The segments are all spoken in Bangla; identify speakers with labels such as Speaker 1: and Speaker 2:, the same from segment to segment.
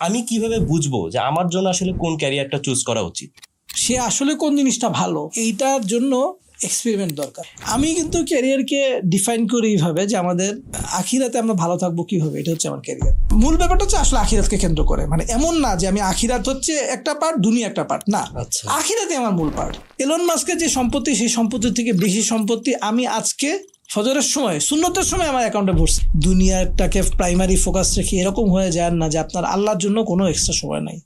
Speaker 1: আমি কিভাবে বুঝবো যে আমার জন্য আসলে কোন ক্যারিয়ারটা চুজ করা উচিত?
Speaker 2: সে আসলে কোন জিনিসটা ভালো এইটার জন্য এক্সপেরিমেন্ট দরকার। আমি কিন্তু ক্যারিয়ারকে ডিফাইন করি এইভাবে যে আমাদের আখিরাতে আমরা ভালো থাকবো কিভাবে, এটা হচ্ছে আমার ক্যারিয়ার। মূল ব্যাপারটা হচ্ছে আসলে আখিরাতকে কেন্দ্র করে, মানে এমন না যে আমি আখিরাত হচ্ছে একটা পার্ট, দুনিয়া একটা পার্ট, না, আখিরাতে আমার মূল পার্ট। এলন মাস্কের যে সম্পত্তি, সেই সম্পত্তির থেকে বেশি সম্পত্তি আমি আজকে ফজরের সময়, সুন্নতের সময় আমার অ্যাকাউন্টে ভরছি। দুনিয়াটাকে প্রাইমারি ফোকাস রেখে এরকম হয়ে যায় না যে আপনার আল্লাহর জন্য কোনো এক্সট্রা সময় নাই।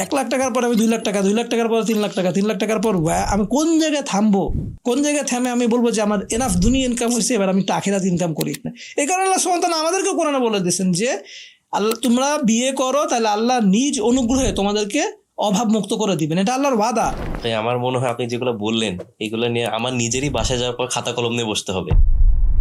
Speaker 2: 1 লাখ টাকার পর আমি 2 লাখ টাকা, 2 লাখ টাকার পর 3 লাখ টাকা, 3 লাখ টাকার পর আমি কোন জায়গায় থামবো, কোন জায়গায় থামে আমি বলবো যে আমার এনাফ দুনিয়া ইনকাম হয়েছে, এবার আমি একটু আখিরাত ইনকাম করি না। এই কারণে আল্লাহ সুবহানাহু ওয়া তাআলা আমাদেরকে কোরআনে বলে দিয়েছেন যে আল্লাহ তোমরা বিয়ে করো, তাহলে আল্লাহ নিজ অনুগ্রহে তোমাদেরকে অভাব মুক্ত করে দিবেন, এটা আল্লাহর ওয়াদা।
Speaker 1: তাই আমার মনে হয় আপনি যেগুলো বললেন এগুলো নিয়ে আমার নিজেরই বাসায় যাওয়ার পর খাতা কলম নিয়ে বসতে হবে।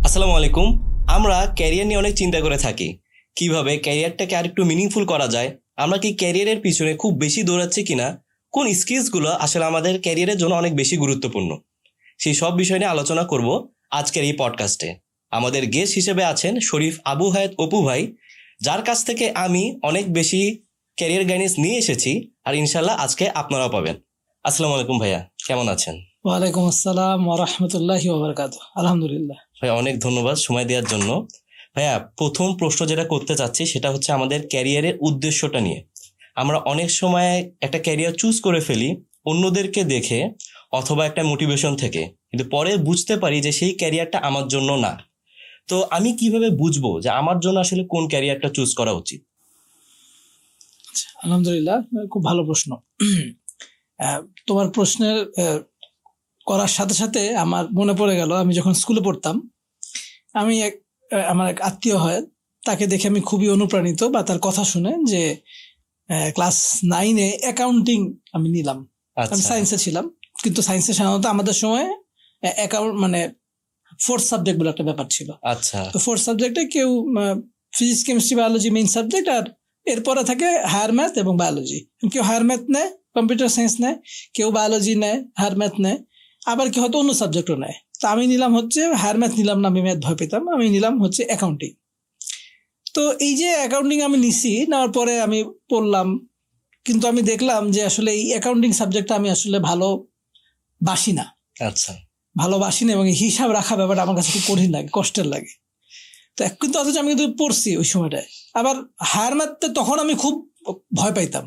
Speaker 1: আসসালামু আলাইকুম। আমরা ক্যারিয়ার নিয়ে অনেক চিন্তা করে থাকি, কিভাবে ক্যারিয়ারটাকে আরেকটু মিনিংফুল করা যায়। আমরা কি ক্যারিয়ারের পিছনে খুব বেশি দৌড়াচ্ছি কিনা, কোন স্কিলসগুলো আসলে আমাদের ক্যারিয়ারের জন্য অনেক বেশি গুরুত্বপূর্ণ, সেই সব বিষয় নিয়ে আলোচনা করব আজকের এই পডকাস্টে। আমাদের গেস্ট হিসেবে আছেন শরীফ আবু হায়াত অপু ভাই, যার কাছ থেকে আমি অনেক বেশি ক্যারিয়ার গাইডেন্স নিয়ে এসেছি, আর ইনশাল্লাহ আজকে আপনারাও পাবেন। আসসালামু আলাইকুম ভাইয়া, কেমন আছেন?
Speaker 2: ওয়ালাইকুম আসসালাম ওয়া রাহমাতুল্লাহি ওয়া বারাকাতুহু। আলহামদুলিল্লাহ।
Speaker 1: ভাইয়া অনেক ধন্যবাদ সময় দেওয়ার জন্য। ভাইয়া প্রথম প্রশ্ন যেটা করতে চাচ্ছি সেটা হচ্ছে আমাদের ক্যারিয়ারের উদ্দেশ্যটা নিয়ে। আমরা অনেক সময় একটা ক্যারিয়ার চুজ করে ফেলি অন্যদেরকে দেখে অথবা একটা মোটিভেশন থেকে, কিন্তু পরে বুঝতে পারি যে সেই ক্যারিয়ারটা আমার জন্য না। তো আমি কিভাবে বুঝবো যে আমার জন্য আসলে কোন ক্যারিয়ারটা চুজ করা উচিত?
Speaker 2: আলহামদুলিল্লাহ, খুব ভালো প্রশ্ন। তোমার প্রশ্নের করার সাথে সাথে আমার মনে পড়ে গেল, আমি যখন স্কুলে পড়তাম, আমি আমার এক আত্মীয় হয়, তাকে দেখে আমি খুবই অনুপ্রাণিত, বা তার কথা শুনে, যে ক্লাস 9-এ অ্যাকাউন্টিং আমি নিলাম। আমি সায়েন্সে ছিলাম, কিন্তু সায়েন্সে সাধারণত আমাদের সময় অ্যাকাউন্ট মানে 4th সাবজেক্ট বলে একটা ব্যাপার ছিল।
Speaker 1: আচ্ছা,
Speaker 2: তো 4th সাবজেক্টে কেউ physics, chemistry, biology main subject, আর এরপরে থাকে হায়ার ম্যাথ এবং বায়োলজি। কেউ হায়ার ম্যাথ নেয়, কম্পিউটার সায়েন্স নেয়, কেউ বায়োলজি নেয়, হায়ার ম্যাথ নেয়, আবার কেউ হয়তো অন্য সাবজেক্টও নেয়। তো আমি নিলাম হচ্ছে হায়ার ম্যাথ নিলাম না, আমি ম্যাথ ভয় পেতাম, আমি নিলাম হচ্ছে অ্যাকাউন্টিং। তো এই যে অ্যাকাউন্টিং আমি নিছি, নেওয়ার পরে আমি পড়লাম, কিন্তু আমি দেখলাম যে আসলে এই অ্যাকাউন্টিং সাবজেক্টটা আমি আসলে ভালোবাসি না।
Speaker 1: আচ্ছা,
Speaker 2: ভালোবাসি না, এবং হিসাব রাখা ব্যাপারটা আমার কাছে খুব কঠিন লাগে, কষ্টের লাগে। তো কিন্তু অথচ আমি কিন্তু পড়ছি ওই সময়টায়। আবার হায়ার ম্যাথে তখন আমি খুব ভয় পাইতাম,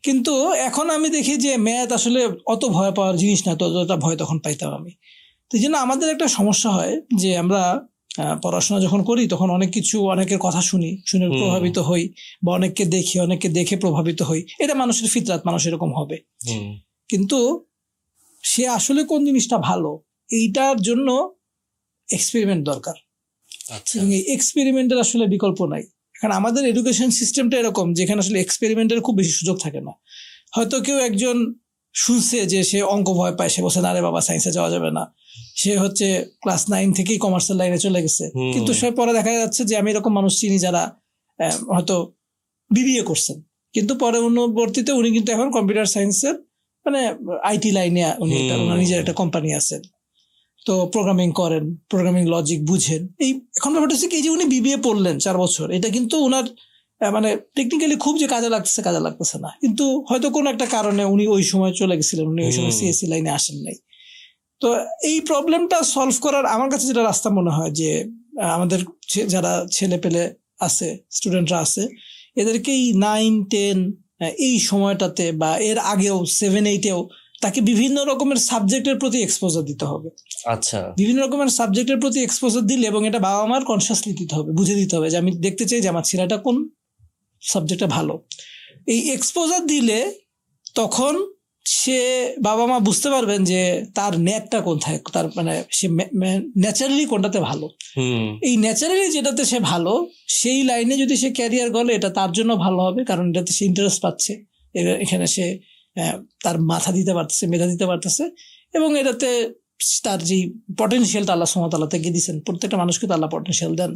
Speaker 2: কিন্তু এখন আমি দেখি যে ম্যাথ আসলে অত ভয় পাওয়ার জিনিস না, ততটা ভয় তখন পাইতাম আমি। তো এই জন্য আমাদের একটা সমস্যা হয় যে আমরা পড়াশোনা যখন করি তখন অনেক কিছু, অনেকের কথা শুনে প্রভাবিত হই, বা অনেককে দেখে প্রভাবিত হই। এটা মানুষের ফিতরাত, মানুষ এরকম হবে। কিন্তু সে আসলে কোন জিনিসটা ভালো, এইটার জন্য এক্সপেরিমেন্ট দরকার। এই এক্সপেরিমেন্টের আসলে বিকল্প নাই। কারণ আমাদের এডুকেশন সিস্টেমটা এরকম যেখানে আসলে এক্সপেরিমেন্টের খুব বেশি সুযোগ থাকে না। হয়তো কেউ একজন শুনছে যে সে অঙ্ক ভয় পায়, সে বলছে না রে বাবা, সায়েন্সে যাওয়া যাবে না, সে হচ্ছে ক্লাস 9 থেকেই কমার্সের লাইনে চলে গেছে। কিন্তু সে পরে দেখা যাচ্ছে যে আমি এরকম মানুষ চিনি যারা হয়তো বিবিএ করছেন, কিন্তু পরে পরবর্তীতে উনি কিন্তু এখন কম্পিউটার সায়েন্সের মানে আইটি লাইনে উনি নিজের একটা কোম্পানি আছেন, তো প্রোগ্রামিং করেন, প্রোগ্রামিং লজিক বুঝেন। এই এখন ব্যাপারটা হচ্ছে কি, যে উনি বিবিএ পড়লেন 4 বছর, এটা কিন্তু ওনার মানে টেকনিক্যালি খুব যে কাজে লাগতেছে না, কিন্তু হয়তো কোনো একটা কারণে উনি ওই সময় চলে গেছিলেন, উনি ওই সময় সিএসসি লাইনে আসেন নাই। তো এই প্রবলেমটা সলভ করার আমার কাছে যেটা রাস্তা মনে হয় যে আমাদের যারা ছেলে পেলে আছে, স্টুডেন্টরা আছে, এদেরকে এই 9-10 এই সময়টাতে বা এর আগেও 7-8-এও তাকে বিভিন্ন রকমের সাবজেক্টের প্রতি এক্সপোজার দিতে হবে।
Speaker 1: আচ্ছা,
Speaker 2: বিভিন্ন রকমের সাবজেক্টের প্রতি এক্সপোজার দিলে, এবং এটা বাবা মার কনসিয়াসলি দিতে হবে, বুঝে দিতে হবে যে আমি দেখতে চাই যে আমার ছেলেটা কোন সাবজেক্টে ভালো। এই এক্সপোজার দিলে তখন সে বাবা মা বুঝতে পারবেন যে তার নেটটা কোথায়, তার মানে সে ন্যাচারালি কোনটাতে ভালো। এই ন্যাচারালি যেটাতে সে ভালো, সেই লাইনে যদি সে ক্যারিয়ার গলে, এটা তার জন্য ভালো হবে, কারণ এটাতে সে ইন্টারেস্ট পাচ্ছে, এখানে সে তার মাথা দিতে পারতেছে, মেধা দিতে পারতেছে, এবং এটাতে তার যে পটেনশিয়ালটা আল্লাহ সুবহানাহু ওয়া তাআলা থেকে দিয়েছেন, প্রত্যেকটা মানুষকে তো আল্লাহ পটেনশিয়াল দেন,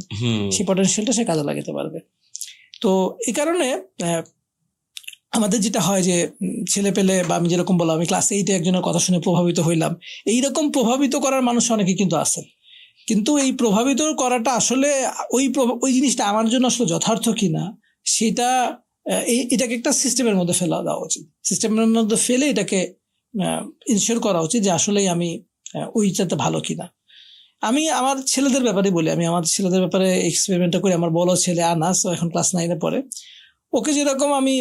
Speaker 2: সেই পটেনশিয়ালটা সে কাজে লাগাতে পারবে। তো এই কারণে আমাদের যেটা হয় যে ছেলে পেলে, বা আমি যেরকম বললাম, আমি ক্লাস 8-এ একজনের কথা শুনে প্রভাবিত হইলাম, এইরকম প্রভাবিত করার মানুষ অনেকে কিন্তু আছেন, কিন্তু এই প্রভাবিত করাটা আসলে ওই জিনিসটা আমার জন্য আসলে যথার্থ কিনা সেটা এটাকে একটা সিস্টেমের মধ্যে ফেলা দেওয়া উচিত। সিস্টেমের মধ্যে ফেলে এটাকে ইনশিওর করা উচিত যে আসলেই আমি ওইটাতে ভালো কিনা। আমি আমার ছেলেদের ব্যাপারে বলি, আমি আমার ছেলেদের ব্যাপারে এক্সপেরিমেন্টটা করি। আমার বড় ছেলে আনাস, ও এখন ক্লাস 9-এ পড়ে। ওকে যেরকম আমি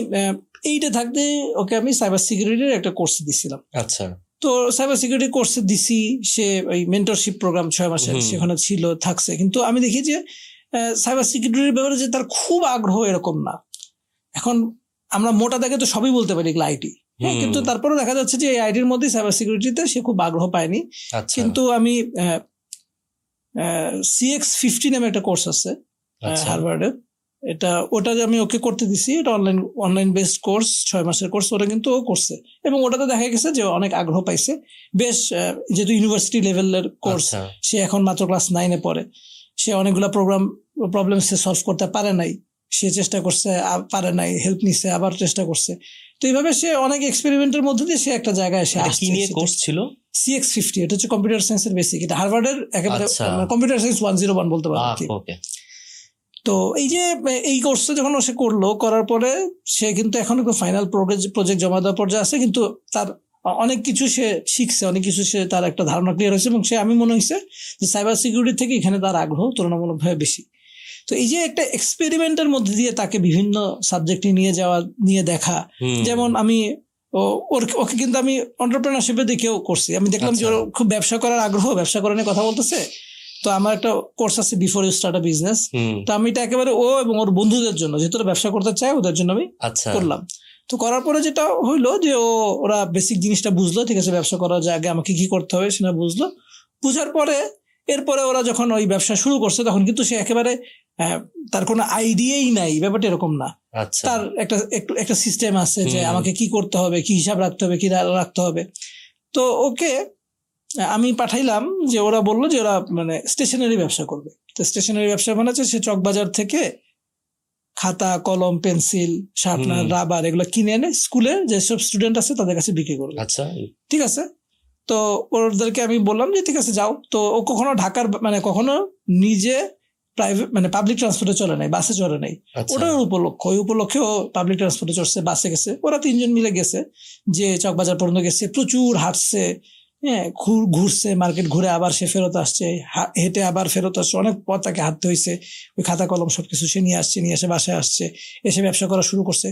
Speaker 2: 8-এ থাকতে ওকে আমি সাইবার সিকিউরিটির একটা কোর্স দিছিলাম।
Speaker 1: আচ্ছা,
Speaker 2: তো সাইবার সিকিউরিটি কোর্সে দিছি, সে ওই মেন্টরশিপ প্রোগ্রাম 6 মাসের সেখানে ছিল, থাকছে। কিন্তু আমি দেখি যে সাইবার সিকিউরিটির ব্যাপারে যে তার খুব আগ্রহ এরকম না। এখন আমরা মোটা দেখে তো সবই বলতে পারি এগুলো আইটি, কিন্তু তারপরেও দেখা যাচ্ছে যে এই আইটির মধ্যে সাইবার সিকিউরিটিতে সে খুব আগ্রহ পায়নি। কিন্তু আমি CX50 নামে একটা কোর্স আছে হার্ভার্ডের, ওটা আমি ওকে করতে দিছি। এটা অনলাইন বেসড কোর্স, 6 মাসের কোর্স। ওটা কিন্তু ও করছে এবং ওটাতে দেখা গেছে যে অনেক আগ্রহ পাইছে। বেশ, যেহেতু ইউনিভার্সিটি লেভেলের কোর্স, সে এখন মাত্র ক্লাস 9-এ পড়ে। সে অনেকগুলা প্রবলেম সে সলভ করতে পারে নাই, সে চেষ্টা করছে, পারে নাই, হেল্প নিছে, আবার চেষ্টা করছে। তো এইভাবে সে অনেক এক্সপেরিমেন্টের মধ্যে দিয়ে সে একটা জায়গায় এসে আসছে।
Speaker 1: কি নিয়ে কোর্স ছিল?
Speaker 2: CX50, এটা হচ্ছে কম্পিউটার সায়েন্সের বেসিক। এটা হার্ভার্ডের একেবারে কম্পিউটার সায়েন্স 101 বলতে পারো। তো এই যে এই কোর্সটা যখন সে করলো, করার পরে সে কিন্তু এখন ফাইনাল প্রজেক্ট জমা দেওয়ার পর্যায়ে আছে, কিন্তু তার অনেক কিছু সে শিখছে, অনেক কিছু সে তার একটা ধারণা ক্লিয়ার হয়েছে এবং সে, আমি মনে হয়েছে যে সাইবার সিকিউরিটি থেকে এখানে তার আগ্রহ তুলনামূলকভাবে বেশি। তো এই যে একটা এক্সপেরিমেন্টের মধ্যে দিয়ে তাকে বিভিন্ন সাবজেক্টে নিয়ে দেখা, যেমন আমি ওকে কিন্তু আমি এন্টারপ্রেনারশিপে দেখেও করছি। আমি দেখলাম যে ওর খুব ব্যবসা করার আগ্রহ, ব্যবসা করা নিয়ে কথা বলতেছে। তো আমার একটা কোর্স আছে before you start a business, তো আমি এটা একেবারে ও এবং ওর বন্ধুদের জন্য, যেহেতু ওরা ব্যবসা করতে চায়, ওদের জন্য আমি করলাম। তো করার পরে যেটা হইলো যে ওরা বেসিক জিনিসটা বুঝলো, ঠিক আছে, ব্যবসা করার আগে আমাকে কি করতে হবে সেটা বুঝলো। বুঝার পরে এরপরে ওরা যখন ওই ব্যবসা শুরু করছে, তখন কিন্তু সে একেবারে তার কোনো আইডিয়াই নাই, ব্যাপারটা এরকম না। তার একটা সিস্টেম আছে যে আমাকে কি করতে হবে, কি হিসাব রাখতে হবে, কি রাখতে হবে। তো ওকে আমি পাঠাইলাম, যে ওরা বললো যে ওরা মানে স্টেশনারি ব্যবসা করবে। তো স্টেশনারি ব্যবসা মানে হচ্ছে সে চকবাজার থেকে খাতা, কলম, পেন্সিল, শার্পনার, রাবার এগুলো কিনে এনে স্কুলে যেসব স্টুডেন্ট আছে তাদের কাছে বিক্রি করবে। আচ্ছা, ঠিক আছে। তো ওদেরকে আমি বললাম যে ঠিক আছে যাও। তো ও কখনো ঢাকার মানে কখনো নিজে প্রাইভেট মানে পাবলিক ট্রান্সপোর্টে চলে নাই, বাসে চলে নাই। ওটার ওই উপলক্ষে ও পাবলিক ট্রান্সপোর্টে চড়ছে, বাসে গেছে। ওরা 3 জন মিলে গেছে, যে চকবাজার পর্যন্ত গেছে, প্রচুর হাঁটছে, ঘুরছে, মার্কেট ঘুরে আবার সে ফেরত আসছে, হেঁটে আবার ফেরত আসছে, অনেক পথ তাকে হাঁটতে হয়েছে। ওই খাতা কলম সবকিছু সে নিয়ে এসে বাসায় আসছে, এসে ব্যবসা করা শুরু করছে।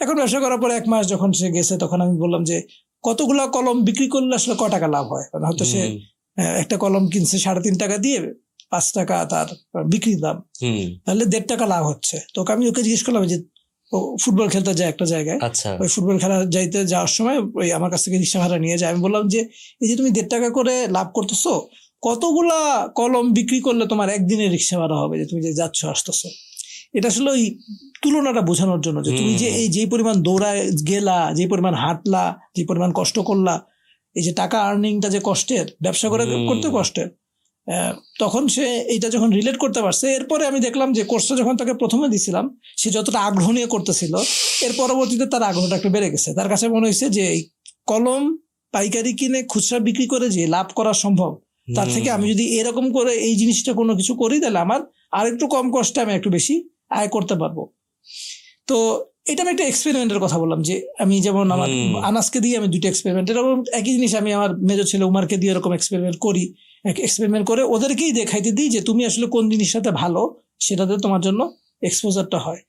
Speaker 2: এখন ব্যবসা করার পর 1 মাস যখন সে গেছে, তখন আমি বললাম যে কতগুলা কলম বিক্রি করলে আসলে ক টাকা লাভ হয়। হয়তো সে একটা কলম কিনছে 3.5 টাকা দিয়ে, 5 টাকা তার বিক্রির দাম, তাহলে 1.5 টাকা লাভ হচ্ছে। তো আমি ওকে জিজ্ঞেস করলাম যে ফুটবল খেলতে যায় একটা জায়গায়, ওই ফুটবল খেলা যাওয়ার সময় ওই আমার কাছ থেকে রিক্সা ভাড়া নিয়ে যায়। আমি বললাম যে এই যে তুমি 1.5 টাকা করে লাভ করতেছো, কতগুলা কলম বিক্রি করলে তোমার একদিনের রিক্সা ভাড়া হবে, যে তুমি যে যাচ্ছ আসতেছো। এটা আসলে ওই তুলনাটা বোঝানোর জন্য যে তুমি যে এই যে পরিমাণ দৌড়ায় গেলা, যে পরিমাণ হাঁটলা, যে পরিমাণ কষ্ট করলা, এই যে টাকা আর্নিংটা যে কষ্টের, ব্যবসা করতে কষ্টের, তখন সে এইটা যখন রিলেট করতে পারছে। এরপরে আমি দেখলাম যে কোর্সটা যখন তাকে প্রথমে দিছিলাম, সে যতটা আগ্রহ নিয়ে করতেছিল, এর পরবর্তীতে তার আগ্রহটা একটু বেড়ে গেছে। তার কাছে মনে হয়েছে যে এই কলম পাইকারি কিনে খুচরা বিক্রি করে যে লাভ করা সম্ভব, তার থেকে আমি যদি এরকম করে এই জিনিসটা কোনো কিছু করি, তাহলে আমার আর একটু কম কষ্টে আমি একটু বেশি আয় করতে পারবো। তো এটা আমি একটা এক্সপেরিমেন্টের কথা বললাম, যে আমি যেমন আমার আনাসকে দিয়ে আমি 2টা এক্সপেরিমেন্ট, এরকম একই জিনিস আমি আমার মেজর ছেলে উমারকে দিয়ে এরকম এক্সপেরিমেন্ট করে ওদেরকেই দেখাইতে দিই যে তুমি আসলে কোন জিনিসটাতে ভালো, সেটাতে তোমার জন্য এক্সপোজারটা হয়।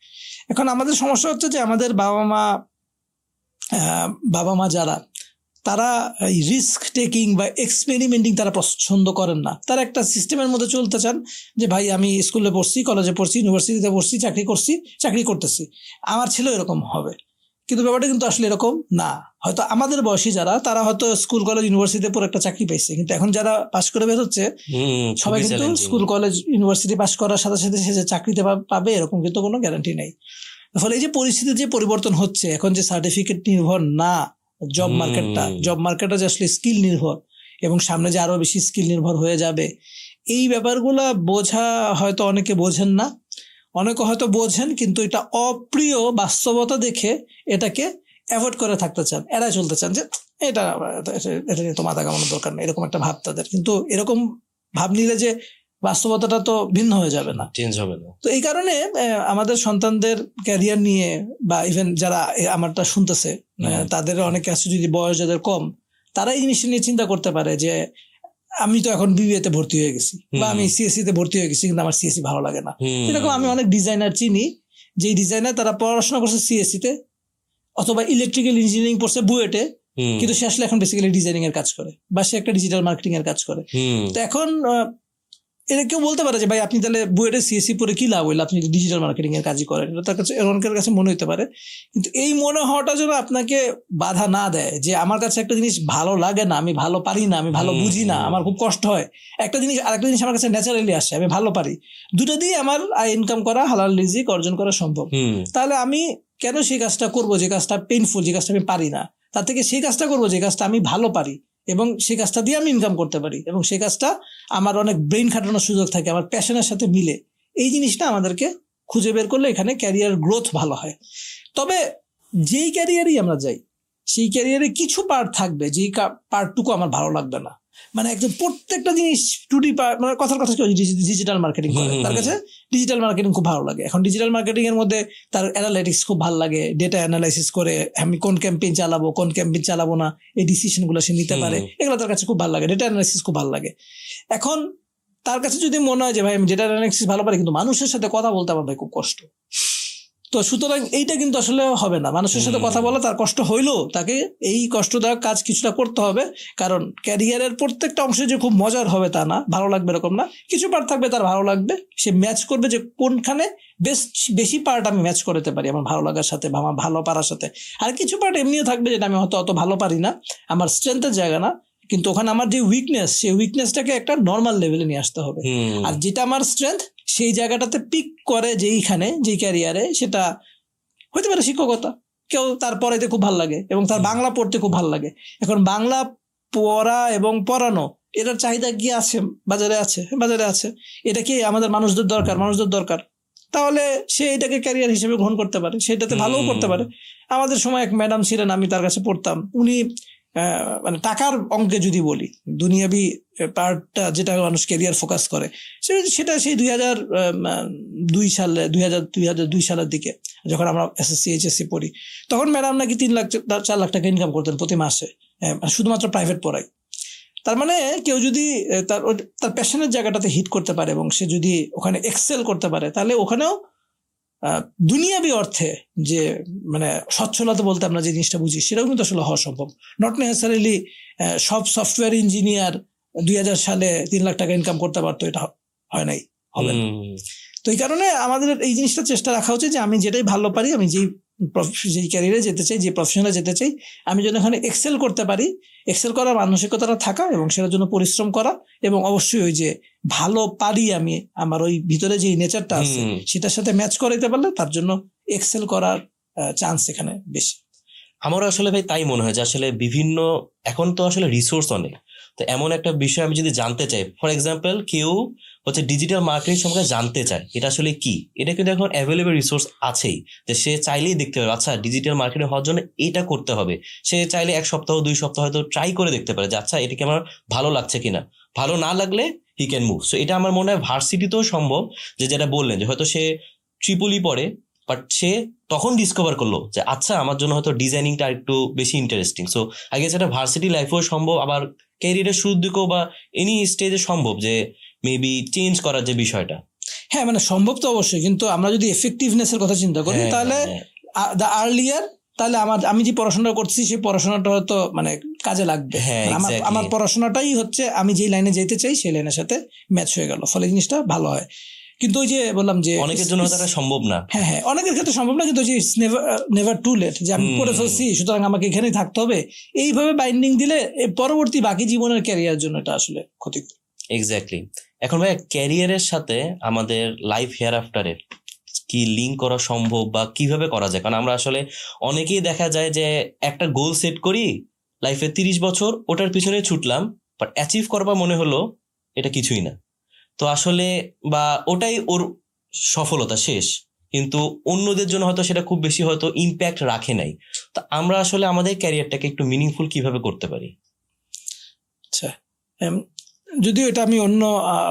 Speaker 2: এখন আমাদের সমস্যা হচ্ছে যে আমাদের বাবা মা যারা, তারা রিস্ক টেকিং বা এক্সপেরিমেন্টিং তারা পছন্দ করেন না। তারা একটা সিস্টেমের মধ্যে চলতে চান যে ভাই আমি স্কুলে পড়ছি, কলেজে পড়ছি, ইউনিভার্সিটিতে পড়ছি, চাকরি করতেছি, আমার ছেলে এরকম হবে। কিন্তু ব্যাপারটা কিন্তু আসলে এরকম না। হয়তো আমাদের বয়সী যারা, তারা হয়তো স্কুল কলেজ ইউনিভার্সিটিতে পড়ে একটা চাকরি পাইছে, কিন্তু এখন যারা পাশ করে বের হচ্ছে, সবাই কিন্তু স্কুল কলেজ ইউনিভার্সিটি পাশ করার সাথে সাথে সে যে চাকরিতে পাবে এরকম কিন্তু কোনো গ্যারান্টি নেই। ফলে এই যে পরিস্থিতির যে পরিবর্তন হচ্ছে, এখন যে সার্টিফিকেট নির্ভর না জব মার্কেটটা যে আসলে স্কিল নির্ভর, এবং সামনে যে আরো বেশি স্কিল নির্ভর হয়ে যাবে, এই ব্যাপারগুলা বোঝা হয়তো অনেকে বোঝেন না, অনেকে হয়তো বোঝেন, কিন্তু এটা অপ্রিয় বাস্তবতা দেখে এটাকে অ্যাভয়েড করে থাকতে চান, এড়াই চলতে চান, যে এটা নিয়ে তো মাথা কামানোর দরকার নেই, এরকম একটা ভাব তাদের। কিন্তু এরকম ভাব নিলে যে বাস্তবতাটা তো ভিন্ন হয়ে যাবে না,
Speaker 1: চেঞ্জ হবে না।
Speaker 2: তো এই কারণে আমাদের সন্তানদের ক্যারিয়ার নিয়ে বা ইভেন যারা আমারটা শুনতেছে তাদের অনেকে আছে যদি বয়স যাদের কম, তারা এই জিনিসটা নিয়ে চিন্তা করতে পারে যে আমি তো এখন বিবিএ তে ভর্তি হয়ে গেছি বা আমি সিএসসি তে ভর্তি হয়ে গেছি, কিন্তু আমার সিএসসি ভালো লাগে না। এরকম আমি অনেক ডিজাইনার চিনি, যে ডিজাইনার তারা পড়াশোনা করছে সিএসসি তে অথবা ইলেকট্রিক্যাল ইঞ্জিনিয়ারিং পড়ছে বুয়েটে, কিন্তু সে আসলে এখন বেসিক্যালি ডিজাইনিং এর কাজ করে বা সে একটা ডিজিটাল মার্কেটিং এর কাজ করে। তো এখন এটা কেউ বলতে পারে যে ভাই আপনি তাহলে বুয়েটে সিএসসি পড়ে কি লাভ হইলো, আপনি যদি ডিজিটাল মার্কেটিং এর কাজই করেন, এটা তার কাছে অনেকের কাছে মনে হতে পারে। কিন্তু এই মনে হওয়াটা যেন আপনাকে বাধা না দেয় যে আমার কাছে একটা জিনিস ভালো লাগে না, আমি ভালো পারি না, আমি ভালো বুঝি না, আমার খুব কষ্ট হয়। একটা জিনিস আরেকটা জিনিস আমার কাছে ন্যাচারালি আসে, আমি ভালো পারি, দুটো দিয়ে আমার আয় ইনকাম করা, হালাল রিজিক অর্জন করা সম্ভব। তাহলে আমি কেন সেই কাজটা করবো যে কাজটা পেইনফুল, যে কাজটা আমি পারি না, তার থেকে সেই কাজটা করবো যে কাজটা আমি ভালো পারি এবং সেই কাজটা দিয়ে আমি ইনকাম করতে পারি এবং সেই কাজটা আমার অনেক ব্রেইন খাটানোর সুযোগ থাকে, আমার প্যাশনের সাথে মিলে। এই জিনিসটা আমাদেরকে খুঁজে বের করলে এখানে ক্যারিয়ার গ্রোথ ভালো হয়। তবে যেই ক্যারিয়ারই আমরা যাই, সেই ক্যারিয়ারে কিছু পার্ট থাকবে যেই পার্টটুকু আমার ভালো লাগবে না। মানে একদম প্রত্যেকটা জিনিস মানে কথার কথা ডিজিটাল মার্কেটিং করে, তার কাছে ডিজিটাল মার্কেটিং খুব ভালো লাগে। এখন ডিজিটাল মার্কেটিং এর মধ্যে তার অ্যানালাইটিক্স খুব ভালো লাগে, ডেটা অ্যানালাইসিস করে আমি কোন ক্যাম্পেইন চালাবো কোন ক্যাম্পেইন চালাবো না, এই ডিসিশন গুলো সে নিতে পারে, এগুলো তার কাছে খুব ভালো লাগে, ডেটা অ্যানালাইসিস খুব ভালো লাগে। এখন তার কাছে যদি মনে হয় যে ভাই আমি ডেটা অ্যানালাইসিস ভালো পারি কিন্তু মানুষের সাথে কথা বলতে আমার ভাই খুব কষ্ট, তো সুতরাং এইটা কিন্তু আসলে হবে না। মানুষের সাথে কথা বলা তার কষ্ট হইলেও তাকে এই কষ্টদায়ক কাজ কিছুটা করতে হবে, কারণ ক্যারিয়ারের প্রত্যেকটা অংশে যে খুব মজার হবে তা না, ভালো লাগবে এরকম না, কিছু পার্ট থাকবে তার ভালো লাগবে, সে ম্যাচ করবে যে কোনখানে বেশি পার্ট আমি ম্যাচ করতে পারি আমার ভালো লাগার সাথে বা আমার ভালো পারার সাথে। আর কিছু পার্ট এমনিও থাকবে যেটা আমি হয়তো অত ভালো পারি না, আমার স্ট্রেংথের জায়গা না, কিন্তু ওখানে আমার যে উইকনেস, সেই উইকনেসটাকে একটা নর্মাল লেভেলে নিয়ে আসতে হবে। আর যেটা আমার স্ট্রেংথ সেই জায়গাটাতে পিক করে যেইখানে যেই ক্যারিয়ারে, সেটা হতে পারে শিক্ষকতা, কেউ তার পড়াইতে খুব ভালো লাগে এবং তার বাংলা পড়তে খুব ভালো লাগে। এখন বাংলা পড়া এবং পড়ানো এটার চাহিদা কি আছে বাজারে? আছে। এটা কি আমাদের মানুষদের দরকার, তাহলে সে এটাকে ক্যারিয়ার হিসেবে গ্রহণ করতে পারে, সেটাতে ভালোও করতে পারে। আমাদের সময় এক ম্যাডাম ছিলেন, আমি তার কাছে পড়তাম, উনি মানে টাকার অঙ্কে যদি বলি দুনিয়াবি পার্টটা যেটা মানুষ ক্যারিয়ার ফোকাস করে সেটা সেই 2002 সালের দিকে যখন আমরা এসএসসি এইচএসসি পড়ি, তখন ম্যাডাম নাকি 3-4 লাখ টাকা ইনকাম করতেন প্রতি মাসে, শুধুমাত্র প্রাইভেট পড়াই। তার মানে কেউ যদি তার প্যাশনের জায়গাটাতে হিট করতে পারে এবং সে যদি ওখানে এক্সেল করতে পারে, তাহলে ওখানেও দুনিয়াবি অর্থে যে মানে সচ্ছলতা বলতে আমরা যে জিনিসটা বুঝি সেটাও কিন্তু আসলে হওয়া সম্ভব। নট নেসেসারিলি সব সফটওয়্যার ইঞ্জিনিয়ার 2000 সালে 3 লাখ টাকা ইনকাম করতে পারতো, এটা হয় নাই, হবে না। তো এই কারণে আমাদের এই জিনিসটা চেষ্টা রাখা উচিত যে আমি যেটাই ভালো পারি, আমি যেই ক্যারিয়ারে যেতে চাই, যে প্রফেশনে যেতে চাই, আমি যেন এখানে এক্সেল করতে পারি, এক্সেল করার মানসিকতাটা থাকা এবং সেটার জন্য পরিশ্রম করা, এবং অবশ্যই ওই যে ভালো পারি আমি, আমার ওই ভিতরে যে নেচারটা আছে সেটার সাথে ম্যাচ করাইতে পারলে তার জন্য এক্সেল করার চান্স এখানে বেশি।
Speaker 1: আমারও আসলে ভাই তাই মনে হয় যে আসলে বিভিন্ন এখন তো আসলে রিসোর্স অনেক, তো এমন একটা বিষয় আমি যদি জানতে চাই, ফর এক্সাম্পল কেউ হচ্ছে ডিজিটাল মার্কেটিং সম্পর্কে জানতে চায়, এটা আসলে কি, এটা কিন্তু এখন অ্যাভেলেবল রিসোর্স আছেই, যে সে চাইলেই দেখতে পারে আচ্ছা ডিজিটাল মার্কেটিং হওয়ার জন্য এটা করতে হবে। সে চাইলে 1 সপ্তাহ 2 সপ্তাহ হয়তো ট্রাই করে দেখতে পারে যে আচ্ছা এটা কি আমার ভালো লাগছে কিনা, ভালো না লাগলে হি ক্যান মুভ। সো এটা আমার মনে হয় ভার্সিটিতেও সম্ভব, যে যেটা বললেন যে হয়তো সে ট্রিপলই পড়ে, বাট সে তখন ডিসকভার করলো যে আচ্ছা আমার জন্য হয়তো ডিজাইনিংটা একটু বেশি ইন্টারেস্টিং। সো আই গেস এটা ভার্সিটি লাইফেও সম্ভব, আবার ক্যারিয়ারের শুরুর দিকেও বা এনি স্টেজে সম্ভব যে মেবি চেঞ্জ করার যে বিষয়টা।
Speaker 2: হ্যাঁ, মানে সম্ভব তো অবশ্যই, কিন্তু আমরা যদি এফেক্টিভনেস এর কথা চিন্তা করি তাহলে দ্য আর্লিয়ার, তাহলে আমি যে পড়াশোনা করছি সেই পড়াশোনাটা হয়তো মানে কাজে লাগবে। আমার পড়াশোনাটাই হচ্ছে আমি যেই লাইনে যেতে চাই সেই লাইনের সাথে ম্যাচ হয়ে গেল, ফলে জিনিসটা ভালো হয়। কিন্তু ওই যে বললাম যে
Speaker 1: অনেকের জন্য তারা সম্ভব না,
Speaker 2: হ্যাঁ অনেকের ক্ষেত্রে সম্ভব না, কিন্তু নেভার টু লেট, যে আমি পড়ে ফেলছি সুতরাং আমাকে এখানেই থাকতে হবে, এইভাবে বাইন্ডিং দিলে পরবর্তী বাকি জীবনের ক্যারিয়ার জন্য এটা আসলে ক্ষতিকর।
Speaker 1: এক্স্যাক্টলি। এখন ভাই ক্যারিয়ারের সাথে আমাদের লাইফ হেয়ার আফটারের কি লিঙ্ক করা সম্ভব বা কিভাবে করা যায়? কারণ আমরা আসলে অনেকেই দেখা যায় যে একটা গোল সেট করি লাইফে 30 বছর, ওটার পিছনে ছুটলাম, বাট অ্যাচিভ করবা মনে হলো এটা কিছুই না, তো আসলে বা ওটাই ওর সফলতা শেষ, কিন্তু অন্যদের জন্য হয়তো সেটা খুব বেশি হয়তো ইম্প্যাক্ট রাখে নাই। তো আমরা আসলে আমাদের ক্যারিয়ারটাকে একটু মিনিংফুল কিভাবে করতে পারি?
Speaker 2: আচ্ছা, যদিও এটা আমি অন্য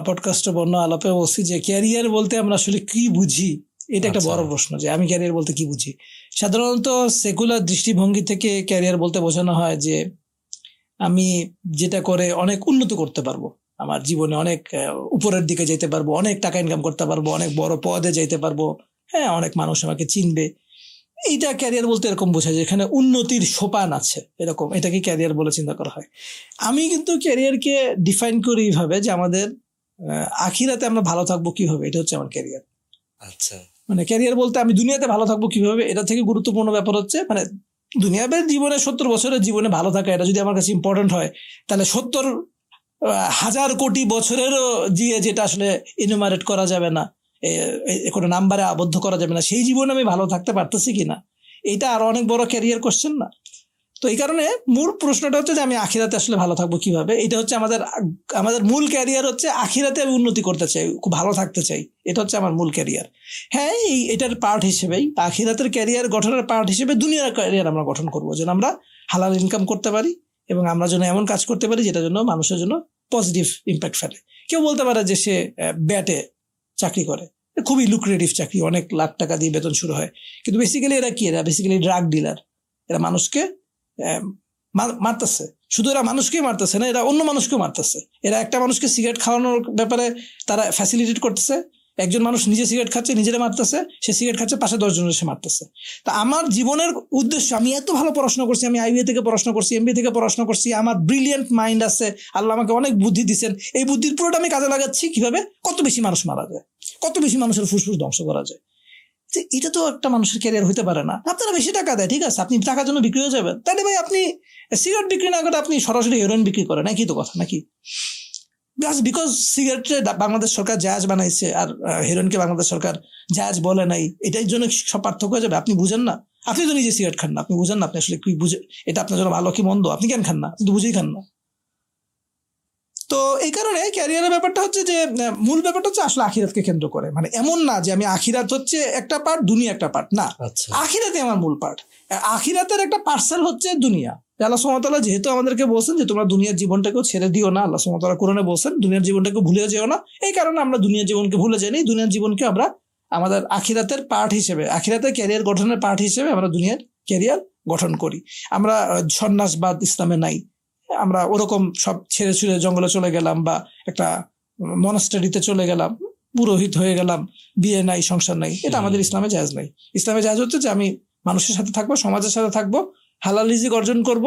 Speaker 2: পডকাস্টে অন্য আলাপে বলছি যে ক্যারিয়ার বলতে আমরা আসলে কি বুঝি, এটা একটা বড় প্রশ্ন যে আমি ক্যারিয়ার বলতে কি বুঝি। সাধারণত সেকুলার দৃষ্টিভঙ্গি থেকে ক্যারিয়ার বলতে বোঝানো হয় যে আমি যেটা করে অনেক উন্নত করতে পারবো, আমার জীবনে অনেক উপরের দিকে যেতে পারবো, অনেক টাকা ইনকাম করতে পারবো, অনেক বড় পদে যেতে পারবো, হ্যাঁ অনেক মানুষ আমাকে চিনবে। এইটা ক্যারিয়ার বলতে এরকম বোঝায় যে এখানে উন্নতির সোপান আছে, এরকম এটাকে ক্যারিয়ার বলে চিন্তা করা হয়। আমি কিন্তু ক্যারিয়ারকে ডিফাইন করি এইভাবে যে আমাদের আখিরাতে আমরা ভালো থাকবো কিভাবে, এটা হচ্ছে আমার ক্যারিয়ার।
Speaker 1: আচ্ছা,
Speaker 2: মানে ক্যারিয়ার বলতে আমি দুনিয়াতে ভালো থাকবো কিভাবে, এটা থেকে গুরুত্বপূর্ণ ব্যাপার হচ্ছে মানে দুনিয়ার জীবনে 70 বছরের জীবনে ভালো থাকা, এটা যদি আমার কাছে ইম্পর্টেন্ট হয় তাহলে 70,000 কোটি বছরেরও যেটা আসলে ইনুমারেট করা যাবে না, কোনো নাম্বারে আবদ্ধ করা যাবে না, সেই জীবনে আমি ভালো থাকতে পারতেছি কিনা, এটা আরো অনেক বড় ক্যারিয়ার কোশ্চেন না? তো এই কারণে মূল প্রশ্নটা হচ্ছে যে আমি আখিরাতে আসলে ভালো থাকবো কিভাবে, এটা হচ্ছে আমাদের মূল ক্যারিয়ার হচ্ছে আখিরাতে আমি উন্নতি করতে চাই, খুব ভালো থাকতে চাই, এটা হচ্ছে আমার মূল ক্যারিয়ার। হ্যাঁ এটার পার্ট হিসেবেই আখিরাতের ক্যারিয়ার গঠনের পার্ট হিসেবে দুনিয়ার ক্যারিয়ার আমরা গঠন করবো, যেন আমরা হালাল ইনকাম করতে পারি এবং আমরা যেন এমন কাজ করতে পারি যেটা জন্য মানুষের জন্য পজিটিভ ইম্প্যাক্ট ফেলে। কেউ বলতে পারে যে সে ব্যাটে চাকরি করে, খুবই লুক্রেটিভ চাকরি, অনেক লাখ টাকা দিয়ে বেতন শুরু হয়, কিন্তু বেসিক্যালি এরা কি, এরা বেসিক্যালি ড্রাগ ডিলার, এরা মানুষকে মারতেছে। শুধু এরা মানুষকেই মারতেছে না, এরা অন্য মানুষকেও মারতেছে। এরা একটা মানুষকে সিগারেট খাওয়ানোর ব্যাপারে তারা ফ্যাসিলিটেট করতেছে, একজন মানুষ নিজে সিগারেট খাচ্ছে নিজেরা মারতেছে, সে সিগারেট খাচ্ছে পাশে 10 জনের সে মারতেছে। তা আমার জীবনের উদ্দেশ্য, আমি এত ভালো পড়াশোনা করছি, আমি আইবিএ থেকে পড়াশোনা করছি, এমবিএ থেকে পড়াশোনা করছি, আমার ব্রিলিয়েন্ট মাইন্ড আছে, আল্লাহ আমাকে অনেক বুদ্ধি দিচ্ছেন, এই বুদ্ধির পুরোটা আমি কাজে লাগাচ্ছি কিভাবে, কত বেশি মানুষ মারা যায়, কত বেশি মানুষের ফুসফুস ধ্বংস করা যায়। এটা তো একটা মানুষের ক্যারিয়ার হইতে পারে না। আপনারা বেশি টাকা দেয়, ঠিক আছে, আপনি টাকার জন্য বিক্রি হয়ে যাবেন, তাহলে ভাই আপনি সিগারেট বিক্রি না করে আপনি সরাসরি হেরোইন বিক্রি করেন, একই তো কথা নাকি? বিকজ সিগারেটে বাংলাদেশ সরকার জায়েজ বানাইছে আর হেরোইনকে বাংলাদেশ সরকার জায়েজ বলে নাই, এটার জন্য সব পার্থক্য হয়ে যাবে? আপনি বুঝেন না, আপনি তো নিজে সিগারেট খান না, আপনি বুঝেন না আপনি আসলে কি বুঝে এটা আপনার জন্য ভালো কি মন্দ, আপনি কেন খান না? আপনি তো বুঝেই খান না। তো এই কারণে ক্যারিয়ারের ব্যাপারটা হচ্ছে যে মূল ব্যাপারটা হচ্ছে আসলে আখিরাতকে কেন্দ্র করে, মানে এমন না যে আমি আখিরাত হচ্ছে একটা পার্ট, দুনিয়া একটা পার্ট, না, আখিরাতে আমার মূল পার্ট। আখিরাতের একটা পার্সেল হচ্ছে দুনিয়া। আল্লাহ সুবহানাহু ওয়া তাআলা যেহেতু আমাদেরকে বলছেন যে তোমরা দুনিয়ার জীবনটাকেও ছেড়ে দিও না, আল্লাহ সুবহানাহু ওয়া তাআলা কোরআনে বলছেন দুনিয়ার জীবনটাকে ভুলে যেও না, এই কারণে আমরা দুনিয়ার জীবনকে ভুলে যাইনি, দুনিয়ার জীবনকে আমরা আমাদের আখিরাতের পার্ট হিসেবে, আখিরাতের ক্যারিয়ার গঠনের পার্ট হিসেবে আমরা দুনিয়ার ক্যারিয়ার গঠন করি। আমরা সন্ন্যাসবাদ ইসলামে নাই, আমরা ওরকম সব ছেড়ে ছুড়ে জঙ্গলে চলে গেলাম বা একটা মনাস্টারিতে চলে গেলাম, পুরোহিত হয়ে গেলাম, বিয়ে নাই সংসার নাই, এটা আমাদের ইসলামে জায়েজ নাই। ইসলামে জায়েজ হচ্ছে যে আমি মানুষের সাথে থাকবো, সমাজের সাথে থাকবো, হালাল রিজিক অর্জন করব,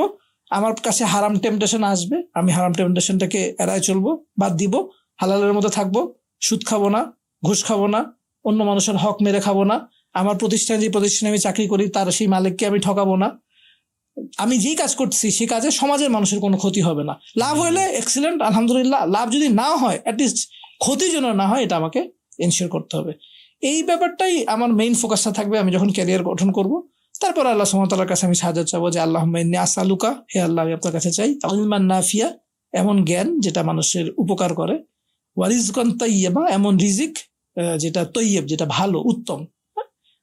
Speaker 2: আমার কাছে হারাম টেম্পটেশন আসবে, আমি হারাম টেম্পটেশনটাকে এড়ায় চলবো, বাদ দিব, হালালের মধ্যে থাকবো, সুদ খাবো না, ঘুষ খাবো না, অন্য মানুষের হক মেরে খাবো না, আমার প্রতিষ্ঠানে যে প্রতিষ্ঠানে আমি চাকরি করি তার সেই মালিককে আমি ঠকাবো না, আমি যেই কাজ করতেছি সে কাজে সমাজের মানুষের কোনো ক্ষতি হবে না, লাভ হইলে এক্সিলেন্ট আলহামদুলিল্লাহ, লাভ যদি না হয় অ্যাটলিস্ট ক্ষতি যেন না হয় এটা আমাকে এনশিওর করতে হবে। এই ব্যাপারটাই আমার মেইন ফোকাসটা থাকবে আমি যখন ক্যারিয়ার গঠন করব। তারপর আল্লাহ সুবহানাহু ওয়া তাআলার কাছে আমি সাহায্য চাবো যে আল্লাহুম্মা ইন্নী আসআলুকা, হে আল্লাহ আমি আপনার কাছে চাই, ইলমান নাফিয়া, এমন জ্ঞান যেটা মানুষের উপকার করে, ওয়া রিজকান তাইয়্যিবা, এমন রিজিক যেটা তৈয়ব, যেটা ভালো উত্তম,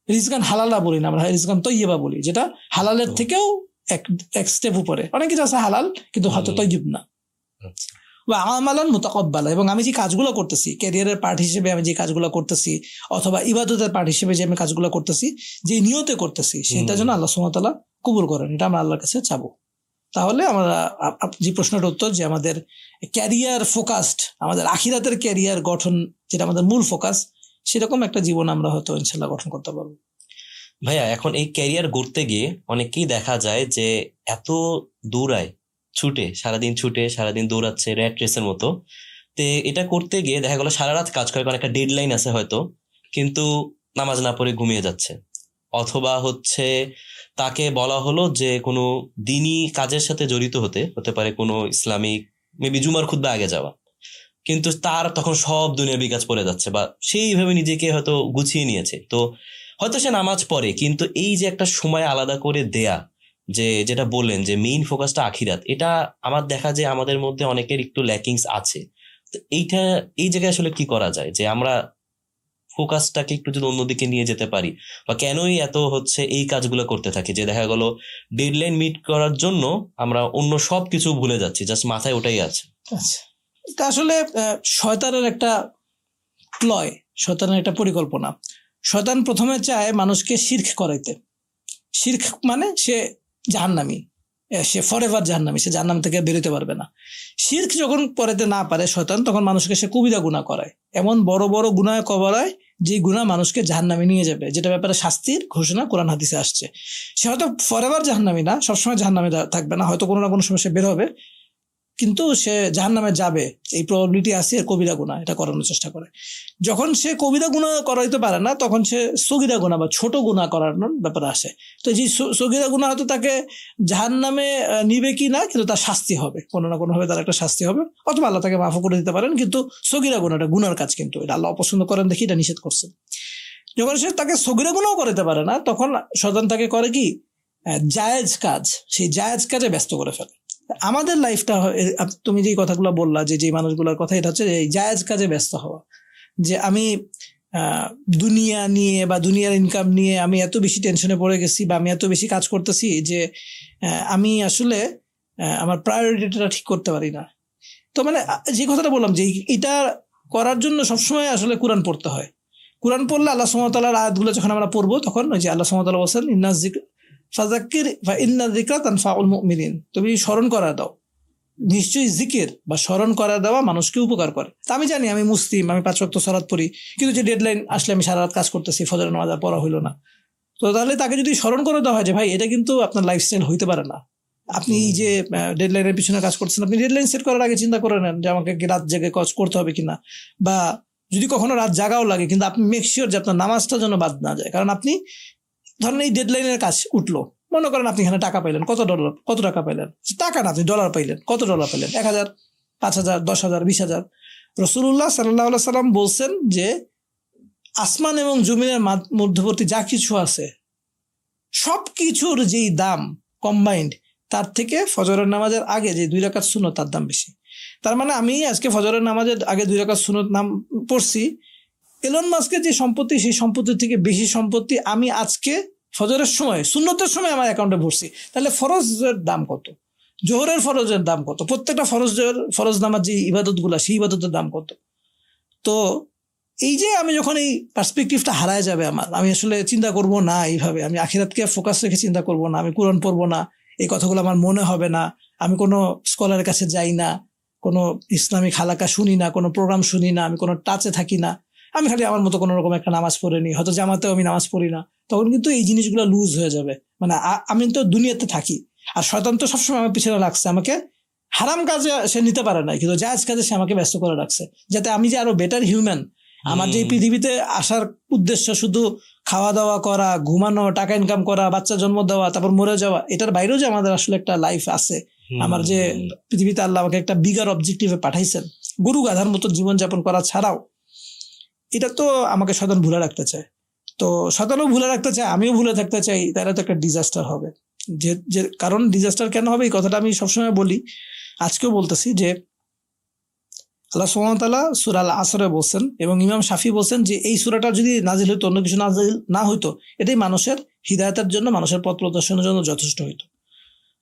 Speaker 2: রিজকান হালালা বলি না আমরা, রিজকান তৈয়্যিবা বলি, যেটা হালালের থেকেও এক স্টেপ উপরে, অনেক কিছু আছে হালাল কিন্তু হয়তো তৈয়ব না, বা আমালান মুতাকাব্বালা, এবং আমি যে কাজগুলো করতেছি ক্যারিয়ারের পার্ট হিসেবে, আমি যে কাজগুলো করতেছি অথবা ইবাদতের পার্ট হিসেবে যে আমি কাজগুলো করতেছি, যে নিয়তে করতেছি সেটা যেন আল্লাহ সুবহানাহু ওয়া তাআলা কবুল করেন, এটা আমরা আল্লাহর কাছে চাবো। তাহলে আমরা যে প্রশ্নটার উত্তর যে আমাদের ক্যারিয়ার ফোকাসড, আমাদের আখিরাতের ক্যারিয়ার গঠন যেটা আমাদের মূল ফোকাস, সেরকম একটা জীবন আমরা হয়তো ইনশাআল্লাহ গঠন করতে পারবো।
Speaker 1: ভাইয়া এখন এই ক্যারিয়ার গড়তে গিয়ে অনেকেই দেখা যায় যে এত দৌড়ায়, সারাদিন দৌড়াচ্ছে র্যাট রেসের মতো, তো এটা করতে গিয়ে দেখা গেলো সারা রাত কাজ করে, একটা ডেডলাইন আছে হয়তো, কিন্তু নামাজ না পড়ে ঘুমিয়ে যাচ্ছে, অথবা হচ্ছে তাকে বলা হলো যে কোনো দিনী কাজের সাথে জড়িত হতে পারে, কোনো ইসলামিক মেবি জুমার খুতবা আগে যাওয়া, কিন্তু তার তখন সব দুনিয়াবি কাজ পড়ে যাচ্ছে, বা সেইভাবে নিজেকে হয়তো গুছিয়ে নিয়েছে, তো হয়তো সে নামাজ পড়ে, কিন্তু এই যে একটা সময় আলাদা করে দেয়া, যেটা বললেন যে মেইন ফোকাসটা আখিরাত, এটা আমার দেখা যায় আমাদের মধ্যে অনেকের একটু ল্যাকিংস আছে। তো এই জায়গায় আসলে কি করা যায় যে আমরা ফোকাসটাকে একটু যদি অন্যদিকে নিয়ে যেতে পারি, বা কেনই এত হচ্ছে এই কাজগুলো করতে থাকি যে দেখা গেল ডেডলাইন মিট করার জন্য আমরা অন্য সব কিছু ভুলে যাচ্ছি, জাস্ট মাথায় ওটাই আছে।
Speaker 2: আচ্ছা, এটা আসলে শয়তানের একটা প্লয়, শয়তানের একটা পরিকল্পনা। শয়তান প্রথমে চায় মানুষকে শিরক করাইতে। শিরক মানে সে জাহান্নামী, সে ফরএভার জাহান্নামী, সে জাহান্নাম থেকে বেরোতে পারবে না। শিরক যখন করাইতে না পারে শয়তান, তখন মানুষকে সে কবিরা গুনাহ করায়, এমন বড় বড় গুনাহ করায় যে গুনাহ মানুষকে জাহান্নামে নিয়ে যাবে, যেটা ব্যাপারে শাস্তির ঘোষণা কোরআন হাদিসে আসছে। সে হয়তো ফরএভার জাহান্নামী না, সবসময় জাহান্নামে থাকবে না, হয়তো কোনো না কোনো সময় সে বের হবে, কিন্তু সে জাহান্নামে যাবে, এই প্রবাবিলিটি আছে কবিরা গুনাহ এটা করানোর চেষ্টা করে। যখন সে কবিরা গুনাহ করাইতে পারে না, তখন সে সগীরা গুনাহ বা ছোট গুনাহ করানোর ব্যাপারে আসে। তো যে সগীরা গুনাহ হয়তো তাকে জাহান্নামে নিবে কি না, কিন্তু তার শাস্তি হবে, কোনো না কোনো ভাবে তার একটা শাস্তি হবে, অথবা আল্লাহ তাকে মাফ করে দিতে পারেন। কিন্তু সগীরা গুনাহটা গুনার কাজ, কিন্তু এটা আল্লাহ অপছন্দ করেন দেখি এটা নিষেধ করছেন। যখন সে তাকে সগীরা গুনাহ করতে পারে না, তখন শয়তান তাকে করে কি, জায়েজ কাজ, সেই জায়েজ কাজে ব্যস্ত করে ফেলে। আমাদের লাইফটা, তুমি যে কথাগুলো বললা, যে মানুষগুলোর কথা, এটা হচ্ছে এই জায়েজ কাজে ব্যস্ত হওয়া। যে আমি দুনিয়া নিয়ে বা দুনিয়ার ইনকাম নিয়ে আমি এত বেশি টেনশনে পড়ে গেছি, বা আমি এত বেশি কাজ করতেছি যে আমি আসলে আমার প্রায়োরিটিটা ঠিক করতে পারি না। তো মানে যে কথাটা বললাম, যে এটা করার জন্য সবসময় আসলে কোরআন পড়তে হয়। কোরআন পড়লে আল্লাহ সুবহানাহু ওয়া তাআলার আয়াতগুলো যখন আমরা পড়বো, তখন ওই যে আল্লাহ সুবহানাহু ওয়া তাআলা বলেন, ফাযাক্কির ফাইন্না যিকরা তানফাউল মুমিনিন, তুমি স্মরণ করা দাও, নিশ্চয়ই জিকির বা স্মরণ করা দেওয়া মানুষকে উপকার করে। তা আমি জানি আমি মুসলিম, আমি 5 ওয়াক্ত সালাত পড়ি, কিন্তু যে ডেডলাইন আসলে আমি সারা রাত কাজ করতেছি, ফজরের নামাজ পড়া হইলো না, তো তাহলে তাকে যদি স্মরণ করে দেওয়া হয় যে ভাই এটা কিন্তু আপনার লাইফস্টাইল হইতে পারে না, আপনি যে ডেডলাইনের পিছনে কাজ করছেন, আপনি ডেডলাইন সেট করার আগে চিন্তা করে নেন যে আমাকে কি রাত জেগে কাজ করতে হবে কিনা, বা যদি কখনো রাত জাগাও লাগে, কিন্তু আপনি মেক শিওর যে আপনার নামাজটা যেন বাদ না যায়। কারণ আপনি ধরেন এই ডেডলাইনের কাজ উঠলো, মনে করেন আপনি এখানে টাকা পাইলেন, কত টাকা পাইলেন, টাকা না, আপনি ডলার পাইলেন, কত ডলার পাইলেন, 1000, 5000, 10,000, 20,000। রাসূলুল্লাহ সাল্লাল্লাহু আলাইহি সাল্লাম বলছেন যে আসমান এবং জমিনের মধ্যবর্তী যা কিছু আছে সব কিছুর যেই দাম কম্বাইন্ড, তার থেকে ফজরের নামাজের আগে যে 2 রাকাত সুন্নত, তার দাম বেশি। তার মানে আমি আজকে ফজরের নামাজের আগে 2 রাকাত সুন্নত নাম পড়ছি, এলন মাস্কের যে সম্পত্তি, সেই সম্পত্তির থেকে বেশি সম্পত্তি আমি আজকে ফজরের সময়, সুন্নতের সময় আমার অ্যাকাউন্টে ভরছি। তাহলে ফরজের দাম কত, জোহরের ফরজের দাম কত, প্রত্যেকটা ফরজ নামাজ যে ইবাদতগুলা, সেই ইবাদতের দাম কত। তো এই যে আমি যখন এই পার্সপেক্টিভটা হারায় যাবে আমার, আমি আসলে চিন্তা করব না এইভাবে, আমি আখিরাতকে ফোকাস রেখে চিন্তা করব না, আমি কোরআন পড়বো না, এই কথাগুলো আমার মনে হবে না, আমি কোনো স্কলারের কাছে যাই না, কোনো ইসলামিক হালাকা শুনি না, কোনো প্রোগ্রাম শুনি না, আমি কোনো টাচে থাকি না, আমি খালি আমার মতো কোনো রকম একটা নামাজ পড়ে নি, হয়তো জামাতেও আমি নামাজ পড়ি না, তখন কিন্তু এই জিনিসগুলো লুজ হয়ে যাবে। মানে আমি তো দুনিয়াতে থাকি, আর শয়তান তো সবসময় আমার পিছনে রাখছে, আমাকে হারাম কাজে সে নিতে পারে না, কিন্তু জায়েজ কাজে সে আমাকে ব্যস্ত করে রাখছে, যাতে আমি যে আরো বেটার হিউম্যান, আমার যে পৃথিবীতে আসার উদ্দেশ্য শুধু খাওয়া দাওয়া করা, ঘুমানো, টাকা ইনকাম করা, বাচ্চা জন্ম দেওয়া, তারপর মরে যাওয়া, এটার বাইরেও যে আমাদের আসলে একটা লাইফ আছে, আমার যে পৃথিবীতে আল্লাহ আমাকে একটা বিগার অবজেক্টিভে পাঠাইছেন, গরু গাধার মতো জীবনযাপন করা ছাড়াও, এটা তো আমাকে শয়তান ভুলে রাখতে চায়। তো শয়তানও ভুলে রাখতে চায়, আমিও ভুলে থাকতে চাই, তাহলে তো একটা ডিজাস্টার হবে। যে কারণ ডিজাস্টার কেন হবে, এই কথাটা আমি সবসময় বলি, আজকেও বলতেছি, যে আল্লাহ সুবহানাহু ওয়া তাআলা সূরা আল আসরে বলছেন, এবং ইমাম শাফি বলছেন যে এই সূরাটা যদি নাজিল হইতো, অন্য কিছু নাজিল না হইতো, এটাই মানুষের হিদায়াতের জন্য, মানুষের পথ প্রদর্শনের জন্য যথেষ্ট হইতো।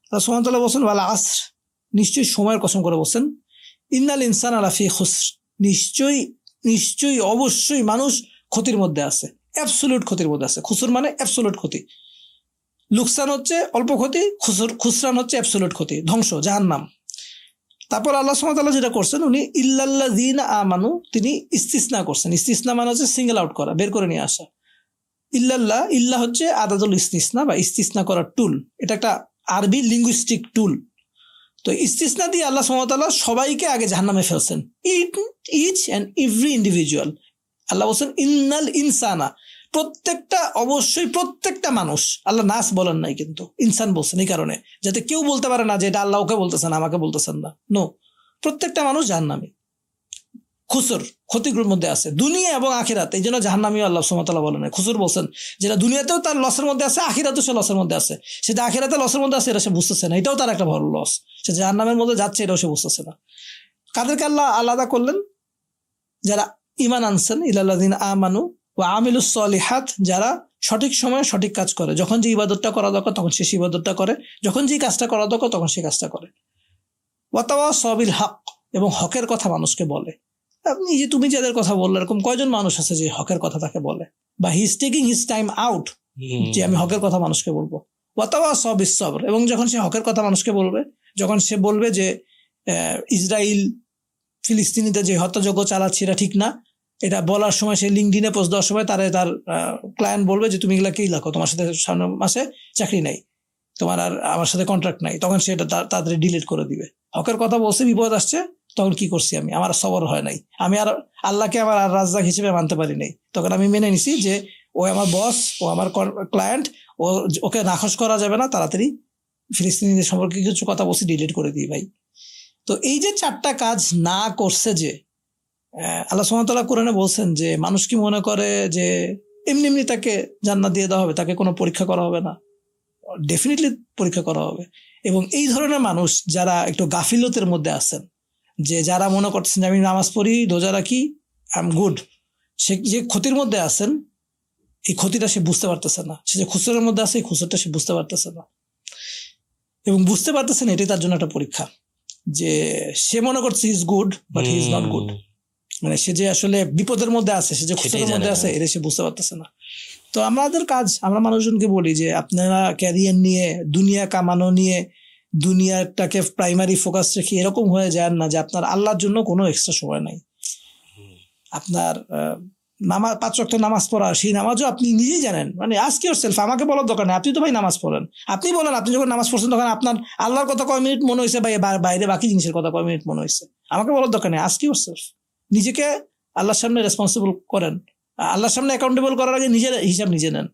Speaker 2: আল্লাহ সুবহানাহু ওয়া তাআলা বলছেন ওয়াল আসর, নিশ্চয়ই সময়ের কসম করে বলছেন, ইন্নাল ইনসানা লাফি খুসর, নিশ্চয়ই অবশ্যই মানুষ ক্ষতির মধ্যে আছে, অ্যাবসলিউট ক্ষতির মধ্যে আছে। খুসর মানে অ্যাবসলিউট ক্ষতি, লুকসান হচ্ছে অল্প ক্ষতি, খুসরান হচ্ছে অ্যাবসলিউট ক্ষতি, ধ্বংস, জাহান্নাম। তারপর আল্লাহ সুবহানাহু ওয়া তাআলা যেটা করছেন, উনি ইল্লাল্লাযীনা আমানু, তিনি ইস্তিসনা করছেন। ইস্তিসনা মানে হচ্ছে সিঙ্গেল আউট করা, বের করে নিয়ে আসা। ইল্লাহ হচ্ছে আদাদুল ইস্তিসনা বা ইস্তিসনা করার টুল, এটা একটা আরবি লিঙ্গুইস্টিক টুল। তো ইস্তিসনা দিয়ে আল্লাহ সুবহানাহু ওয়া তাআলা সবাইকে আগে জাহান্নামে ফেলছেন, ইচ অ্যান্ড এভরি ইন্ডিভিজুয়াল। আল্লাহ বলছেন ইন্নাল ইনসানা, অবশ্যই প্রত্যেকটা মানুষ, আল্লাহ নাস বলেন নাই, কিন্তু ইনসান বলছেন, এই কারণে যাতে কেউ বলতে পারে না যে এটা আল্লাহ ওকে বলতেছেন, আমাকে বলতেছেন না। নো, প্রত্যেকটা মানুষ জাহান্নামী, খুসর, ক্ষতির মধ্যে আছে, দুনিয়া এবং আখিরাত। এই জন্য জাহান্নামী আল্লাহ সুবহানাহু ওয়া তাআলা বলেন, খুসর বলছেন, যেটা দুনিয়াতেও তার লসের মধ্যে আছে, আখিরাতেও সে লসের মধ্যে আছে। সেটা আখিরাতে লসের মধ্যে আছে, এটা সে বুঝতেছে না, এটাও তার একটা বড় লস। সে জাহান্নামের মধ্যে যাচ্ছে, এটাও সে বুঝতেছে না। কাদেরকে আল্লাহ আলাদা করলেন? যারা ঈমান আনছেন, ইলাল্লাযিনা আমানু ওয়া আমিলুস সলিহাত, যারা সঠিক সময়ে সঠিক কাজ করে, যখন যে ইবাদতটা করা দরকার তখন সে ইবাদতটা করে, যখন যে কাজটা করা দরকার তখন সে কাজটা করে। ওয়া তাওয়াসাউ বিল হক, এবং হকের কথা মানুষকে বলে। আপনি যে তুমি যাদের কথা বললে, এরকম কয়জন মানুষ আছে যে হকের কথা তাকে বলে, বা he is taking his time out যে আমি হকের কথা মানুষকে বলবো। ওয়াতাওয়াসাউ বিস-সবর, এবং যখন সে হকের কথা মানুষকে বলবে, যখন সে বলবে যে ইসরায়েল ফিলিস্তিনিতে যে হত্যাযজ্ঞ চালাচ্ছে এটা ঠিক না, এটা বলার সময় সে লিঙ্কডিনে পোস্ট দেওয়ার সময় তার ক্লায়েন্ট বলবে যে তুমি এগুলা কি লেখো, তোমার সাথে সামনে মাসে চাকরি নাই, তোমার আর আমার সাথে কন্ট্রাক্ট নাই, তখন সে এটা তাড়াতাড়ি ডিলিট করে দিবে। হকের কথা বলছে, বিপদ আসছে, তখন কি করছি আমি, আমার সবর হয় নাই, আমি আর আল্লাহকে আমার আর রাজ্জাক হিসেবে মানতে পারি নাই, তখন আমি মেনে নিছি যে ও আমার বস, ও আমার ক্লায়েন্ট, ওকে নাকচ করা যাবে না, তাড়াতাড়ি ফিলিস্তিনিদের সম্পর্কে কিছু কথা বলছি, ডিলিট করে দিই ভাই। তো এই যে 4টা কাজ না করছে, যে আল্লাহ সুবহানাহু ওয়া তাআলা কোরআনে বলছেন যে মানুষ কি মনে করে যে এমনি এমনি তাকে জান্নাত দিয়ে দেওয়া হবে, তাকে কোনো পরীক্ষা করা হবে না? ডেফিনেটলি পরীক্ষা করা হবে। এবং এই ধরনের মানুষ যারা একটু গাফিলতের মধ্যে আছেন, যে যারা মনে করতেছেন যে আমি নামাজ পড়ি, রোজা রাখি, আই এম গুড, সে যে ক্ষতির মধ্যে আছেন, এই ক্ষতিটা সে বুঝতে পারতেছে না। সে যে খুসরের মধ্যে আছে, এই খুসরটা সে বুঝতে পারতেছে না, এবং বুঝতে পারতেছে না, এটাই তার জন্য একটা পরীক্ষা। যে সে মনে করছে he is good, but he is not good. মানে সে যে আসলে বিপদের মধ্যে আছে, সে যে খুসরের মধ্যে আছে, এটা সে বুঝতে পারতেছে না। তো আমাদের কাজ, আমরা মানুষজনকে বলি যে আপনারা ক্যারিয়ার নিয়ে, দুনিয়া কামানো নিয়ে, দুনিয়াটাকে প্রাইমারি ফোকাস রেখে এরকম হয়ে যান না যে আপনার আল্লাহর জন্য কোনো এক্সট্রা সময় নাই। আপনার নামাজ, 5 ওয়াক্ত নামাজ পড়া, সেই নামাজও আপনি নিজেই জানেন। মানে আস্ক ইউরসেলফ, আমাকে বলার দরকার নেই, আপনি তো ভাই নামাজ পড়েন, আপনি বলেন আপনি যখন নামাজ পড়ছেন তখন আপনার আল্লাহর কথা কয় মিনিট মনে হয়েছে, বা বাইরে বাকি জিনিসের কথা কয় মিনিট মনে হয়েছে, আমাকে বলার দরকার নেই। আস্ক ইউরসেলফ, নিজেকে আল্লাহর সামনে রেসপন্সিবল করেন, আল্লাহর সামনে অ্যাকাউন্টেবল করার আগে নিজের হিসাব নিজে নেন।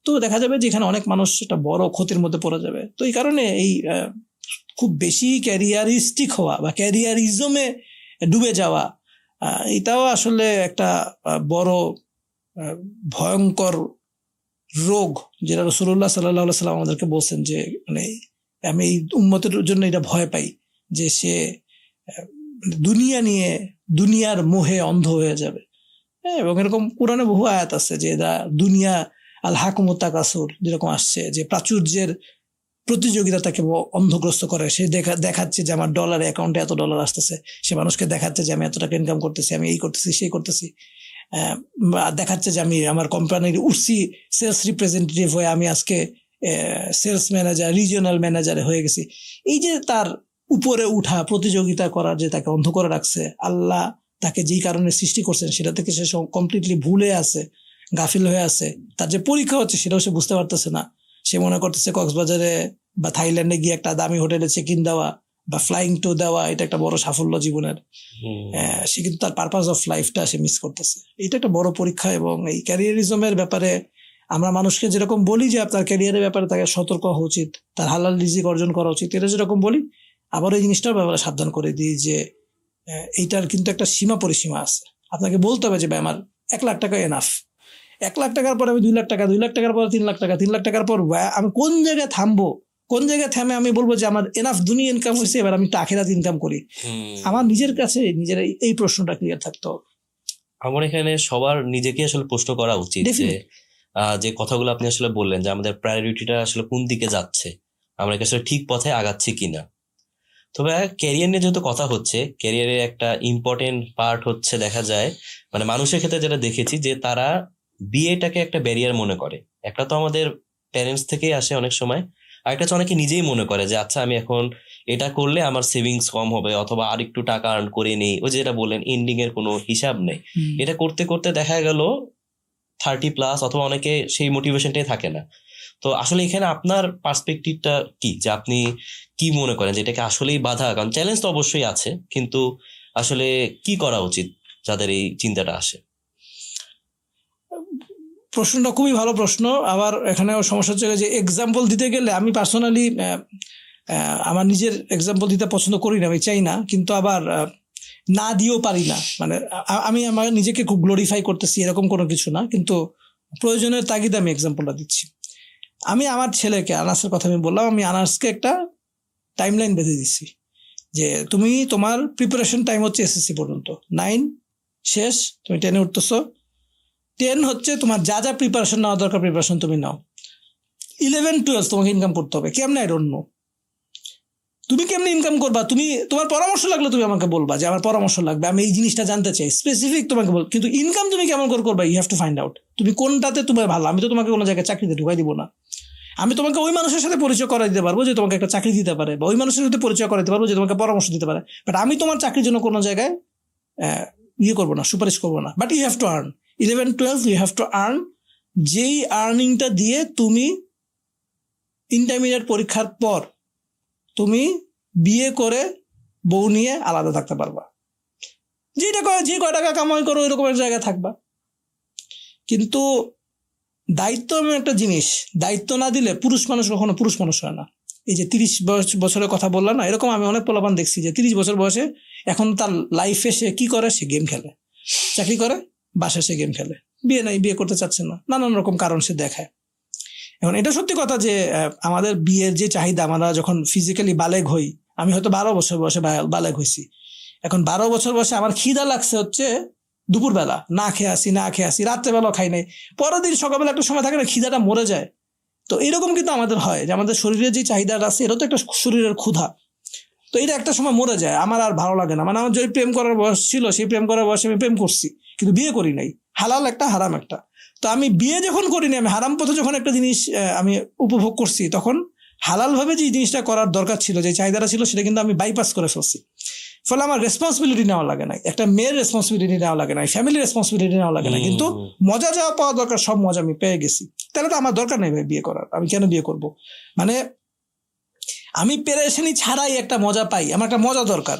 Speaker 2: তো দেখা যাবে যে এখানে অনেক মানুষ একটা বড় ক্ষতির মধ্যে পড়ে যাবে। তো এই কারণে এই খুব বেশি ক্যারিয়ারিস্টিক হওয়া বা ক্যারিয়ারিজমে ডুবে যাওয়া, এটাও আসলে একটা বড় ভয়ঙ্কর রোগ, যেটা রাসূলুল্লাহ সাল্লাল্লাহু আলাইহি সাল্লাম আমাদেরকে বলছেন যে মানে আমি এই উম্মতের জন্য এটা ভয় পাই যে সে দুনিয়া নিয়ে, দুনিয়ার মোহে অন্ধ হয়ে যাবে। এবং এরকম কোরআনে বহু আয়াত আছে যে দুনিয়া আল হাকুমুত তাকাসুর যেরকম আসছে, যে প্রাচুর্যের প্রতিযোগিতা তাকে অন্ধগ্রস্ত করে। সে দেখাচ্ছে যে আমার ডলারে, অ্যাকাউন্টে এত ডলার আসতেছে, সে মানুষকে দেখাচ্ছে যে আমি এত টাকা ইনকাম করতেছি, আমি এই করতেছি, সেই করতেছি, দেখাচ্ছে যে আমি আমার কোম্পানির উঠছি সেলস রিপ্রেজেন্টেটিভ হয়ে, আমি আজকে সেলস ম্যানেজার, রিজিওনাল ম্যানেজার হয়ে গেছি। এই যে তার উপরে উঠা, প্রতিযোগিতা করার যে তাকে অন্ধ করে রাখছে, আল্লাহ তাকে যেই কারণে সৃষ্টি করছেন সেটা থেকে সে কমপ্লিটলি ভুলে আছে, গাফিল হয়ে আছে। তার যে পরীক্ষা হচ্ছে সেটাও সে বুঝতে পারতেছে না। সে মনে করতেছে কক্সবাজারে বা থাইল্যান্ডে গিয়ে একটা দামি হোটেলে চেক ইন দেওয়া বা ফ্লাইং টু দেওয়া এটা একটা বড় সাফল্য জীবনের। সে কিন্তু তার পারপাস অফ লাইফটা সে মিস করতেছে। এটা একটা বড় পরীক্ষা। এবং এই ক্যারিয়ারিজমের ব্যাপারে আমরা মানুষকে যেরকম বলি যে আপনার ক্যারিয়ারের ব্যাপারে তাকে সতর্ক হওয়া উচিত, তার হালাল রিজিক অর্জন করা উচিত, এটা যেরকম বলি, আবার এই জিনিসটার ব্যাপারে সাবধান করে দিই যে এইটার কিন্তু একটা সীমা পরিসীমা আছে। আপনাকে বলতে হবে যে ভাই আমার 1 লাখ টাকা এনাফ, 1 লাখ টাকার পর আমি 2 লাখ টাকা, 2 লাখ টাকার পর 3 লাখ টাকা, 3 লাখ টাকার পর আমি কোন জায়গায় থামবো, কোন জায়গায় থেমে আমি বলবো যে আমার এনাফ দুনিয়া ইনকাম হয়েছে, এবার আমি আখিরাত ইনকাম করি। আমার নিজের কাছে নিজের এই প্রশ্নটা ক্লিয়ার থাকতো।
Speaker 1: আমার এখানে সবার নিজেকে আসলে প্রশ্ন করা উচিত যে কথাগুলো আপনি আসলে বললেন যে আমাদের প্রায়োরিটিটা আসলে কোন দিকে যাচ্ছে, আমরা কি আসলে ঠিক পথে আগাচ্ছি কিনা। তবে ক্যারিয়ার নিয়ে যেহেতু কথা হচ্ছে, ক্যারিয়ারের একটা ইম্পর্টেন্ট পার্ট হচ্ছে দেখা যায় মানে মানুষের ক্ষেত্রে যেটা দেখেছি যে তারা বিয়েটাকে একটা ব্যারিয়ার মনে করে। একটা তো আমাদের প্যারেন্টস থেকেই আসে অনেক সময়, আরেকটা হচ্ছে অনেকে নিজেই মনে করে যে আচ্ছা আমি এখন এটা করলে আমার সেভিংস কম হবে, অথবা আর একটু টাকা আর্ন করে নেই। ওই যেটা বললেন এন্ডিং এর কোনো হিসাব নেই। এটা করতে করতে দেখা গেল 30+ অথবা অনেকে সেই মোটিভেশনটাই থাকে না। তো আসলে এখানে আপনার পার্সপেক্টিভটা কি, যে আপনি কি মনে করেন যে এটাকে আসলেই বাধা? কারণ চ্যালেঞ্জ তো অবশ্যই আছে, কিন্তু আসলে কি করা উচিত যাদের এই চিন্তাটা আসে?
Speaker 2: প্রশ্নটা খুবই ভালো প্রশ্ন। আবার এখানেও সমস্যা হচ্ছে যে এক্সাম্পল দিতে গেলে আমি পার্সোনালি আমার নিজের এক্সাম্পল দিতে পছন্দ করি না, আমি চাই না, কিন্তু আবার না দিয়েও পারি না। মানে আমি আমার নিজেকে খুব গ্লোরিফাই করতেছি এরকম কোনো কিছু না, কিন্তু প্রয়োজনের তাগিদে আমি এক্সাম্পলটা দিচ্ছি। আমি আমার ছেলেকে, আনাসের কথা আমি বললাম, আমি আনাসকে একটা টাইমলাইন বেঁধে দিচ্ছি যে তুমি তোমার প্রিপারেশন টাইম হচ্ছে এসএসসি পর্যন্ত, 9 শেষ, তুমি 10-এ উঠতেছো, 10 হচ্ছে তোমার যা যা প্রিপারেশন নেওয়া দরকার প্রিপারেশন তুমি নাও, 11-12 তোমাকে ইনকাম করতে হবে। কেমন? I don't know. তুমি কেমনি ইনকাম করবা, তুমি তোমার পরামর্শ লাগলে তুমি আমাকে বলবা যে আমার পরামর্শ লাগবে, আমি এই জিনিসটা জানতে চাই, স্পেসিফিক তোমাকে বল। কিন্তু ইনকাম তুমি কেমন করে করবা, you have to find out তুমি কোনটাতে তোমার ভালো। আমি তো তোমাকে কোনো জায়গায় চাকরিতে ঢুকাই দিব না। আমি তোমাকে ওই মানুষের সাথে পরিচয় করাই দিতে পারবো যে তোমাকে একটা চাকরি দিতে পারে, বা ওই মানুষের সাথে পরিচয় করাইতে পারবো যে তোমাকে পরামর্শ দিতে পারে, বাট আমি তোমার চাকরির জন্য কোনো জায়গায় ইয়ে করবো না, সুপারিশ করবো না। But you have to earn 11-12, you have to earn. যেই আর্নিংটা দিয়ে তুমি ইন্টারমিডিয়েট পরীক্ষার পর তুমি বিয়ে করে বউ নিয়ে আলাদা থাকতে পারবা। যে কয় টাকা কামাই করো ওই রকমের জায়গায় থাকবা। কিন্তু দায়িত্ব এমন একটা জিনিস, দায়িত্ব না দিলে পুরুষ মানুষ কখনো পুরুষ মানুষ হয় না। এই যে 30 বছরের কথা বললাম না, এরকম আমি অনেক পোলাপান দেখছি যে 30 বছর বয়সে এখন তার লাইফে সে কি করে, সে গেম খেলে, চাকরি করে, বাসায় সে গেম খেলে, বিয়ে নাই, বিয়ে করতে চাচ্ছে না, নানান রকম কারণ সে দেখায়। এখন এটা সত্যি কথা যে আমাদের বিয়ের যে চাহিদা, আমরা যখন ফিজিক্যালি বালেগ হই, আমি হয়তো 12 বছর বয়সে বালেগ হয়েছি, এখন 12 বছর বয়সে আমার খিদা লাগছে হচ্ছে দুপুরবেলা, না খেয়ে আসি, রাত্রেবেলাও খাই নাই, পরের দিন সকালবেলা একটা সময় থাকে না, খিদাটা মরে যায়। তো এরকম কিন্তু আমাদের হয় যে আমাদের শরীরের যে চাহিদাটা আছে, এটা তো একটা শরীরের ক্ষুধা, তো এটা একটা সময় মরে যায়, আমার আর ভালো লাগে না। মানে আমার যে প্রেম করার বয়স ছিল, সেই প্রেম করার বয়সে আমি প্রেম করছি, কিন্তু বিয়ে করি নাই। হালাল একটা, হারাম একটা। তো আমি বিয়ে যখন করিনি, আমি হারাম পথে যখন একটা জিনিস আমি উপভোগ করছি, তখন হালাল ভাবে যে জিনিসটা করার দরকার ছিল, যে চাহিদাটা ছিল, সেটা কিন্তু আমি বাইপাস করে ফেলছি। ফলে আমার রেসপন্সিবিলিটি নেওয়া লাগে না, একটা মেয়ের রেসপন্সিবিলিটি নেওয়া লাগে না, ফ্যামিলির রেসপন্সিবিলিটি নেওয়া লাগে না, কিন্তু মজা যাওয়া পাওয়া দরকার, সব মজা আমি পেয়ে গেছি। তাহলে তো আমার দরকার নেই ভাই বিয়ে করার, আমি কেন বিয়ে করব? মানে আমি পেরেশানি ছাড়াই একটা মজা পাই, আমার একটা মজা দরকার।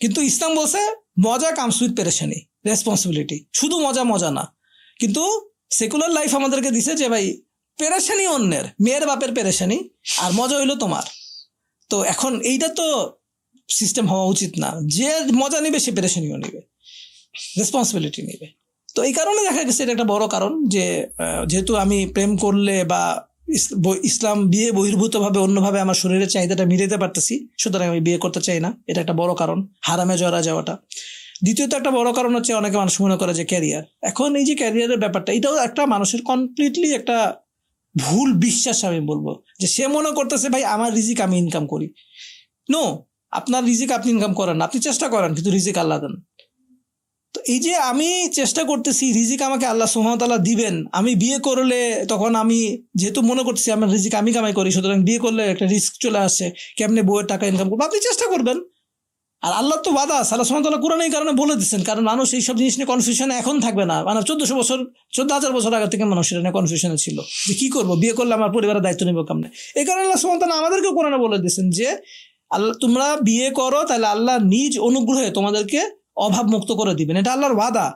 Speaker 2: কিন্তু ইসলাম বলছে মজা কামস উইথ পেরেশানি, রেসপন্সিবিলিটি। শুধু মজা না, কিন্তু সেকুলার লাইফ আমাদেরকে দিছে যে ভাই পেরেশানি অন্যের, মেয়ের বাপের পেরেশানি, আর মজা হইলো তোমার। তো এখন এইটা তো সিস্টেম হওয়া উচিত না, যে মজা নিবে সে পেরেশানিও নিবে, রেসপন্সিবিলিটি নিবে। তো এই কারণে দেখা গেছে এটা একটা বড় কারণ যে যেহেতু আমি প্রেম করলে বা ইসলাম বিয়ে বহির্ভূত ভাবে অন্যভাবে আমার শরীরের চাহিদাটা মিটাতে পারতেছি, সুতরাং আমি বিয়ে করতে চাই না, এটা একটা বড় কারণ, হারামে জড়া যাওয়াটা। দ্বিতীয়ত একটা বড় কারণ হচ্ছে অনেকে মানুষ মনে করে যে ক্যারিয়ার। এখন এই যে ক্যারিয়ারের ব্যাপারটা, এটাও একটা মানুষের কমপ্লিটলি একটা ভুল বিশ্বাস। আমি বলবো যে সে মনে করতেছে ভাই আমার রিজিক আমি ইনকাম করি। নো, আপনার রিজিক আপনি ইনকাম করেন, আপনি চেষ্টা করেন, কিন্তু রিজিক আল্লাহ দেন। তো এই যে আমি চেষ্টা করতেছি, রিজিক আমাকে আল্লাহ সুবহানাহু ওয়া তাআলা দিবেন, আমি বিয়ে করলে তখন আমি যেহেতু মনে করতেছি আমার রিজিক আমি কামাই করি, সুতরাং বিয়ে করলে একটা রিস্ক চলে আসে, কেমনে বউয়ের টাকা ইনকাম করবো, আপনি চেষ্টা করবেন। আর আল্লাহ তো ওয়াদা, আল্লাহ সুবহানাহু ওয়া তাআলা কোরআনে এই কারণে বলে দিচ্ছেন, কারণ মানুষ এইসব জিনিস নিয়ে কনফিউশনে এখন থাকবে না। মানে 14,000 বছর আগে থেকে মানুষ এটা নিয়ে কনফিউশনে ছিল যে কি করবো, বিয়ে করলে আমার পরিবারের দায়িত্ব নিব কেমনে। এই কারণে আল্লাহ সুবহানাহু ওয়া তাআলা আমাদেরকে কোরআনে বলে দিচ্ছেন যে আল্লাহ তোমরা বিয়ে করো, তাহলে আল্লাহ নিজ অনুগ্রহে তোমাদেরকে অভাব মুক্ত করে দিবেন, এটা আল্লাহর ওয়াদা।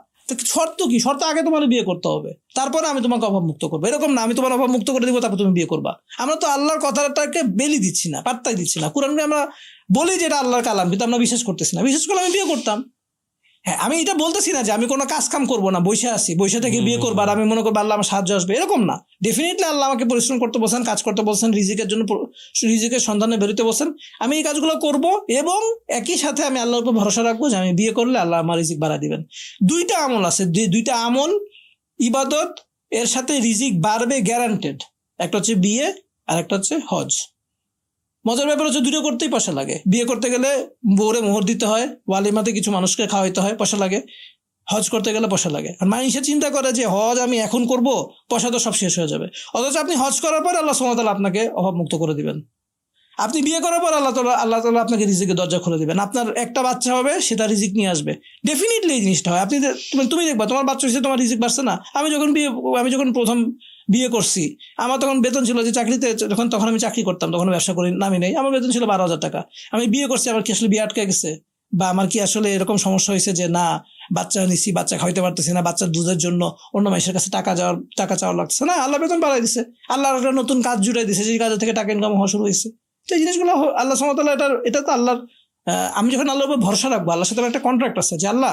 Speaker 2: শর্ত কি? শর্ত আগে তোমার বিয়ে করতে হবে, তারপরে আমি তোমাকে অভাব মুক্ত করবো। এরকম না আমি তোমার অভাব মুক্ত করে দিব তারপর তুমি বিয়ে করবা। আমরা তো আল্লাহর কথাটাকে বেলি দিচ্ছি না, পাত্তাই দিচ্ছি না। কোরআনকে আমরা বলি যে এটা আল্লাহর কালাম, কিন্তু আমরা বিশ্বাস করতেছি না। বিশ্বাস করলে আমি বিয়ে করতাম। হ্যাঁ, আমি এটা বলতেছি না যে আমি কোনো কাজ কাম করবো না, বসে থেকে বিয়ে করবো আর আমি মনে করবো আল্লাহ আমার সাহায্য আসবে, এরকম না। ডেফিনেটলি আল্লাহ আমাকে পরিশ্রম করতে বলছেন, কাজ করতে বলছেন, রিজিকের জন্য রিজিকের সন্ধানে বেরোতে বলছেন, আমি এই কাজগুলো করব এবং একই সাথে আমি আল্লাহর উপর ভরসা রাখবো যে আমি বিয়ে করলে আল্লাহ আমার রিজিক বাড়া দিবেন। দুইটা আমল আছে, দুইটা আমল ইবাদত, এর সাথে রিজিক বাড়বে গ্যারান্টেড। একটা হচ্ছে বিয়ে আর একটা হচ্ছে হজ। মজার ব্যাপার হচ্ছে দুটো করতেই পয়সা লাগে। বিয়ে করতে গেলে বউরে মোহর দিতে হয়, ওয়ালিমাতে কিছু মানুষকে খাওয়াইতে হয়, পয়সা লাগে। হজ করতে গেলে পয়সা লাগে। আর মানুষে চিন্তা করে যে হজ আমি এখন করব, পয়সা তো সব শেষ হয়ে যাবে। অথচ আপনি হজ করার পর আল্লাহ সুবহানাহু ওয়া তাআলা আপনাকে অভাব মুক্ত করে দিবেন। আপনি বিয়ে করার পর আল্লাহ তাআলা আপনাকে রিজিকের দরজা খুলে দিবেন। আপনার একটা বাচ্চা হবে, সেটা রিজিক নিয়ে আসবে। ডেফিনেটলি এই জিনিসটা হয়। তুমি দেখবা তোমার বাচ্চা হয়েছে, তোমার রিজিক বাড়ছে না। আমি যখন প্রথম বিয়ে করছি, আমার তখন বেতন ছিল যে চাকরিতে, তখন আমি চাকরি করতাম, তখন ব্যবসা করি নামি নেই, আমার বেতন ছিল 12,000 টাকা। আমি বিয়ে করছি, আমার কি আসলে বিয়ে আটকে গেছে, বা আমার কি আসলে এরকম সমস্যা হয়েছে যে না বাচ্চা নিচ্ছি, বাচ্চা খাওয়াইতে পারতেছি না, বাচ্চার দুধের জন্য অন্য মানুষের কাছে টাকা চাওয়া লাগছে না, আল্লাহ বেতন বাড়াই দিছে, আল্লাহ একটা নতুন কাজ জুড়ে দিছে, যে কাজের থেকে টাকা ইনকাম হওয়া শুরু হয়েছে। তো এই জিনিসগুলো আল্লাহ সুবহানাহু ওয়া তাআলা এটা তো আল্লাহর, আমি যখন আল্লাহর উপর ভরসা রাখবো, আল্লাহর সাথে একটা কন্ট্রাক্ট আছে যে আল্লাহ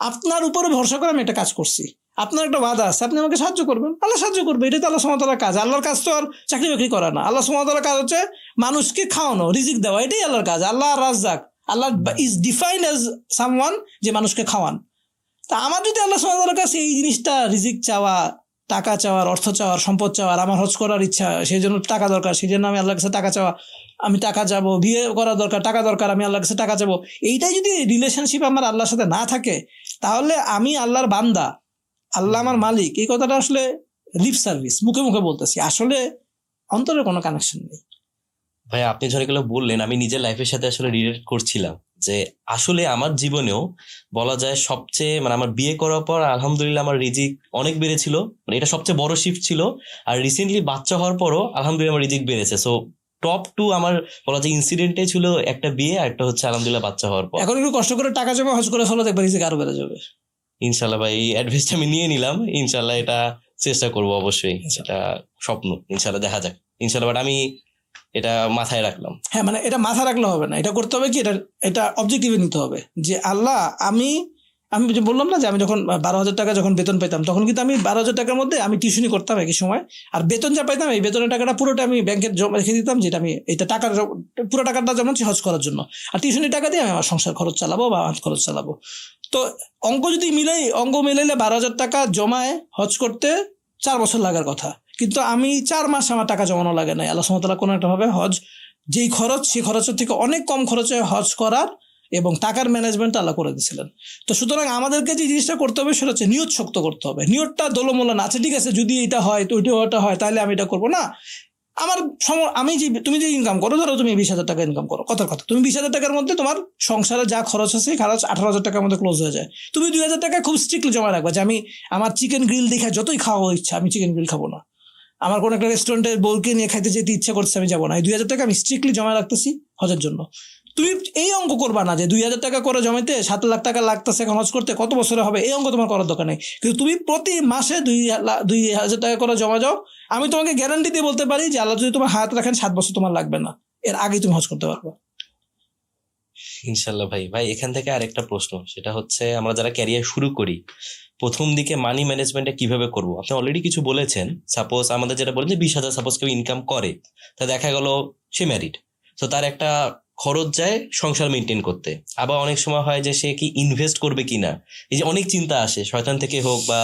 Speaker 2: আপনার উপরে ভরসা করে আমি একটা কাজ করছি, আপনার একটা ওয়াদা আছে, আপনি আমাকে সাহায্য করবেন, আল্লাহ সাহায্য করবে। এটা তো আল্লাহ সুবহানাহু ওয়া তাআলার কাজ। আল্লাহর কাজ তো আর চাকরি বাকরি করা না। আল্লাহ সুবহানাহু ওয়া তাআলার কাজ হচ্ছে মানুষকে খাওয়ানো, রিজিক দেওয়া, এটাই আল্লাহর কাজ। আল্লাহ রাজ্জাক, আল্লাহ ইজ ডিফাইন্ড অ্যাজ সামওয়ান যে মানুষকে খাওয়ান। তা আমার যদি আল্লাহ সুবহানাহু ওয়া তাআলার কাছে এই জিনিসটা রিজিক চাওয়া টাকা চাওয়ার, অর্থ চাওয়ার, সম্পদ চাওয়ার, আমার হজ করার ইচ্ছা, সেই জন্য টাকা দরকার, সেই জন্য আমি আল্লাহর কাছে টাকা চাওয়া, আমি টাকা যাবো, বিয়ে করা দরকার, টাকা দরকার, আমি আল্লাহর কাছে টাকা চাবো, এইটাই যদি রিলেশনশিপ আমার আল্লাহর সাথে না থাকে, তাহলে আমি আল্লাহর বান্দা, আল্লাহ আমার মালিক, এই কথাটা আসলে লিপ সার্ভিস, মুখে মুখে বলতেছি, আসলে অন্তরের কোনো কানেকশন নেই।
Speaker 1: ভাই আপনি যখন এগুলো বললেন, আমি নিজের লাইফের সাথে আসলে রিলেট করছিলাম যে আসলে আমার জীবনেও বলা যায় সবচেয়ে মানে আমার বিয়ে করার পর আলহামদুলিল্লাহ আমার রিজিক অনেক বেড়েছিল, মানে এটা সবচেয়ে বড় শিফট ছিল। আর রিসেন্টলি বাচ্চা হওয়ার পরও আলহামদুলিল্লাহ আমার রিজিক বেড়েছে। সো টপ টু আমার বলা যায় ইনসিডেন্টে ছিল একটা বিয়ে আর একটা হচ্ছে আলহামদুলিল্লাহ বাচ্চা হওয়ার পর।
Speaker 2: এখন একটু কষ্ট করে টাকা জমা হজ করে ফেলো, দেখবে রিজিক আরো বেড়ে যাবে।
Speaker 1: ইনশাল্লাহ ভাই, এই অ্যাডভাইসটা আমি নিয়ে নিলাম, ইনশাল্লাহ এটা চেষ্টা করবো অবশ্যই, এটা স্বপ্ন, ইনশাল্লাহ দেখা যাক ইনশাল্লাহ, বাট আমি এটা মাথায় রাখলাম।
Speaker 2: হ্যাঁ, মানে এটা মাথায় রাখলে হবে না, এটা করতে হবে কি, এটা অবজেক্টিভে নিতে হবে যে আল্লাহ, আমি যে বললাম না যে আমি যখন 12,000 টাকা যখন বেতন পেতাম, তখন কিন্তু আমি 12,000 টাকার মধ্যে আমি টিউশনি করতাম একই সময়, আর বেতন যা পাইতাম এই বেতনের টাকাটা পুরোটা আমি ব্যাংকে জমা রেখে দিতাম, যেটা আমি এটা টাকার পুরো টাকাটা জমাচ্ছি হজ করার জন্য, আর টিউশনি টাকা দিয়ে আমি আমার সংসার খরচ চালাবো বা আমার খরচ চালাবো। তো অঙ্ক যদি মিলাইলে 12,000 টাকা জমায় হজ করতে 4 বছর লাগার কথা, কিন্তু আমি 4 মাস আমার টাকা জমানো লাগে নাই। আল্লাহ সুবহানাহু ওয়া তাআলা কোনো একটা ভাবে হজ যেই খরচ, সেই খরচের থেকে অনেক কম খরচে হজ করার এবং টাকার ম্যানেজমেন্ট আল্লাহ করে দিয়েছিলেন। তো সুতরাং আমাদেরকে যে জিনিসটা করতে হবে সেটা হচ্ছে নিয়ত শক্ত করতে হবে। নিয়তটা দোলমোলা না, আচ্ছা ঠিক আছে যদি এটা হয় তো ওইটা হয় তাহলে আমি এটা করবো না। আমি তুমি যে ইনকাম করো, ধরো তুমি 20,000 টাকা ইনকাম করো, কথার কথা তুমি 20,000 টাকার মধ্যে তোমার সংসারে যা খরচ আছে খরচ 18,000 টাকার মধ্যে ক্লোজ হয়ে যায়। তুমি 2,000 টাকা খুব স্ট্রিক্টলি জমা রাখবা যে আমি আমার চিকেন গ্রিল দেখে যতই খাওয়া ইচ্ছা, আমি চিকেন গ্রিল খাবো না, আমার কোনো একটা রেস্টুরেন্টের বউকে নিয়ে খাইতে যেতে ইচ্ছা করছে, আমি যাবো না, এই 2,000 টাকা আমি স্ট্রিক্টলি জমা রাখতেছি হজের জন্য। তুমি এই অঙ্ক করবা না যে 2,000 টাকা করে জমাইতে 7 লাখ টাকা লাগতেছে এখন হজ করতে, কত বছরে হবে, এই অঙ্ক তোমার করার দরকার নেই। কিন্তু তুমি প্রতি মাসে 2,000 টাকা করে জমা যাও, আমি তোমাকে গ্যারান্টি দিয়ে বলতে পারি যে আল্লাহ যদি তোমার হাত রাখেন 7 বছর তোমার লাগবে না, এর আগেই তুমি হজ করতে পারবে
Speaker 1: ইনশাল্লাহ। ভাই এখান থেকে আরেকটা প্রশ্ন, সেটা হচ্ছে আমরা যারা ক্যারিয়ার শুরু করি প্রথম দিকে মানি ম্যানেজমেন্টটা কিভাবে করব? আপনি অলরেডি কিছু বলেছেন, সাপোজ আমাদের যেটা বলেন যে 20,000 সাপোজ কেউ ইনকাম করে, তা দেখা গেল সে ম্যারিড, তো তার একটা খরচ যায় সংসার মেনটেন করতে, আবার অনেক সময় হয় যে সে কি ইনভেস্ট করবে কিনা, এই যে অনেক চিন্তা আসে শয়তান থেকে হোক বা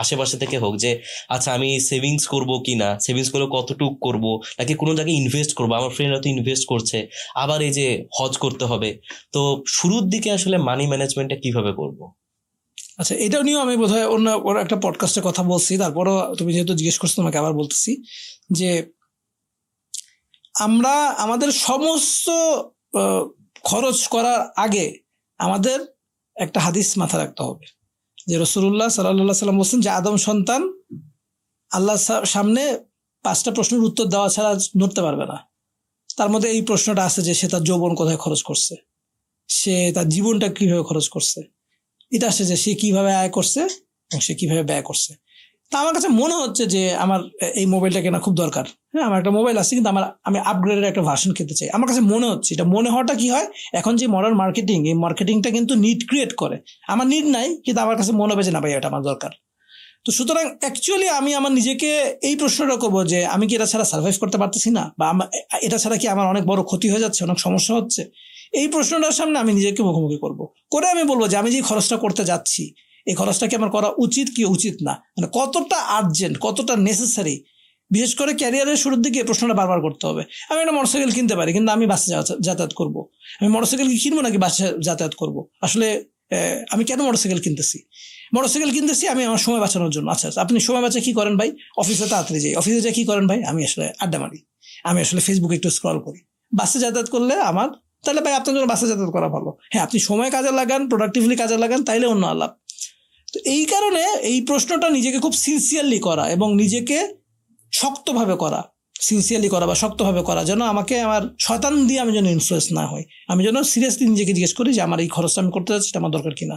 Speaker 1: আশেপাশে থেকে হোক, যে আচ্ছা আমি সেভিংস করব কিনা, সেভিংস করে কতটুক করব, নাকি কোনো জায়গায় ইনভেস্ট করবো, আমার ফ্রেন্ডরা তো ইনভেস্ট করছে, আবার এই যে হজ করতে হবে, তো শুরুর দিকে আসলে মানি ম্যানেজমেন্টটা কিভাবে করব?
Speaker 2: আচ্ছা, এটাও নিয়েও আমি বোধহয় অন্য একটা পডকাস্টে কথা বলছি, তারপরও তুমি যেহেতু জিজ্ঞেস করছো তোমাকে আবার বলতেছি যে আমরা আমাদের সমস্ত খরচ করার আগে আমাদের একটা হাদিস মাথা রাখতে হবে যে রাসূলুল্লাহ সাল্লাল্লাহু আলাইহি সাল্লাম বলছেন যে আদম সন্তান আল্লাহর সামনে 5টা প্রশ্নের উত্তর দেওয়া ছাড়া নড়তে পারবে না। তার মধ্যে এই প্রশ্নটা আছে যে সে তার যৌবন কোথায় খরচ করছে, সে তার জীবনটা কিভাবে খরচ করছে, এটা আসছে যে সে কিভাবে আয় করছে এবং সে কিভাবে ব্যয় করছে। তা আমার কাছে মনে হচ্ছে যে আমার এই মোবাইলটা কেনা খুব দরকার। হ্যাঁ, আমার একটা মোবাইল আছে কিন্তু আমি আপগ্রেডের একটা ভার্সন কিনতে চাই। আমার কাছে মনে হচ্ছে, এটা মনে হওয়াটা কি হয়, এখন যে মডার্ন মার্কেটিং, এই মার্কেটিংটা কিন্তু নিড ক্রিয়েট করে। আমার নিড নাই, কিন্তু আমার কাছে মনে হবে যে না ভাই এটা আমার দরকার। তো সুতরাং অ্যাকচুয়ালি আমি আমার নিজেকে এই প্রশ্নটা করবো যে আমি কি এটা ছাড়া সার্ভাইভ করতে পারতেছি না, বা এটা ছাড়া কি আমার অনেক বড় ক্ষতি হয়ে যাচ্ছে, অনেক সমস্যা হচ্ছে। এই প্রশ্নটার সামনে আমি নিজেকে মুখোমুখি করবো, করে আমি বলবো যে আমি যে খরচটা করতে যাচ্ছি, এই খরচটা কি আমার করা উচিত কি উচিত না, মানে কতটা আর্জেন্ট, কতটা নেসেসারি। বিশেষ করে ক্যারিয়ারের শুরুর দিকে এই প্রশ্নটা বারবার করতে হবে। আমি একটা মোটরসাইকেল কিনতে পারি কিন্তু আমি বাসে যাতায়াত করবো, আমি মোটরসাইকেল কি কিনবো নাকি বাসে যাতায়াত করবো? আসলে আমি কেন মোটরসাইকেল কিনতেছি আমি আমার সময় বাঁচানোর জন্য। আচ্ছা, আপনি সময় বাঁচা কি করেন ভাই? অফিসে তাড়াতাড়ি যাই। অফিসে যাই কি করেন ভাই? আমি আসলে আড্ডা মারি, আমি আসলে ফেসবুকে একটু স্ক্রল করি। বাসে যাতায়াত করলে আমার, তাহলে ভাই আপনার জন্য বাসে যাতায়াত করা ভালো। হ্যাঁ, আপনি সময় কাজে লাগান, প্রোডাক্টিভলি কাজে লাগান, তাইলে অন্য আলাপ। তো এই কারণে এই প্রশ্নটা নিজেকে খুব সিনসিয়ারলি করা এবং নিজেকে শক্তভাবে করা, বা শক্তভাবে করা, যেন আমাকে আমার শয়তান দিয়ে আমি যেন ইনফ্লুয়েন্স না হই, আমি যেন সিরিয়াসলি নিজেকে জিজ্ঞেস করি যে আমার এই খরচটা আমি করতে যাচ্ছি, এটা আমার দরকার কিনা।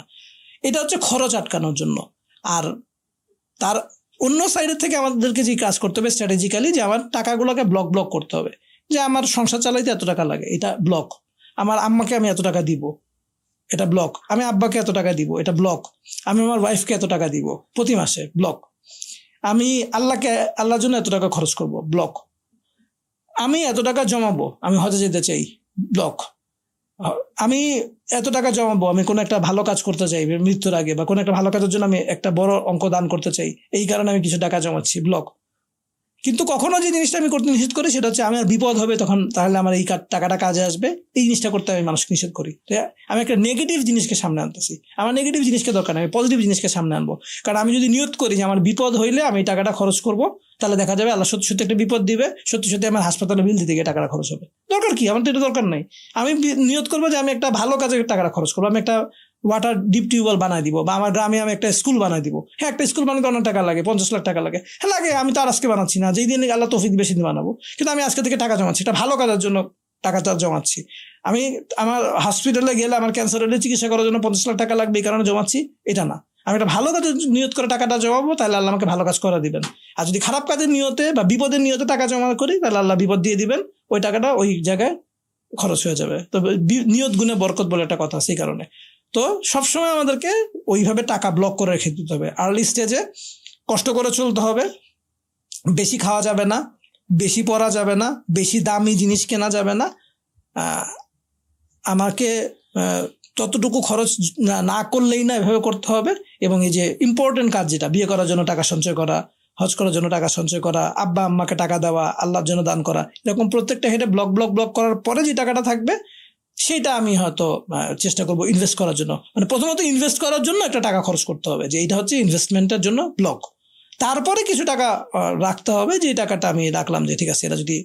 Speaker 2: এটা হচ্ছে খরচ আটকানোর জন্য। আর তার অন্য সাইডের থেকে আমাদেরকে যে কাজ করতে হবে স্ট্র্যাটেজিক্যালি, যে আমার টাকাগুলোকে ব্লক করতে হবে, যে আমার সংসার চালাইতে এত টাকা লাগে, এটা ব্লক। আমার আম্মাকে আমি এত টাকা দিব, এটা ব্লক। আমি আব্বাকে এত টাকা দিব, এটা ব্লক। আমি আমার ওয়াইফকে এত টাকা দিব প্রতি মাসে, ব্লক। আমি আল্লাহর জন্য এত টাকা খরচ করব, ব্লক। আমি এত টাকা জমাবো, আমি হজে যেতে চাই, ব্লক। আমি এত টাকা জমাবো, আমি কোনো একটা ভালো কাজ করতে চাই মৃত্যুর আগে, বা কোনো একটা ভালো কাজের জন্য আমি একটা বড় অঙ্ক দান করতে চাই, এই কারণে আমি কিছু টাকা জমাচ্ছি, ব্লক। কিন্তু কখনো যে জিনিসটা আমি করতে নিষেধ করি সেটা হচ্ছে আমার বিপদ হবে তখন, তাহলে আমার এই টাকাটা কাজে আসবে, এই জিনিসটা করতে আমি মানুষকে নিষেধ করি। আমি একটা নেগেটিভ জিনিসকে সামনে আনতেছি, আমার নেগেটিভ জিনিসকে দরকার নেই, আমি পজিটিভ জিনিসকে সামনে আনবো। কারণ আমি যদি নিয়ত করি যে আমার বিপদ হইলে আমি এই টাকাটা খরচ করব, তাহলে দেখা যাবে আল্লাহ সত্যি সত্যি একটা বিপদ দিবে, সত্যি সত্যি আমার হাসপাতালে বিল দিতে গিয়ে টাকাটা খরচ হবে। দরকার কি, আমার তো এটা দরকার নাই। আমি নিয়ত করবো যে আমি একটা ভালো কাজে টাকাটা খরচ করবো, আমি একটা ওয়াটার ডিপ টিউবওয়েল বানাই দিব, বা আমার গ্রামে আমি একটা স্কুল বানাই দিব। হ্যাঁ, একটা স্কুল বানাতে অনেক টাকা লাগে, 50 লাখ টাকা লাগে, হ্যাঁ লাগে। আমি তো আর আজকে বানাচ্ছি না, যেই দিন আল্লাহ তৌফিক বেশি দিন বানাবো, কিন্তু আমি আজকে থেকে টাকা জমাচ্ছি, একটা ভালো কাজের জন্য টাকাটা জমাচ্ছি। আমি আমার হসপিটালে গেলে আমার ক্যান্সারের চিকিৎসা করার জন্য 50 লাখ টাকা লাগবে, এই কারণে জমাচ্ছি, এটা না। আমি একটা ভালো কাজের নিয়ত করে টাকাটা জমাবো, তাহলে আল্লাহ আমাকে ভালো কাজ করে দিবেন। আর যদি খারাপ কাজের নিয়তে বা বিপদের নিয়তে টাকা জমা করি, তাহলে আল্লাহ বিপদ দিয়ে দিবেন, ওই টাকাটা ওই জায়গায় খরচ হয়ে যাবে। তো নিয়ত গুণে বরকত বলে একটা কথা, সেই কারণে তো সবসময় আমাদেরকে ওইভাবে টাকা ব্লক করে রেখে দিতে হবে। আর্লি স্টেজে কষ্ট করে চলতে হবে, বেশি খাওয়া যাবে না, বেশি পড়া যাবে না, বেশি দামি জিনিস কেনা যাবে না। আমাকে ততটুকু খরচ না করলেই না, এভাবে করতে হবে। এবং এই যে ইম্পর্টেন্ট কাজ, যেটা বিয়ে করার জন্য টাকা সঞ্চয় করা, হজ করার জন্য টাকা সঞ্চয় করা, আব্বা আম্মাকে টাকা দেওয়া, আল্লাহর জন্য দান করা, এরকম প্রত্যেকটা হেডে ব্লক ব্লক ব্লক করার পরে যে টাকাটা থাকবে সেটা আমি হয়তো চেষ্টা করবো ইনভেস্ট করার জন্য। মানে প্রথমত ইনভেস্ট করার জন্য একটা টাকা খরচ করতে হবে, যে এইটা হচ্ছে ইনভেস্টমেন্টের জন্য ব্লক। তারপরে কিছু টাকা রাখতে হবে, যে টাকাটা আমি রাখলাম যে ঠিক আছে, এটা যদি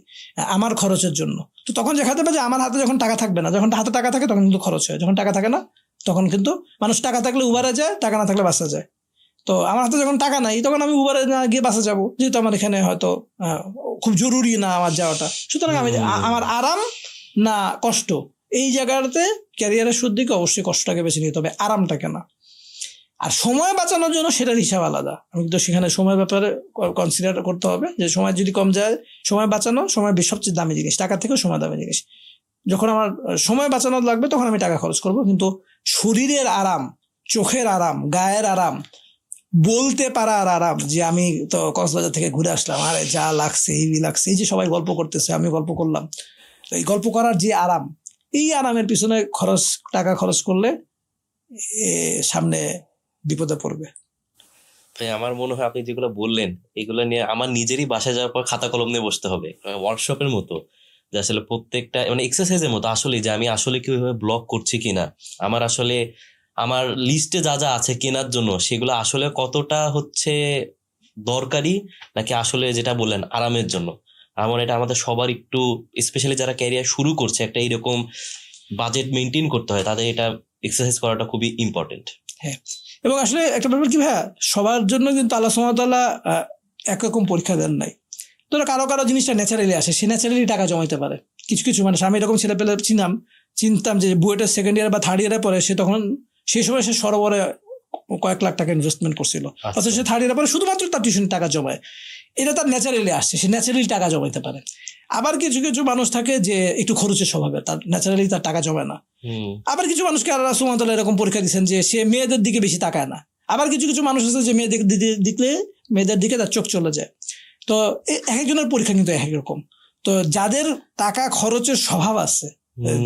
Speaker 2: আমার খরচের জন্য। তো তখন দেখা যাবে যে আমার হাতে যখন টাকা থাকবে না, যখন হাতে টাকা থাকে তখন কিন্তু খরচ হয়, যখন টাকা থাকে না তখন কিন্তু মানুষ টাকা থাকলে উবারে যায়, টাকা না থাকলে বাসা যায়। তো আমার হাতে যখন টাকা নাই, তখন আমি উবারে না গিয়ে বাসা যাবো, যেহেতু আমার এখানে হয়তো খুব জরুরি না আমার যাওয়াটা। সুতরাং আমি আমার আরাম না কষ্ট, এই জায়গাতে ক্যারিয়ারের শুরুর দিকে অবশ্যই কষ্টটাকে বেছে নিতে হবে, আরামটাকে না। আর সময় বাঁচানোর জন্য সেটার হিসাব আলাদা, আমি কিন্তু সেখানে সময় ব্যাপারে কনসিডার করতে হবে, যে সময় যদি কম যায়, সময় বাঁচানো, সময় সবচেয়ে দামি জিনিস, টাকা থেকেও সময় দামি জিনিস। যখন আমার সময় বাঁচানো লাগবে তখন আমি টাকা খরচ করব, কিন্তু শরীরের আরাম, চোখের আরাম, গায়ের আরাম, বলতে পারার আরাম, যে আমি তো কক্সবাজার থেকে ঘুরে আসলাম, আরে যা লাগছে এই লাগছে, এই যে সবাই গল্প করতেছে আমি গল্প করলাম, এই গল্প করার যে আরাম, এই আরামের পিছনে টাকা খরচ করলে সামনে বিপদে পড়বে।
Speaker 1: ভাই আমার মনে হয় আপনি যেগুলো বললেন এগুলো নিয়ে আমার নিজেরই বাসায় যাওয়ার পর খাতা কলম নিয়ে বসতে হবে, ওয়ার্কশপের মতো, যে আসলে প্রত্যেকটা মানে এক্সারসাইজের মতো আসলে, যে আমি আসলে কিভাবে ব্লক করছি কিনা, আমার আসলে আমার লিস্টে যা যা আছে কেনার জন্য সেগুলো আসলে কতটা হচ্ছে দরকারি, নাকি আসলে যেটা বললেন আরামের জন্য। আমার এটা আমাদের সবার একটু, স্পেশালি যারা ক্যারিয়ার শুরু করছে, একটা এইরকম বাজেট মেনটেন করতে হয়, তাদের এটা এক্সারসাইজ করাটা খুবই ইম্পর্টেন্ট।
Speaker 2: হ্যাঁ, এবং আসলে একটা ব্যাপার কি ভাইয়া, সবার জন্য কিন্তু আল্লাহ সুবহানাহু ওয়া তাআলা একরকম পরীক্ষা দেন নাই। ধরো কারো কারো জিনিসটা ন্যাচারালি আসে, সে ন্যাচারালি টাকা জমাইতে পারে। কিছু কিছু মানুষ, আমি এরকম ছেলে পেলে চিনতাম যে বুয়েটের সেকেন্ড ইয়ার বা থার্ড ইয়ারে পরে, সে তখন সেই সময় সে সরোবরে কয়েক লাখ টাকা ইনভেস্টমেন্ট করছিল, অথচ সে থার্ড ইয়ারে পরে শুধুমাত্র তার টিউশন টাকা জমায়, এটা তার ন্যাচারালি আসছে, সে ন্যাচারালি টাকা জমাইতে পারে। আবার কিছু কিছু মানুষ থাকে যে একটু খরচের স্বভাবে, তার ন্যাচারালি তার টাকা জমায় না। আবার কিছু মানুষকে আল্লাহ সুবহানাহু ওয়া তাআলা এরকম পরীক্ষা দিচ্ছেন যে সে মেয়েদের দিকে বেশি তাকায় না। আবার কিছু কিছু মানুষ আছে যে মেয়েদের দিকে তার চোখ চলে যায়। তো একজনের পরীক্ষা কিন্তু এক রকম। তো যাদের টাকা খরচের স্বভাব আছে,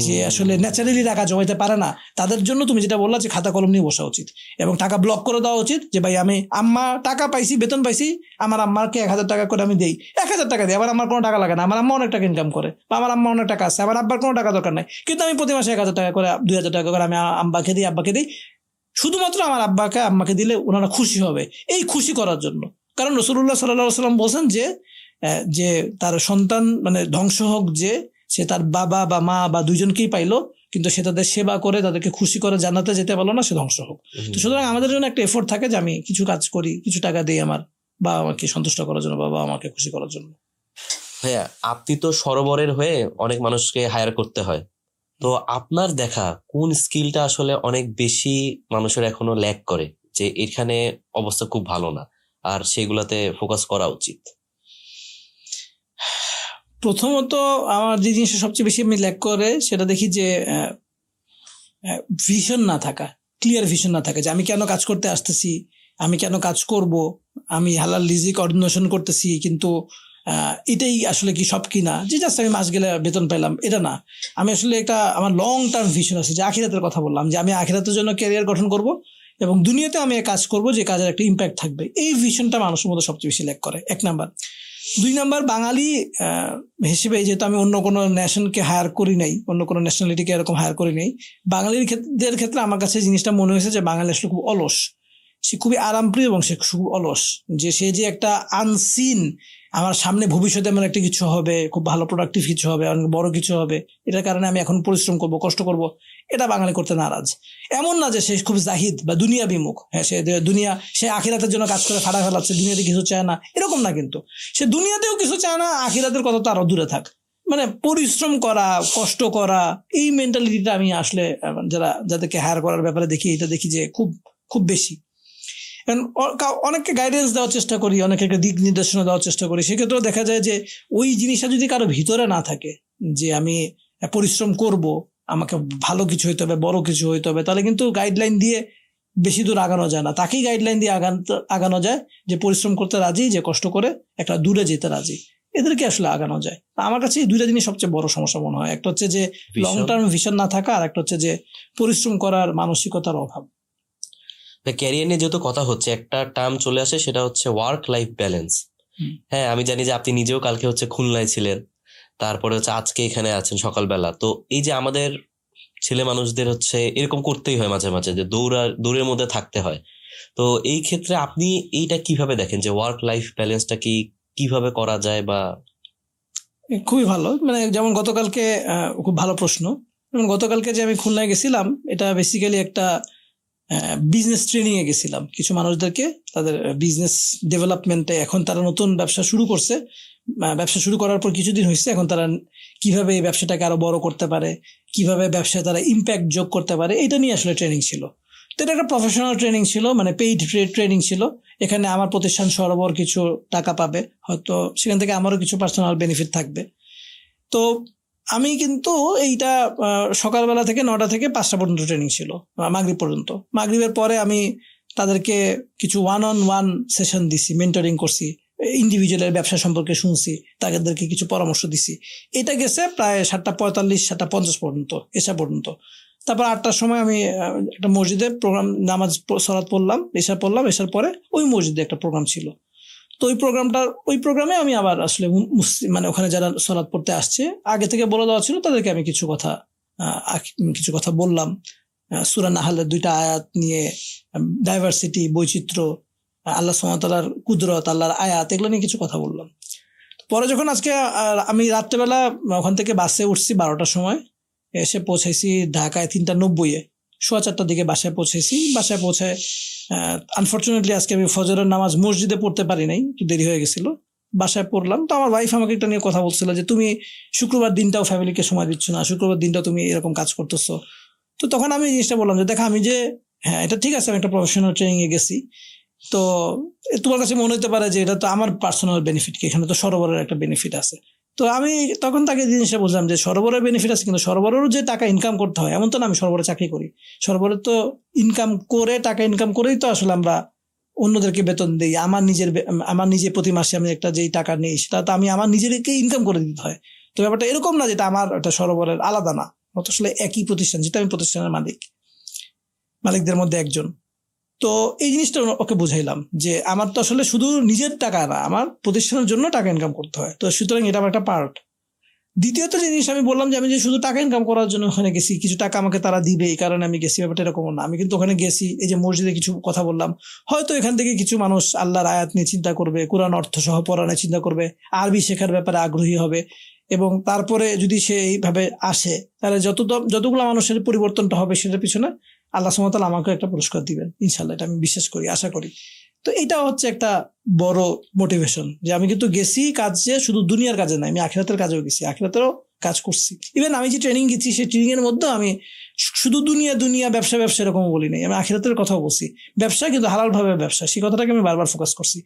Speaker 2: যে আসলে ন্যাচারালি টাকা জমাইতে পারে না, তাদের জন্য তুমি যেটা বললা যে খাতা কলম নিয়ে বসা উচিত এবং টাকা ব্লক করে দেওয়া উচিত। যে ভাই আমি আম্মা টাকা পাইছি, বেতন পাইছি, আমার আম্মাকে 1000 টাকা করে আমি দেই, 1000 টাকা দিই, আবার আমার কোনো টাকা লাগে না, আমার আম্মা অনেক টাকা ইনকাম করে, বা আমার আম্মা অনেক টাকা আছে, আমার আব্বার কোনো টাকা দরকার নাই, কিন্তু আমি প্রতি মাসে 1000 টাকা করে 2000 টাকা করে আমি আব্বাকে দিই, শুধুমাত্র আমার আম্মাকে দিলে ওনারা খুশি হবে, এই খুশি করার জন্য। কারণ রাসূলুল্লাহ সাল্লাল্লাহু আলাইহি ওয়াসাল্লাম বলছেন যে তার সন্তান মানে ধ্বংস হোক, যে সে তার বাবা বা মা বা দুইজনকেই পাইলো, কিন্তু সে তাদের সেবা করে তাদেরকে খুশি করে জান্নাতে যেতে পারলো না, সে ধ্বংস হোক। তো সুতরাং আমাদের জন্য একটা এফোর্ট থাকে যে আমি কিছু কাজ করি, কিছু টাকা দিই আমার বাবা আমাকে সন্তুষ্ট করার জন্য, বাবা আমাকে খুশি করার জন্য।
Speaker 1: ভাইয়া আপনি তো সরোবরের হয়ে অনেক মানুষকে হায়ার করতে হয়, তো আপনার দেখা কোন স্কিলটা আসলে অনেক বেশি মানুষের এখনো ল্যাক করে, যে এখানে অবস্থা খুব ভালো না আর সেগুলাতে ফোকাস করা উচিত?
Speaker 2: প্রথমত আমার যে জিনিসটা সবচেয়ে বেশি আমি ল্যাক করে সেটা দেখি যে ভিশন না থাকা, ক্লিয়ার ভিশন না থাকা, যে আমি কেন কাজ করতে আসতেছি, আমি কেন কাজ করব, আমি হালাল রিজিক অর্জনশন করতেছি, কিন্তু এটাই আসলে কি সব কিনা যে জাস্ট আমি মাস গেলে বেতন পেলাম, এটা না। আমি আসলে একটা আমার লং টার্ম ভিশন আছে, যে আখিরাতের কথা বললাম, যে আমি আখিরাতের জন্য ক্যারিয়ার গঠন করব এবং দুনিয়াতে আমি কাজ করব যে কাজের একটা ইম্প্যাক্ট থাকবে। এই ভিশনটা মানুষের মধ্যে সবচেয়ে বেশি ল্যাক করে, 1 নাম্বার। 2 নাম্বার, বাঙালি হিসেবে যেহেতু আমি অন্য কোনো ন্যাশনকে হায়ার করি নাই, অন্য কোনো ন্যাশনালিটিকে এরকম হায়ার করি নাই, বাঙালির ক্ষেত্রে আমার কাছে জিনিসটা মনে হয়েছে যে বাঙালি আসলে খুব অলস, সে খুবই আরামপ্রিয় এবং সে খুব অলস। যে সে যে একটা আনসিন, আমার সামনে ভবিষ্যতে আমার একটা কিছু হবে, খুব ভালো প্রোডাক্টিভ কিছু হবে, অনেক বড় কিছু হবে, এটার কারণে আমি এখন পরিশ্রম করব, কষ্ট করব, এটা বাঙালি করতে নারাজ। এমন না যে সে খুব জাহিদ বা দুনিয়া বিমুখ, হ্যাঁ সে আখিরাতের জন্য কাজ করে ফাড়া ফেলাচ্ছে, দুনিয়াতে কিছু চায় না, এরকম না। কিন্তু সে দুনিয়াতেও কিছু চায় না, আখিরাতের কথা তো আরো দূরে থাক। মানে পরিশ্রম করা, কষ্ট করা, এই মেন্টালিটিটা আমি আসলে যাদেরকে হায়ার করার ব্যাপারে দেখি, এটা দেখি যে খুব খুব বেশি। অনেককে গাইডেন্স দেওয়ার চেষ্টা করি, অনেকে দিক নির্দেশনা দেওয়ার চেষ্টা করি, সেক্ষেত্রেও দেখা যায় যে ওই জিনিসটা যদি কারো ভিতরে না থাকে, যে আমি পরিশ্রম করব, আমাকে ভালো কিছু হইতে হবে, বড় কিছু হইতে হবে, তাহলে কিন্তু গাইডলাইন দিয়ে বেশি দূর আগানো যায় না। তাকেই গাইডলাইন দিয়ে আগানো যায় যে পরিশ্রম করতে রাজি, যে কষ্ট করে একটা দূরে যেতে রাজি, এদেরকে আসলে আগানো যায়। আমার কাছে এই 2টা জিনিস সবচেয়ে বড় সমস্যা মনে হয়। একটা হচ্ছে যে লং টার্ম ভিশন না থাকা, আর একটা হচ্ছে যে পরিশ্রম করার মানসিকতার অভাব।
Speaker 1: ক্যারিয়ার নিয়ে যেহেতু কথা হচ্ছে, একটা টার্ম চলে আসে, সেটা হচ্ছে ওয়ার্ক লাইফ ব্যালেন্স। হ্যাঁ, আমি জানি যে আপনি নিজেও কালকে হচ্ছে খুলনায় ছিলেন, তারপরে হচ্ছে আজকে এখানে আছেন সকালবেলা। তো এই যে আমাদের ছেলে মানুষদের হচ্ছে এরকম করতেই হয় মাঝে মাঝে, যে দৌড়ের মধ্যে থাকতে হয়। তো এই ক্ষেত্রে আপনি এইটা কিভাবে দেখেন, যে ওয়ার্ক লাইফ ব্যালেন্সটা কিভাবে করা যায়? বা
Speaker 2: খুবই ভালো, মানে যেমন গতকালকে খুব ভালো প্রশ্ন। যেমন গতকালকে যে আমি খুলনায় গেছিলাম, এটা বেসিক্যালি একটা বিজনেস ট্রেনিং এ গেছিলাম কিছু মানুষদেরকে, তাদের বিজনেস ডেভেলপমেন্টে। এখন তারা নতুন ব্যবসা শুরু করছে, ব্যবসা শুরু করার পর কিছুদিন হয়েছে, এখন তারা কিভাবে এই ব্যবসাটাকে আরো বড় করতে পারে, কিভাবে ব্যবসায় তারা ইম্প্যাক্ট যোগ করতে পারে, এটা নিয়ে আসলে ট্রেনিং ছিল। তো এটা একটা প্রফেশনাল ট্রেনিং ছিল, মানে পেইড ট্রেনিং ছিল। এখানে আমার প্রতিষ্ঠান সরবরাহ কিছু টাকা পাবে, হয়তো সেখান থেকে আমারও কিছু পার্সোনাল বেনিফিট থাকবে। তো আমি কিন্তু এইটা সকালবেলা থেকে 9টা থেকে 5টা পর্যন্ত ট্রেনিং ছিল, মাগরিব পর্যন্ত। মাগরিবের পরে আমি তাদেরকে কিছু 1-on-1 সেশন দিছি, মেন্টরিং করছি, ইন্ডিভিজুয়ালের ব্যবসা সম্পর্কে শুনছি, তাদেরকে কিছু পরামর্শ দিছি। এটা গেছে প্রায় 7:45 7:50 পর্যন্ত, এসা পর্যন্ত। তারপর 8টার সময় আমি একটা মসজিদে নামাজ সালাত পড়লাম, এশা পড়লাম, এশার পরে ওই মসজিদে একটা প্রোগ্রাম ছিল। তো ওই প্রোগ্রামে আমি আবার আসলে মানে ওখানে যারা সালাত পড়তে আসছে, আগে থেকে বলে দেওয়া ছিল, তাদেরকে আমি কিছু কথা বললাম। সূরা নাহলের 2টা আয়াত নিয়ে, ডাইভার্সিটি, বৈচিত্র্য, আল্লাহ সুবহানাহু ওয়া তাআলার কুদরত, আল্লাহর আয়াত, এগুলো নিয়ে কিছু কথা বললাম। পরে যখন আজকে আমি রাত্রেবেলা ওখান থেকে বাসে উঠছি 12টার সময়, এসে পৌঁছাইছি ঢাকায় 3:90-এ, 4:15 দিকে বাসায় পৌঁছেছি। বাসায় পৌঁছায় আনফর্চুনেটলি আজকে আমি ফজরের নামাজ মসজিদে পড়তে পারি নাই, একটু দেরি হয়ে গেছিল। বাসায় পড়লাম, তো আমার ওয়াইফ আমাকে একটা নিয়ে কথা বলছিল যে তুমি শুক্রবার দিনটাও ফ্যামিলিকে সময় দিচ্ছ না, শুক্রবার দিনটাও তুমি এরকম কাজ করতেছো। তো তখন আমি এই জিনিসটা বললাম যে দেখো, আমি যে হ্যাঁ এটা ঠিক আছে, আমি একটা প্রফেশনাল ট্রেনিং এ গেছি, তো তোমার কাছে মনে হতে পারে যে এটা তো আমার পার্সোনাল বেনিফিট, কি এখানে তো সরবরাহের একটা বেনিফিট আছে। তো আমি তখন তাকে জিনিসটা বুঝলাম যে সরবরাহের বেনিফিট আছে, কিন্তু সরবরাহেরও যে টাকা ইনকাম করতে হয় এমন তো না। আমি সরবরাহে চাকরি করি, সরবরাহে তো টাকা ইনকাম করেই তো আসলে আমরা অন্যদেরকে বেতন দিই। আমার নিজের প্রতি মাসে আমি একটা যেই টাকা নেই, সেটা তো আমি আমার নিজেরকে ইনকাম করে দিতে হয়। তো ব্যাপারটা এরকম না যেটা আমার একটা সরবরাহের আলাদা না, তো আসলে একই প্রতিষ্ঠান, যেটা আমি প্রতিষ্ঠানের মালিকদের মধ্যে একজন। তো এই জিনিসটা ওকে বুঝাইলাম যে আমার তো আসলে শুধু নিজের টাকা না, আমার প্রতিষ্ঠানের জন্য টাকা ইনকাম করতে হয়, তো সুতরাং এটা আমার একটা পার্ট। দ্বিতীয়ত যে জিনিস আমি বললাম যে আমি যে শুধু টাকা ইনকাম করার জন্য ওখানে গেছি, কিছু টাকা আমাকে তারা দিবে এই কারণে আমি গেছি, ব্যাপারটা এরকম না। আমি কিন্তু ওখানে গেছি, এই যে মসজিদে কিছু কথা বললাম, হয়তো এখান থেকে কিছু মানুষ আল্লাহর আয়াত নিয়ে চিন্তা করবে, কোরআন অর্থ সহ পড়ানোর চিন্তা করবে, আরবি শেখার ব্যাপারে আগ্রহী হবে, এবং তারপরে যদি সে এইভাবে আসে, তাহলে যতগুলো মানুষের পরিবর্তনটা হবে সেটার পিছনে আল্লাহ সুবহানাহু ওয়া তাআলা আমাকে একটা পুরস্কার দিবেন ইনশাআল্লাহ, এটা আমি বিশ্বাস করি, আশা করি। তো এটা হচ্ছে একটা বড় মোটিভেশন, যে আমি কিন্তু গেছি কাজে, শুধু দুনিয়ার কাজে নাই, আমি আখিরাতের কাজেও গেছি, আখিরাতেরও কাজ করছি। ইভেন আমি যে ট্রেনিং গেছি, সেই ট্রেনিং এর মধ্যে আমি শুধু দুনিয়া ব্যবসা এরকম বলি নাই, আমি আখিরাতের কথাও বলছি। ব্যবসা কিন্তু হালাল ভাবে ব্যবসা, সেই কথাটাকে আমি বারবার ফোকাস করছি।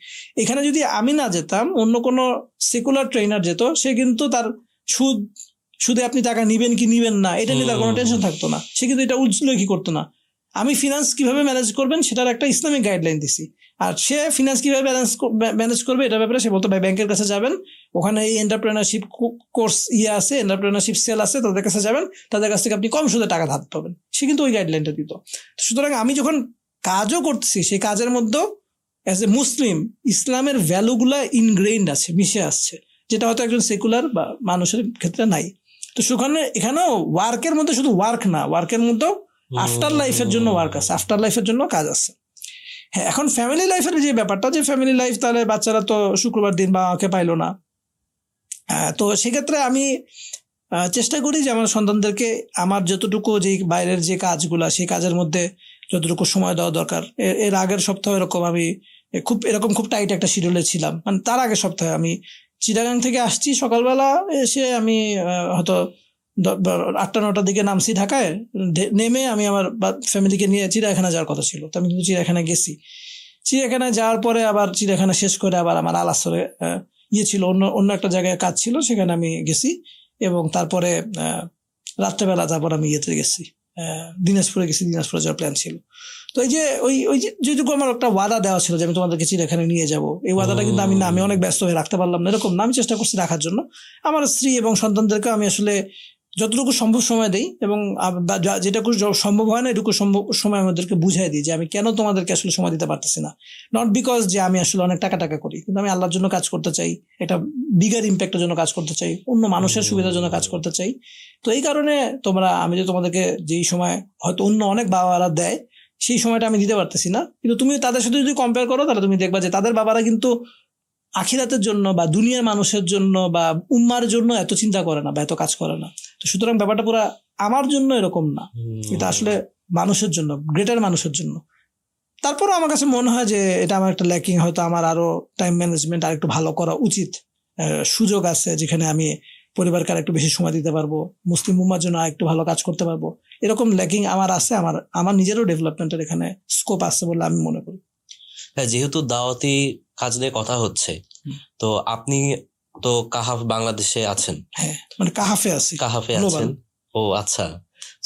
Speaker 2: এখানে যদি আমি না যেতাম, অন্য কোনো সেকুলার ট্রেনার যেত, সে কিন্তু তার সুদে আপনি টাকা নিবেন কি নিবেন না এটা নিয়ে তার কোনো টেনশন থাকতো না, সে কিন্তু এটা উল্লেখই করতো না। আমি ফিনান্স কিভাবে ম্যানেজ করবেন সেটার একটা ইসলামিক গাইডলাইন দিছি, আর সে ফিনান্স কিভাবে ম্যানেজ করবে এটার ব্যাপারে সে বলতো ভাই ব্যাংকের কাছে যাবেন, ওখানে এই এন্টারপ্রেনারশিপ কোর্স আছে, এন্টারপ্রেনারশিপ সেল আছে, তাদের কাছে যাবেন, তাদের কাছ থেকে আপনি কম সুদে টাকা ধার পাবেন। সে কিন্তু ওই গাইডলাইনটা দিত। সুতরাং আমি যখন কাজও করতেছি সেই কাজের মধ্যেও অ্যাজ এ মুসলিম ইসলামের ভ্যালুগুলা ইনগ্রেইন্ড আছে, মিশে আসছে, যেটা হয়তো একজন সেকুলার বা মানুষের ক্ষেত্রে নাই। তো সেখানে এখানেও ওয়ার্কের মধ্যে শুধু ওয়ার্ক না, ওয়ার্কের মধ্যেও আফটার লাইফের জন্য ওয়ার্ক আছে, আফটার লাইফের জন্য কাজ আছে। হ্যাঁ, এখন ফ্যামিলি লাইফের যে ব্যাপারটা, যে ফ্যামিলি লাইফ তাহলে বাচ্চারা তো শুক্রবার দিন বাবাকে পাইলো না, তো সেক্ষেত্রে আমি চেষ্টা করি যে আমার সন্তানদেরকে আমার যতটুকু যে বাইরের যে কাজগুলা সেই কাজের মধ্যে যতটুকু সময় দেওয়া দরকার। এর আগের সপ্তাহে এরকম আমি খুব টাইট একটা শিডিউলে ছিলাম, মানে তার আগের সপ্তাহে আমি চিটাগাং থেকে আসছি, সকালবেলা এসে আমি হয়তো 8টা-9টার দিকে নামছি ঢাকায়, নেমে আমি আমার ফ্যামিলিকে নিয়ে চিড়িয়াখানা যাওয়ার কথা ছিল। তো আমি কিন্তু চিড়িয়াখানা গেছি, চিড়িয়াখানায় যাওয়ার পরে আবার চিড়িয়াখানা শেষ করে আবার আমার আলাসরে ছিল, অন্য একটা জায়গায় কাজ ছিল, সেখানে আমি গেছি। এবং তারপরে রাত্রেবেলা তারপর আমি ইয়েতে গেছি, দিনাজপুরে গেছি, দিনাজপুরে যাওয়ার প্ল্যান ছিল। তো এই যে ওই যেটুকু আমার একটা ওয়াদা দেওয়া ছিল যে আমি তোমাদেরকে চিড়িয়াখানা নিয়ে যাবো, এই ওয়াদাটা কিন্তু আমি অনেক ব্যস্ত হয়ে রাখতে পারলাম না, এরকম না, আমি চেষ্টা করছি রাখার জন্য। আমার স্ত্রী এবং সন্তানদেরকে আমি আসলে যতটুকু সম্ভব সময় দিই, এবং যেটুকু সম্ভব হয় না এটুকু সময় আমাদেরকে বুঝাই দিই যে আমি কেন তোমাদেরকে আসলে সময় দিতে পারতেছি না। নট বিকজ যে আমি আসলে অনেক টাকা করি, কিন্তু আমি আল্লাহর জন্য কাজ করতে চাই, এটা বিগার ইম্প্যাক্টের জন্য কাজ করতে চাই, অন্য মানুষের সুবিধার জন্য কাজ করতে চাই। তো এই কারণে আমি যে তোমাদেরকে যেই সময় হয়তো অন্য অনেক বাবারা দেয় সেই সময়টা আমি দিতে পারতেছি না, কিন্তু তুমি তাদের সাথে যদি কম্পেয়ার করো তাহলে তুমি দেখবা যে তাদের বাবারা কিন্তু আখিরাতের জন্য বা দুনিয়ার মানুষের জন্য বা উম্মার জন্য এত চিন্তা করে না বা এত কাজ করে না। তো সুতরাং ব্যাপারটা পুরো আমার জন্য এরকম না, এটা আসলে মানুষের জন্য, গ্রেটার মানুষের জন্য। তারপরও আমার কাছে মনে হয় যে এটা আমার একটা ল্যাকিং, হয়তো আমার আরো টাইম ম্যানেজমেন্ট আর একটু ভালো করা উচিত। সুযোগ আছে যেখানে আমি পরিবারকে আর একটু বেশি সময় দিতে পারবো, মুসলিম উম্মার জন্য আর একটু ভালো কাজ করতে পারবো, এরকম ল্যাকিং আমার আছে। আমার নিজেরও ডেভেলপমেন্টের এখানে স্কোপ আছে বলে আমি মনে করি।
Speaker 1: হ্যাঁ, যেহেতু দাওয়াতি কাজ নিয়ে কথা হচ্ছে, তো আপনি তো কাহাফ বাংলাদেশে আছেন।
Speaker 2: হ্যাঁ, মানে কাহাফে
Speaker 1: আছেন। ও আচ্ছা,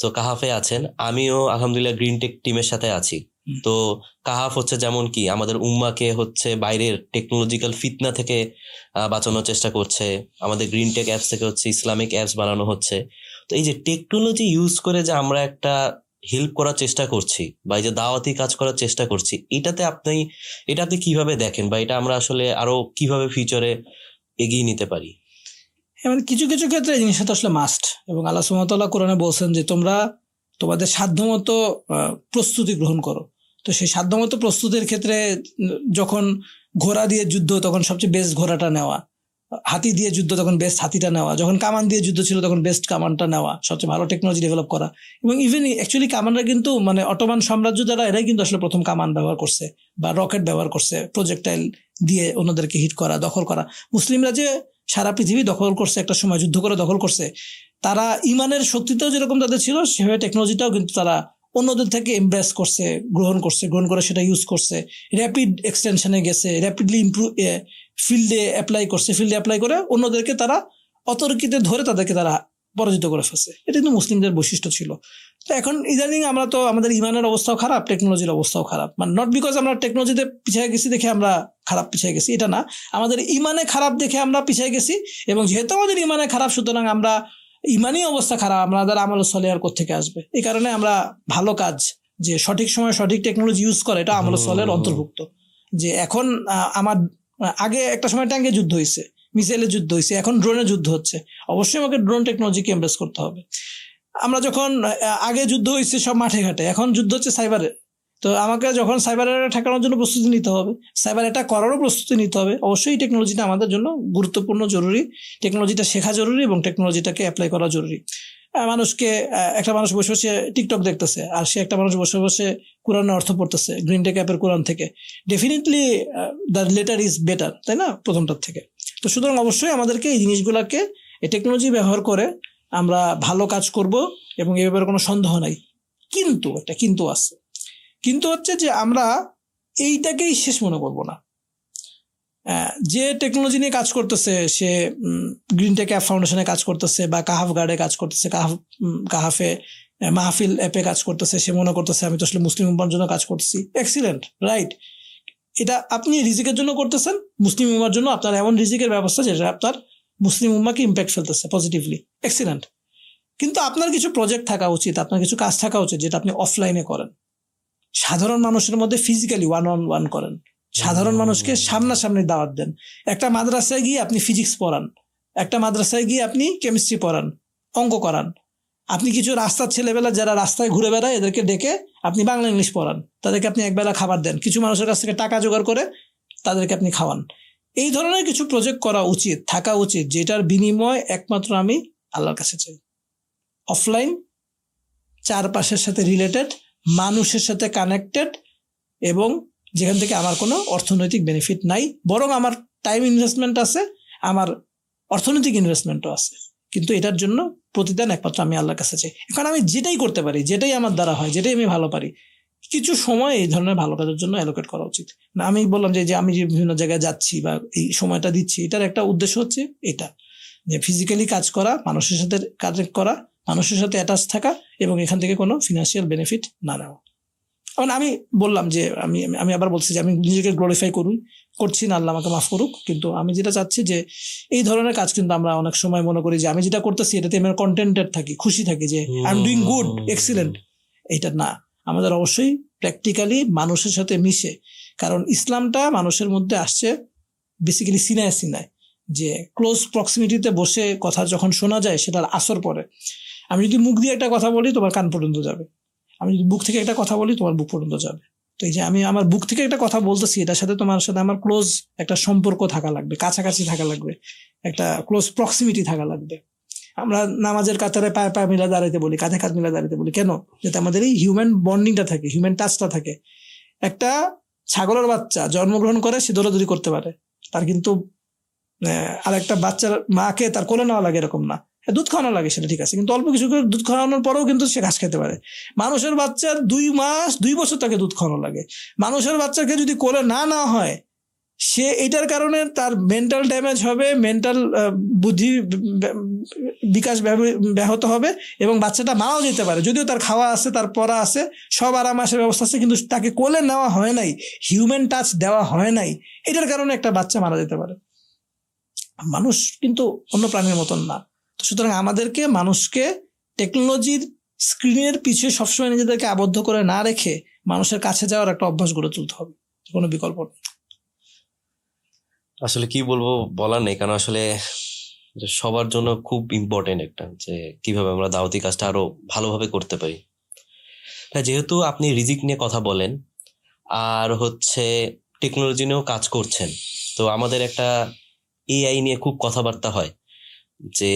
Speaker 1: তো কাহাফে আছেন, আমিও আলহামদুলিল্লাহ গ্রিন টেক টিমের সাথে আছি। তো কাহাফ হচ্ছে যেমন কি আমাদের উম্মাকে হচ্ছে বাইরের টেকনোলজিক্যাল ফিতনা থেকে বাঁচানোর চেষ্টা করছে, আমাদের গ্রিন টেক অ্যাপস থেকে হচ্ছে ইসলামিক অ্যাপস বানানো হচ্ছে। তো এই যে টেকনোলজি ইউজ করে যে আমরা একটা হেল্প করার চেষ্টা করছি বা এই যে দাওয়াতি কাজ করার চেষ্টা করছি, এটা আপনি কিভাবে দেখেন, বা এটা আমরা আসলে আরো কিভাবে ফিউচারে এগিয়ে নিতে পারি?
Speaker 2: মানে কিছু কিছু ক্ষেত্রে এই জিনিসটা তো আসলে মাস্ট, এবং আল্লাহ সুবহানাহু ওয়া তাআলা কোরআনে বলছেন যে তোমরা তোমাদের সাধ্যমতো প্রস্তুতি গ্রহণ করো। তো সেই সাধ্যমতো প্রস্তুতির ক্ষেত্রে যখন ঘোড়া দিয়ে যুদ্ধ তখন সবচেয়ে বেস্ট ঘোড়াটা নেওয়া, হাতি দিয়ে যুদ্ধ তখন বেস্ট হাতিটা নেওয়া, যখন কামান দিয়ে যুদ্ধ ছিল তখন বেস্ট কামানটা নেওয়া, সবচেয়ে ভালো টেকনোলজি ডেভেলপ করা। এবং ইভেন অ্যাকচুয়ালি কামানরা কিন্তু মানে অটোমান সাম্রাজ্য যারা, এরাই কিন্তু আসলে প্রথম কামান ব্যবহার করছে বা রকেট ব্যবহার করছে, প্রজেক্টাইল দিয়ে অন্যদেরকে হিট করা, দখল করা। মুসলিমরা যে সারা পৃথিবী দখল করছে, একটা সময় যুদ্ধ করে দখল করছে, তারা ইমানের শক্তিটাও যেরকম তাদের ছিল সেভাবে টেকনোলজিটাও কিন্তু তারা অন্যদের থেকে এমব্রেস করছে, গ্রহণ করে সেটা ইউজ করছে, র্যাপিড এক্সটেনশনে গেছে, র্যাপিডলি ফিল্ডে অ্যাপ্লাই করে অন্যদেরকে তারা অতর্কিতে ধরে তাদেরকে তারা পরাজিত করে ফেলছে। এটা কিন্তু মুসলিমদের বৈশিষ্ট্য ছিল। তো এখন ইদানিং আমরা তো আমাদের ইমানের অবস্থাও খারাপ, টেকনোলজির অবস্থাও খারাপ। মানে নট বিকজ আমরা টেকনোলজিতে পিছিয়ে গেছি দেখে আমরা খারাপ পিছিয়ে গেছি, এটা না, আমাদের ইমানে খারাপ দেখে আমরা পিছিয়ে গেছি। এবং যেহেতু আমাদের ইমানে খারাপ, সুতরাং আমরা ইমানি অবস্থা খারাপ, আমাদের আমল সলে আর কোত্থেকে আসবে? এই কারণে আমরা ভালো কাজ, যে সঠিক সময় সঠিক টেকনোলজি ইউজ করে, এটা আমল সলের অন্তর্ভুক্ত। যে এখন আমার আগে একটা সময় ট্যাঙ্কে যুদ্ধ হয়েছে, মিসাইলের যুদ্ধ হয়েছে, এখন ড্রোনের যুদ্ধ হচ্ছে, অবশ্যই আমাকে ড্রোন টেকনোলজিকে এমব্রেস করতে হবে। আমরা যখন আগে যুদ্ধ হয়েছে সব মাঠে ঘাটে, এখন যুদ্ধ হচ্ছে সাইবারে। তো আমাকে যখন সাইবার অ্যাটাক ঠেকানোর জন্য প্রস্তুতি নিতে হবে, সাইবার অ্যাটাক করারও প্রস্তুতি নিতে হবে। অবশ্যই টেকনোলজিটা আমাদের জন্য গুরুত্বপূর্ণ, জরুরি, টেকনোলজিটা শেখা জরুরি এবং টেকনোলজিটাকে অ্যাপ্লাই করা জরুরি। একটা মানুষ বসে বসে টিকটক দেখতেছে, আর সে একটা মানুষ বসে বসে কোরআনের অর্থ পড়তেছে গ্রিন টেক অ্যাপের কোরআন থেকে, definitely the letter is better, তাই না, প্রথমটার থেকে। তো সুতরাং অবশ্যই আমাদেরকে এই জিনিসগুলোকে, এই টেকনোলজি ব্যবহার করে আমরা ভালো কাজ করব, এবং এ ব্যাপারে কোনো সন্দেহ নাই। কিন্তু একটা কিন্তু আছে, কিন্তু হচ্ছে যে আমরা এইটাকেই শেষ মনে করব না। যে টেকনোলজি নিয়ে কাজ করতেছে, সে গ্রিন টেক অ্যাপ ফাউন্ডেশনে কাজ করতেছে বা কাহাফ গার্ডে কাজ করতেছে, কাহাফে মাহফিল অ্যাপে কাজ করতেছে, সে মনে করতেছে আমি তো আসলে মুসলিম উম্মার জন্য কাজ করতেছি। Excellent, right. এটা আপনি রিজিকের জন্য করতেছেন, মুসলিম উম্মার জন্য আপনার এমন রিজিকের ব্যবস্থা যেটা আপনার মুসলিম উম্মাকে ইম্প্যাক্ট ফেলতেছে পজিটিভলি, এক্সিলেন্ট। কিন্তু আপনার কিছু প্রজেক্ট থাকা উচিত, আপনার কিছু কাজ থাকা উচিত যেটা আপনি অফলাইনে করেন, সাধারণ মানুষের মধ্যে ফিজিক্যালি ওয়ান অন ওয়ান করেন, সাধারণ মানুষকে সামনাসামনি দাওয়াত দেন। একটা মাদ্রাসায় গিয়ে আপনি ফিজিক্স পড়ান, একটা মাদ্রাসায় গিয়ে আপনি কেমিস্ট্রি পড়ান, অঙ্ক করান। আপনি কিছু রাস্তার ছেলেবেলা যারা রাস্তায় ঘুরে বেড়ায় এদেরকে ডেকে আপনি বাংলা ইংলিশ পড়ান, তাদেরকে আপনি একবেলা খাবার দেন, কিছু মানুষের কাছ থেকে টাকা জোগাড় করে তাদেরকে আপনি খাওয়ান। এই ধরনের কিছু প্রজেক্ট করা উচিত, থাকা উচিত, যেটার বিনিময় একমাত্র আমি আল্লাহর কাছে চাই। অফলাইন, চারপাশের সাথে রিলেটেড, মানুষের সাথে কানেক্টেড, এবং যেখান থেকে আমার কোনো অর্থনৈতিক বেনিফিট নাই, বরং আমার টাইম ইনভেস্টমেন্ট আছে, আমার অর্থনৈতিক ইনভেস্টমেন্টও আছে, কিন্তু এটার জন্য প্রতিদান একমাত্র আমি আল্লাহর কাছে চাই। এখন আমি যেটাই করতে পারি, যেটাই আমার দ্বারা হয়, যেটাই আমি ভালো পারি, কিছু সময় এই ধরনের ভালো কাজের জন্য অ্যালোকেট করা উচিত। না, আমি বললাম যে আমি যে বিভিন্ন জায়গায় যাচ্ছি বা এই সময়টা দিচ্ছি, এটার একটা উদ্দেশ্য হচ্ছে এটা, যে ফিজিক্যালি কাজ করা, মানুষের সাথে কানেক্ট করা, মানুষের সাথে অ্যাটাচ থাকা, এবং এখান থেকে কোনো ফিনান্সিয়াল বেনিফিট না নেওয়া। কারণ আমি বললাম যে আমি আবার বলছি যে আমি নিজেকে গ্লোরিফাই করছি না, আল্লাহ আমাকে মাফ করুক, কিন্তু আমি যেটা চাচ্ছি যে এই ধরনের কাজ কিন্তু আমরা অনেক সময় মনে করি যে আমি যেটা করতেছি এটাতে আমি কন্টেন্টেড থাকি, খুশি থাকি, যে I am doing good, excellent. এইটা না, আমাদের অবশ্যই প্র্যাকটিক্যালি মানুষের সাথে মিশে, কারণ ইসলামটা মানুষের মধ্যে আসছে বেসিক্যালি সিনায় সিনায়, যে ক্লোজ প্রক্সিমিটিতে বসে কথা যখন শোনা যায় সেটার আসর পড়ে। আমি যদি মুখ দিয়ে একটা কথা বলি তোমার কান পর্যন্ত যাবে, আমি যদি বুক থেকে একটা কথা বলি তোমার বুক পর্যন্ত যাবে। তো এই যে আমি আমার বুক থেকে একটা কথা বলতেছি, এটার সাথে তোমার সাথে আমার ক্লোজ একটা সম্পর্ক থাকা লাগবে, কাছাকাছি থাকা লাগবে, একটা ক্লোজ প্রক্সিমিটি থাকা লাগবে। আমরা নামাজের কাতারে পায়ে পায়ে মিলা দাঁড়াইতে বলি, কাঁধে কাঁধ মিলা দাঁড়াইতে বলি, কেন? যাতে আমাদের এই হিউম্যান বন্ডিংটা থাকে, হিউম্যান টাচটা থাকে। একটা ছাগলের বাচ্চা জন্মগ্রহণ করে, সে দৌড়াদৌড়ি করতে পারে, তার কিন্তু আর একটা বাচ্চার মাকে তার কোলে নেওয়া লাগে এরকম না। দুধ খাওয়ানো লাগে, সেটা ঠিক আছে, কিন্তু অল্প কিছু করে দুধ খাওয়ানোর পরেও কিন্তু সে ঘাস খেতে পারে। মানুষের বাচ্চার 2 মাস 2 বছর তাকে দুধ খাওয়ানো লাগে। মানুষের বাচ্চাকে যদি কোলে না হয়, সে এটার কারণে তার মেন্টাল ড্যামেজ হবে, মেন্টাল বুদ্ধি বিকাশ ব্যাহত হবে, এবং বাচ্চাটা মারাও যেতে পারে। যদিও তার খাওয়া আছে, তার পড়া আছে, সব আরাম আসার ব্যবস্থা আছে, কিন্তু তাকে কোলে নেওয়া হয় নাই, হিউম্যান টাচ দেওয়া হয় নাই, এটার কারণে একটা বাচ্চা মারা যেতে পারে। মানুষ কিন্তু অন্য প্রাণীর মতন না। সুতরাং আমাদেরকে মানুষকে টেকনোলজির স্ক্রিনের পিছিয়ে সবসময় নিজেদেরকে আবদ্ধ করে না রেখে মানুষের কাছে যাওয়ার একটা অভ্যাস গড়ে তুলতে হবে, কোনো বিকল্প নেই।
Speaker 1: আসলে কি বলবো, বলার নেই, কারণ আসলে সবার জন্য খুব ইম্পর্টেন্ট একটা, যে কিভাবে আমরা দাওয়াতি কাজটা আরো ভালোভাবে করতে পারি। যেহেতু আপনি রিজিক নিয়ে কথা বলেন আর হচ্ছে টেকনোলজি নিয়েও কাজ করছেন, তো আমাদের একটা এআই নিয়ে খুব কথাবার্তা হয়, যে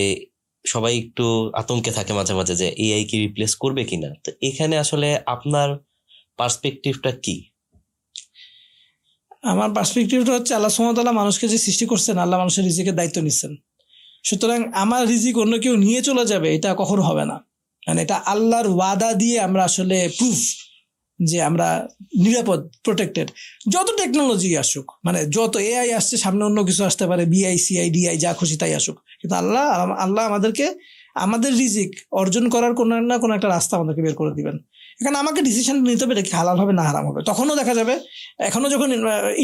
Speaker 1: সবাই একটু আতঙ্কে থাকে মাঝে মাঝে যে এআই কি রিপ্লেস করবে কিনা। তো এখানে আসলে আপনার পার্সপেক্টিভটা কি?
Speaker 2: আমার পার্সপেক্টিভটা হচ্ছে, আল্লাহ সুবহানাহু ওয়া তাআলা মানুষকে যে সৃষ্টি করছেন, আল্লাহ মানুষের রিজিকের দায়িত্ব নিচ্ছেন। সুতরাং আমার রিজিক অন্য কেউ নিয়ে চলে যাবে এটা কখনো হবে না। মানে এটা আল্লাহর ওয়াদা দিয়ে আমরা আসলে প্রুফ যে আমরা নিরাপদ, প্রোটেক্টেড। যত টেকনোলজি আসুক, মানে যত এআই আসছে, সামনে অন্য কিছু আসতে পারে, বিআই সিআই ডিআই যা খুশি তাই আসুক, কিন্তু আল্লাহ আমাদেরকে আমাদের রিজিক অর্জন করার কোনো না কোনো একটা রাস্তা আমাদেরকে বের করে দিবেন। এখানে আমাকে ডিসিশন নিতে হবে এটা কি হালাল হবে না হারাম হবে। তখনও দেখা যাবে, এখনো যখন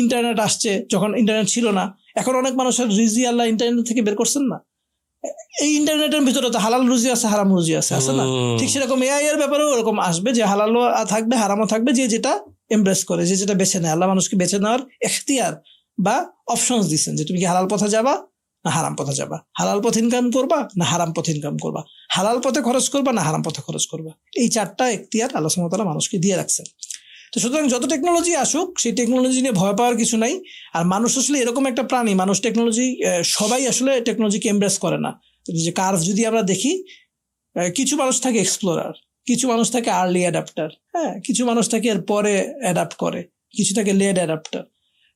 Speaker 2: ইন্টারনেট আসছে, যখন ইন্টারনেট ছিল না, এখন অনেক মানুষের রিজি আল্লাহ ইন্টারনেট থেকে বের করছেন না। এই ইন্টারনেটের ভিতরে তো হালাল রুজি আছে, হারাম রুজি আছে, আছে না? ঠিক সেরকম এআই এর ব্যাপারেও ওরকম আসবে, যে হালালও থাকবে, হারামও থাকবে, যে যেটা এমব্রেস করে, যে যেটা বেছে নেয়। আল্লাহ মানুষকে বেছে নেওয়ার এখতিয়ার বা অপশনস দিচ্ছেন, যে তুমি কি হালাল পথে যাবা না হারাম পথে যাবা, হালাল পথে ইনকাম করবা না হারাম পথে ইনকাম করবা, হালাল পথে খরচ করবা না হারাম পথে খরচ করবা। এই 4টা এখতিয়ার আল্লাহ সুবহানাহু ওয়া তাআলা মানুষকে দিয়ে রাখছেন। তো সুতরাং যত টেকনোলজি আসুক, সেই টেকনোলজি নিয়ে ভয় পাওয়ার কিছু নাই। আর মানুষ আসলে এরকম একটা প্রাণী, মানুষ টেকনোলজি, সবাই আসলে টেকনোলজিকে এমব্রেস করে না। যে কার্ভ যদি আমরা দেখি, কিছু মানুষ থাকে এক্সপ্লোরার, কিছু মানুষ থাকে আর্লি অ্যাডাপ্টার, হ্যাঁ, কিছু মানুষ থাকে এর পরে অ্যাডাপ্ট করে, কিছু থাকে লেট অ্যাডাপ্টার।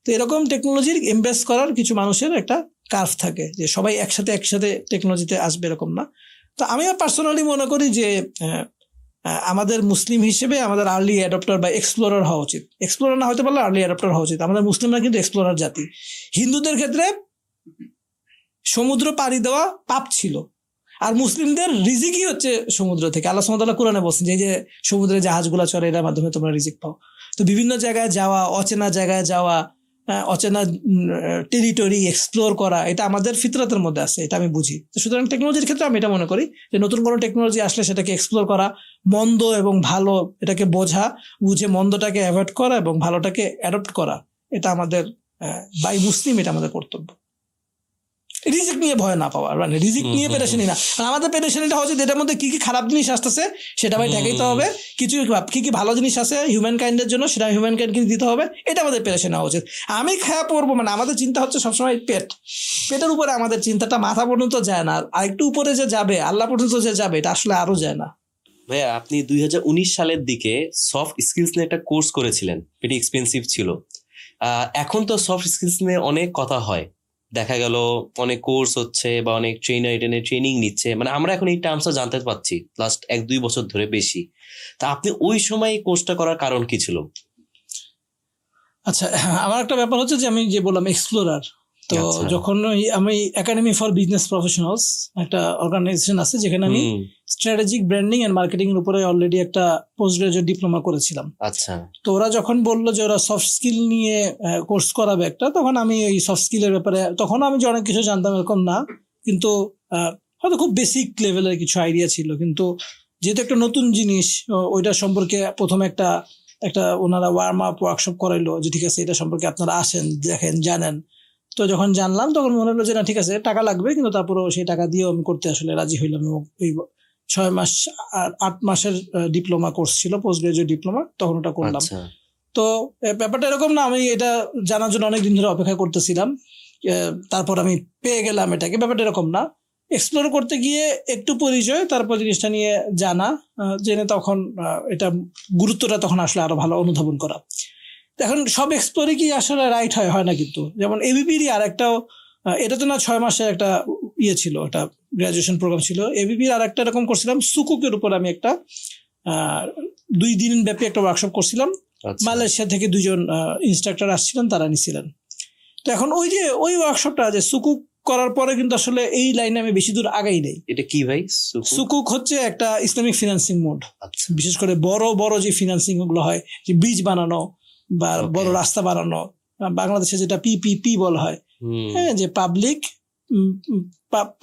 Speaker 2: তো এরকম টেকনোলজির এমব্রেস করার কিছু মানুষের একটা কার্ভ থাকে, যে সবাই একসাথে টেকনোলজিতে আসবে এরকম না। তো আমি পার্সোনালি মনে করি যে আমাদের মুসলিম হিসেবে আমাদের আর্লি অ্যাডাপ্টার বা এক্সপ্লোরার হওয়া উচিত। এক্সপ্লোরার না হতে পারলে আর্লি অ্যাডাপ্টার হওয়া উচিত। আমাদের মুসলিমরা কিন্তু এক্সপ্লোরার জাতি। হিন্দুদের ক্ষেত্রে সমুদ্র পাড়ি দেওয়া পাপ ছিল, আর মুসলিমদের রিজিকই হচ্ছে সমুদ্র থেকে। আল্লাহ সুবহানাহু ওয়া তাআলা কোরআনে বলছেন যে এই যে সমুদ্রে জাহাজগুলো চলে, এটার মাধ্যমে তোমরা রিজিক পাও। তো বিভিন্ন জায়গায় যাওয়া, অচেনা জায়গায় যাওয়া, অচেনা টেরিটরি এক্সপ্লোর করা, এটা আমাদের ফিতরাতের মধ্যে আছে, এটা আমি বুঝি। তো সুতরাং টেকনোলজির ক্ষেত্রে আমি এটা মনে করি যে নতুন কোনো টেকনোলজি আসলে সেটাকে এক্সপ্লোর করা, মন্দ এবং ভালো এটাকে বোঝা, বুঝে মন্দটাকে অ্যাভয়েড করা এবং ভালোটাকে অ্যাডপ্ট করা, এটা আমাদের বাই মুসলিম এটা আমাদের কর্তব্য। রিজিক নিয়ে ভয় না পাওয়া, মানে রিজিক নিয়ে পেরেশানি না। আর আমাদের পেরেশানিটা হচ্ছে এটার মধ্যে কি কি খারাপ জিনিস আসতেছে সেটা ভাই ঠেকাইতে হবে, কিছু কি কি ভালো জিনিস আছে হিউম্যান কাইন্ডের জন্য সেটা হিউম্যান কাইন্ডকে দিতে হবে, এটা আমাদের পেরেশানি হওয়া উচিত। আমি খায়া পড়বো মানে আমাদের চিন্তা হচ্ছে সবসময় পেটের উপরে আমাদের চিন্তাটা মাথা পর্যন্ত যায় না, আর একটু উপরে যে যাবে আল্লাহ পর্যন্ত যে যাবে এটা আসলে আরো যায় না।
Speaker 1: ভাইয়া আপনি 2019 সালের দিকে সফট স্কিলস নিয়ে একটা কোর্স করেছিলেন, এটি এক্সপেন্সিভ ছিল। এখন তো সফট স্কিলস নিয়ে অনেক কথা হয়, দেখা গেল অনেক কোর্স হচ্ছে বা অনেক ট্রেনার এটা নিয়ে ট্রেনিং নিচ্ছে, মানে আমরা এখন এই টার্মসটা জানতে পারছি লাস্ট 1-2 বছর ধরে বেশি। তা আপনি ওই সময় এই কোর্সটা করার কারণ কি ছিল?
Speaker 2: আচ্ছা, আমার একটা ব্যাপার হচ্ছে যে আমি যে বললাম এক্সপ্লোরার, তো
Speaker 1: আচ্ছা।
Speaker 2: যখন আমি একাডেমি ফর বিজনেস প্রফেশনালস একটা অর্গানাইজেশন আছে যেখানে আমি স্ট্র্যাটেজিক ব্র্যান্ডিং এন্ড মার্কেটিং এর উপরে অলরেডি একটা পোস্ট গ্রাজুয়েট ডিপ্লোমা করেছিলাম।
Speaker 1: আচ্ছা।
Speaker 2: তো ওরা যখন বললো যে ওরা সফট স্কিল নিয়ে কোর্স করাবে একটা, তখন আমি ওই সফট স্কিলের ব্যাপারে, তখন আমি যে অনেক কিছু জানতাম এরকম না, কিন্তু হয়তো খুব বেসিক লেভেলের কিছু আইডিয়া ছিল। কিন্তু যেহেতু একটা নতুন জিনিস, ওইটা সম্পর্কে প্রথমে একটা ওনারা ওয়ার্ম আপ ওয়ার্কশপ করাইলো যে ঠিক আছে এটা সম্পর্কে আপনারা আসেন, দেখেন, জানেন। তো যখন জানলাম তখন মনে হলো যে না ঠিক আছে, টাকা লাগবে, কিন্তু তারপরেও সেই টাকা দিয়েও আমি করতে আসলে রাজি হইলাম। এবং এই 6 মাস আর 8 মাসের ডিপ্লোমা কোর্স ছিল, পোস্ট গ্রাজুয়েট ডিপ্লোমা, তখন ওটা করলাম। তো ব্যাপারটা এরকম না আমি এটা জানার জন্য অনেকদিন ধরে অপেক্ষা করতেছিলাম, তারপর আমি পেয়ে গেলাম এটাকে, ব্যাপারটা এরকম না। এক্সপ্লোর করতে গিয়ে একটু পরিচয়, তারপর জিনিসটা নিয়ে জানা, জেনে তখন এটা গুরুত্বটা তখন আসলে আরো ভালো অনুধাবন করা। এখন সব এক্সপ্লোরে কি আসলে রাইট হয় না, কিন্তু যেমন এবিপির আর একটাও, এটা তো না 6 মাসের একটা ইয়ে ছিল, একটা গ্রাজুয়েশন প্রোগ্রাম ছিল। এবিপির আর একটা এরকম করছিলাম, সুকুকের উপর আমি একটা 2 দিন ব্যাপী একটা ওয়ার্কশপ করছিলাম। মালয়েশিয়া থেকে 2 জন ইনস্ট্রাক্টর আসছিলেন, তারা নিছিলেন। তো এখন ওই ওয়ার্কশপটা যে সুকুক করার পরে কিন্তু আসলে এই লাইনে আমি বেশি দূর আগাই নেই।
Speaker 1: এটা কি ভাই?
Speaker 2: সুকুক হচ্ছে একটা ইসলামিক ফিনান্সিং মোড। বিশেষ করে বড় বড় যে ফিনান্সিং গুলো হয়, যে ব্রিজ বানানো বা বড় রাস্তা বানানো, বাংলাদেশে যেটা পিপিপি বলা হয়, হ্যাঁ, যে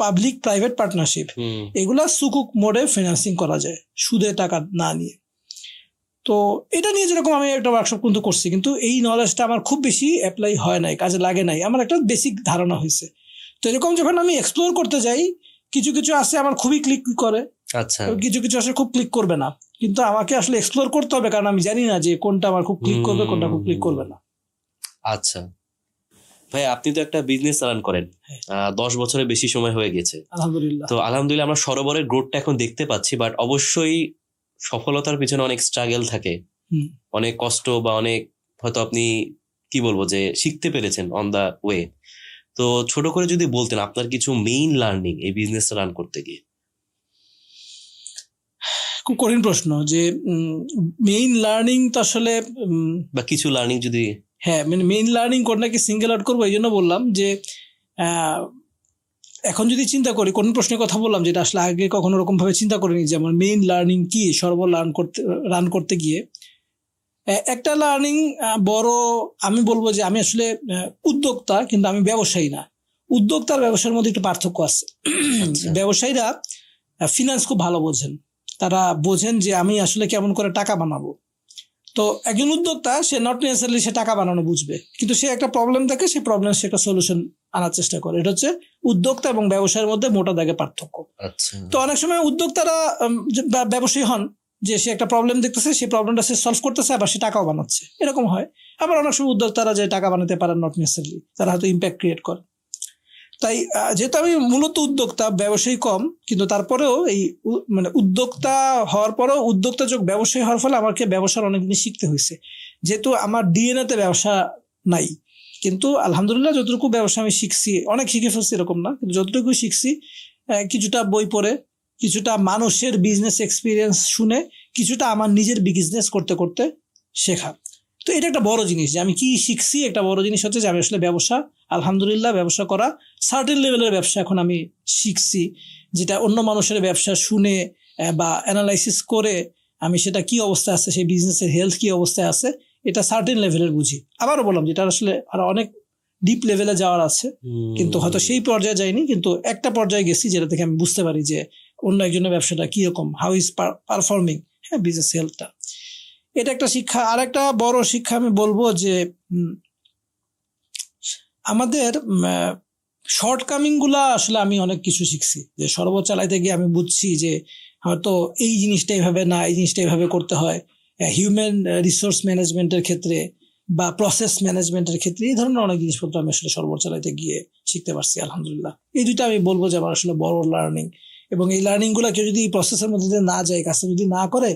Speaker 2: পাবলিক প্রাইভেট পার্টনারশিপ, এগুলা সুকুক মোডে ফিনান্সিং করা যায় সুদে টাকা না নিয়ে। তো এটা নিয়ে যেরকম আমি একটা ওয়ার্কশপ কিন্তু করছি, কিন্তু এই নলেজটা আমার খুব বেশি অ্যাপ্লাই হয় নাই, কাজে লাগে নাই, আমার একটা বেসিক ধারণা হয়েছে। তো এরকম যখন আমি এক্সপ্লোর করতে যাই, কিছু কিছু আছে আমার খুবই ক্লিক করে,
Speaker 1: আচ্ছা,
Speaker 2: কিছু কিছু আসলে খুব ক্লিক করবে না, কিন্তু আমাকে আসলে এক্সপ্লোর করতে হবে, কারণ আমি জানি না যে কোনটা আমার খুব ক্লিক করবে, কোনটা খুব ক্লিক করবে না।
Speaker 1: আচ্ছা ভাই, আপনি তো একটা বিজনেস রান করেন, 10 বছরের বেশি সময় হয়ে গেছে।
Speaker 2: আলহামদুলিল্লাহ।
Speaker 1: তো আলহামদুলিল্লাহ আমরা সরোবরের গ্রোথটা এখন দেখতে পাচ্ছি, বাট অবশ্যই সফলতার পিছনে অনেক স্ট্রাগল থাকে, অনেক কষ্ট, বা অনেক হয়তো আপনি কি বলবো যে শিখতে পেরেছেন অন দা ওয়ে। তো ছোট করে যদি বলতেন আপনার কিছু মেইন লার্নিং এই বিজনেস রান করতে গিয়ে।
Speaker 2: খুব কঠিন প্রশ্ন, যে মেইন লার্নিং তো আসলে,
Speaker 1: বা কিছু লার্নিং যদি,
Speaker 2: হ্যাঁ, মানে মেইন লার্নিং কোনটাকে সিঙ্গেল আউট করবো, এই জন্য বললাম যে এখন যদি চিন্তা করি, কোন প্রশ্নের কথা বললাম যেটা আসলে আগে কখনো ওরকম ভাবে চিন্তা করিনি, যেমন মেইন লার্নিং কি রান করতে গিয়ে একটা লার্নিং বড়, আমি বলবো যে আমি আসলে উদ্যোক্তা, কিন্তু আমি ব্যবসায়ী না। উদ্যোক্তার ব্যবসার মধ্যে একটু পার্থক্য আছে। ব্যবসায়ীরা ফিনান্স খুব ভালো বোঝেন, তারা বোঝেন যে আমি আসলে কেমন করে টাকা বানাবো। তো একজন উদ্যোক্তা সে নট নেসেসারিলি সে টাকা বানানো বুঝবে, কিন্তু সে একটা প্রবলেম থাকে, সেই প্রবলেম সে একটা সলিউশন আনার চেষ্টা করে। এটা হচ্ছে উদ্যোক্তা এবং ব্যবসায়ের মধ্যে মোটা দাগে পার্থক্য। তো অনেক সময় উদ্যোক্তারা ব্যবসায়ী হন যে সে একটা প্রবলেম দেখতেছে, সেই প্রবলেমটা সে সলভ করতেছে, আবার সে টাকাও বানাচ্ছে, এরকম হয়। আবার অনেক সময় উদ্যোক্তারা যে টাকা বানাতে পারেন নট নেসেসারিলি, তারা হয়তো ইম্প্যাক্ট ক্রিয়েট করে। তাই যেহেতু আমি মূলত উদ্যোক্তা, ব্যবসায়ী কম, কিন্তু তারপরেও এই মানে উদ্যোক্তা হওয়ার পরেও উদ্যোক্তা যোগ ব্যবসায়ী হওয়ার ফলে আমাকে ব্যবসার অনেক জিনিস শিখতে হয়েছে। যেহেতু আমার ডিএনএতে ব্যবসা নাই, কিন্তু আলহামদুলিল্লাহ যতটুকু ব্যবসা আমি শিখছি, অনেক শিখে ফেলছি এরকম না, কিন্তু যতটুকু শিখছি, কিছুটা বই পড়ে, কিছুটা মানুষের বিজনেস এক্সপিরিয়েন্স শুনে, কিছুটা আমার নিজের বিজনেস করতে করতে শেখা। তো এটা একটা বড় জিনিস যে আমি কি শিখছি। একটা বড় জিনিস হচ্ছে যে আমি আসলে ব্যবসা, আলহামদুলিল্লাহ ব্যবসা করা সার্টেন লেভেলের ব্যবসা এখন আমি শিখছি, যেটা অন্য মানুষের ব্যবসা শুনে বা অ্যানালাইসিস করে আমি সেটা কি অবস্থায় আছে, সেই বিজনেসের হেলথ কি অবস্থায় আছে, এটা সার্টেন লেভেলের বুঝি। আবারও বললাম যেটা আসলে আরো অনেক ডিপ লেভেলে যাওয়ার আছে, কিন্তু হয়তো সেই পর্যায়ে যাইনি, কিন্তু একটা পর্যায়ে গেছি যেটা থেকে আমি বুঝতে পারি যে অন্য একজনের ব্যবসাটা কিরকম, হাউ ইজ পারফর্মিং, হ্যাঁ, বিজনেস হেলথটা। এটা একটা শিক্ষা। আর একটা বড় শিক্ষা আমি বলবো যে আমাদের শর্টকামিং গুলা আসলে আমি অনেক কিছু শিখছি, যে সর্বোচ্চ চালাইতে গিয়ে আমি বুঝছি যে হয়তো এই জিনিসটা এইভাবে না, এই জিনিসটা এইভাবে করতে হয়। হিউম্যান রিসোর্স ম্যানেজমেন্টের ক্ষেত্রে বা প্রসেস ম্যানেজমেন্টের ক্ষেত্রে এই ধরনের অনেক জিনিসপত্র আমি আসলে সর্বোচ্চ চালাইতে গিয়ে শিখতে পারছি আলহামদুলিল্লাহ। এই দুইটা আমি বলবো যে আমার আসলে বড় লার্নিং। এবং এই লার্নিং গুলা কেউ যদি এই প্রসেসের মধ্যে দিয়ে না যায়, কাজটা যদি না করে,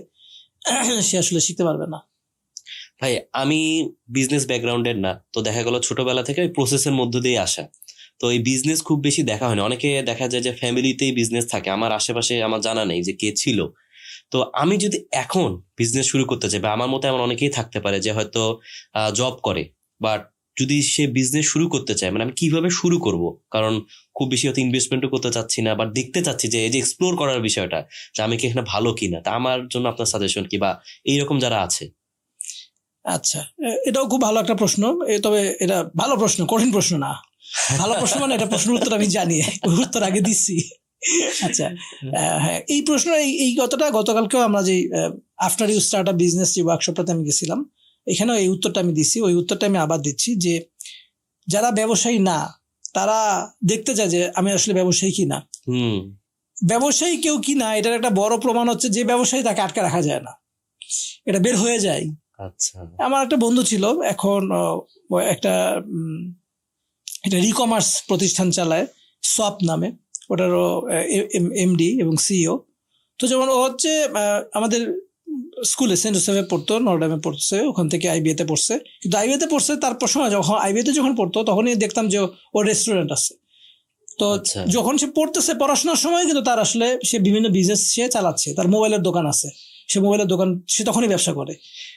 Speaker 2: সে আসলে শিখতে পারবে না।
Speaker 1: ভাই আমি বিজনেস ব্যাকগ্রাউন্ডের না, তো দেখা গেল ছোটবেলা থেকে ওই প্রসেসের মধ্য দিয়ে আসা, তো এই বিজনেস খুব বেশি দেখা হয় না। অনেকে দেখা যায় যে ফ্যামিলিতেই বিজনেস থাকে, আমার আশেপাশে আমার জানা নেই যে কে ছিল। তো আমি যদি এখন বিজনেস শুরু করতে চাই, বা আমার মতো এমন অনেকেই থাকতে পারে যে হয়তো জব করে, বাট যদি সে বিজনেস শুরু করতে চায়, মানে আমি কিভাবে শুরু করব? কারণ খুব বেশি হয়তো ইনভেস্টমেন্টও করতে চাচ্ছি না, বাট দেখতে চাচ্ছি যে এই যে এক্সপ্লোর করার বিষয়টা, যে আমি কি এখানে ভালো কিনা। তা আমার জন্য আপনার সাজেশন কি, বা এইরকম যারা আছে?
Speaker 2: আচ্ছা, এটাও খুব ভালো একটা প্রশ্ন। তবে এটা ভালো প্রশ্ন, কঠিন প্রশ্ন না। ভালো প্রশ্ন মানে এটা প্রশ্নের উত্তর আমি জানি, ওই উত্তর আগে দিচ্ছি। আচ্ছা, হ্যাঁ, এই প্রশ্ন এই কথাটা গতকালকেও আমরা যে after you start up business যে ওয়ার্কশপটাতে আমি গেছিলাম, এখানেও এই উত্তরটা আমি দিচ্ছি। ওই উত্তরটা আমি আবার দিচ্ছি যে যারা ব্যবসায়ী না, তারা দেখতে চায় যে আমি আসলে ব্যবসায়ী কি না। ব্যবসায়ী কেউ কি না, এটার একটা বড় প্রমাণ হচ্ছে যে ব্যবসায়ী, তাকে আটকে রাখা যায় না, এটা বের হয়ে যায়।
Speaker 1: আচ্ছা,
Speaker 2: আমার একটা বন্ধু ছিল, এখন একটা ই-কমার্স প্রতিষ্ঠান চালায়, সপ নামে, ওটারও এমডি এবং সিইও। তো যেমন ও হচ্ছে আমাদের স্কুলে সেন্ট জোসেফে পড়তো, নরডামে পড়ছে, ওখান থেকে আইবিএতে পড়ছে। কিন্তু আইবিএতে পড়ছে, তারপর সময় যখন আইবিএতে যখন পড়তো তখনই দেখতাম যে ওর রেস্টুরেন্ট আছে। তো যখন সে পড়তেছে পড়াশোনার সময়, কিন্তু তার আসলে সে বিভিন্ন বিজনেস সে চালাচ্ছে, তার মোবাইলের দোকান আছে, সে মোবাইলের দোকান সে তখনই ব্যবসা করে।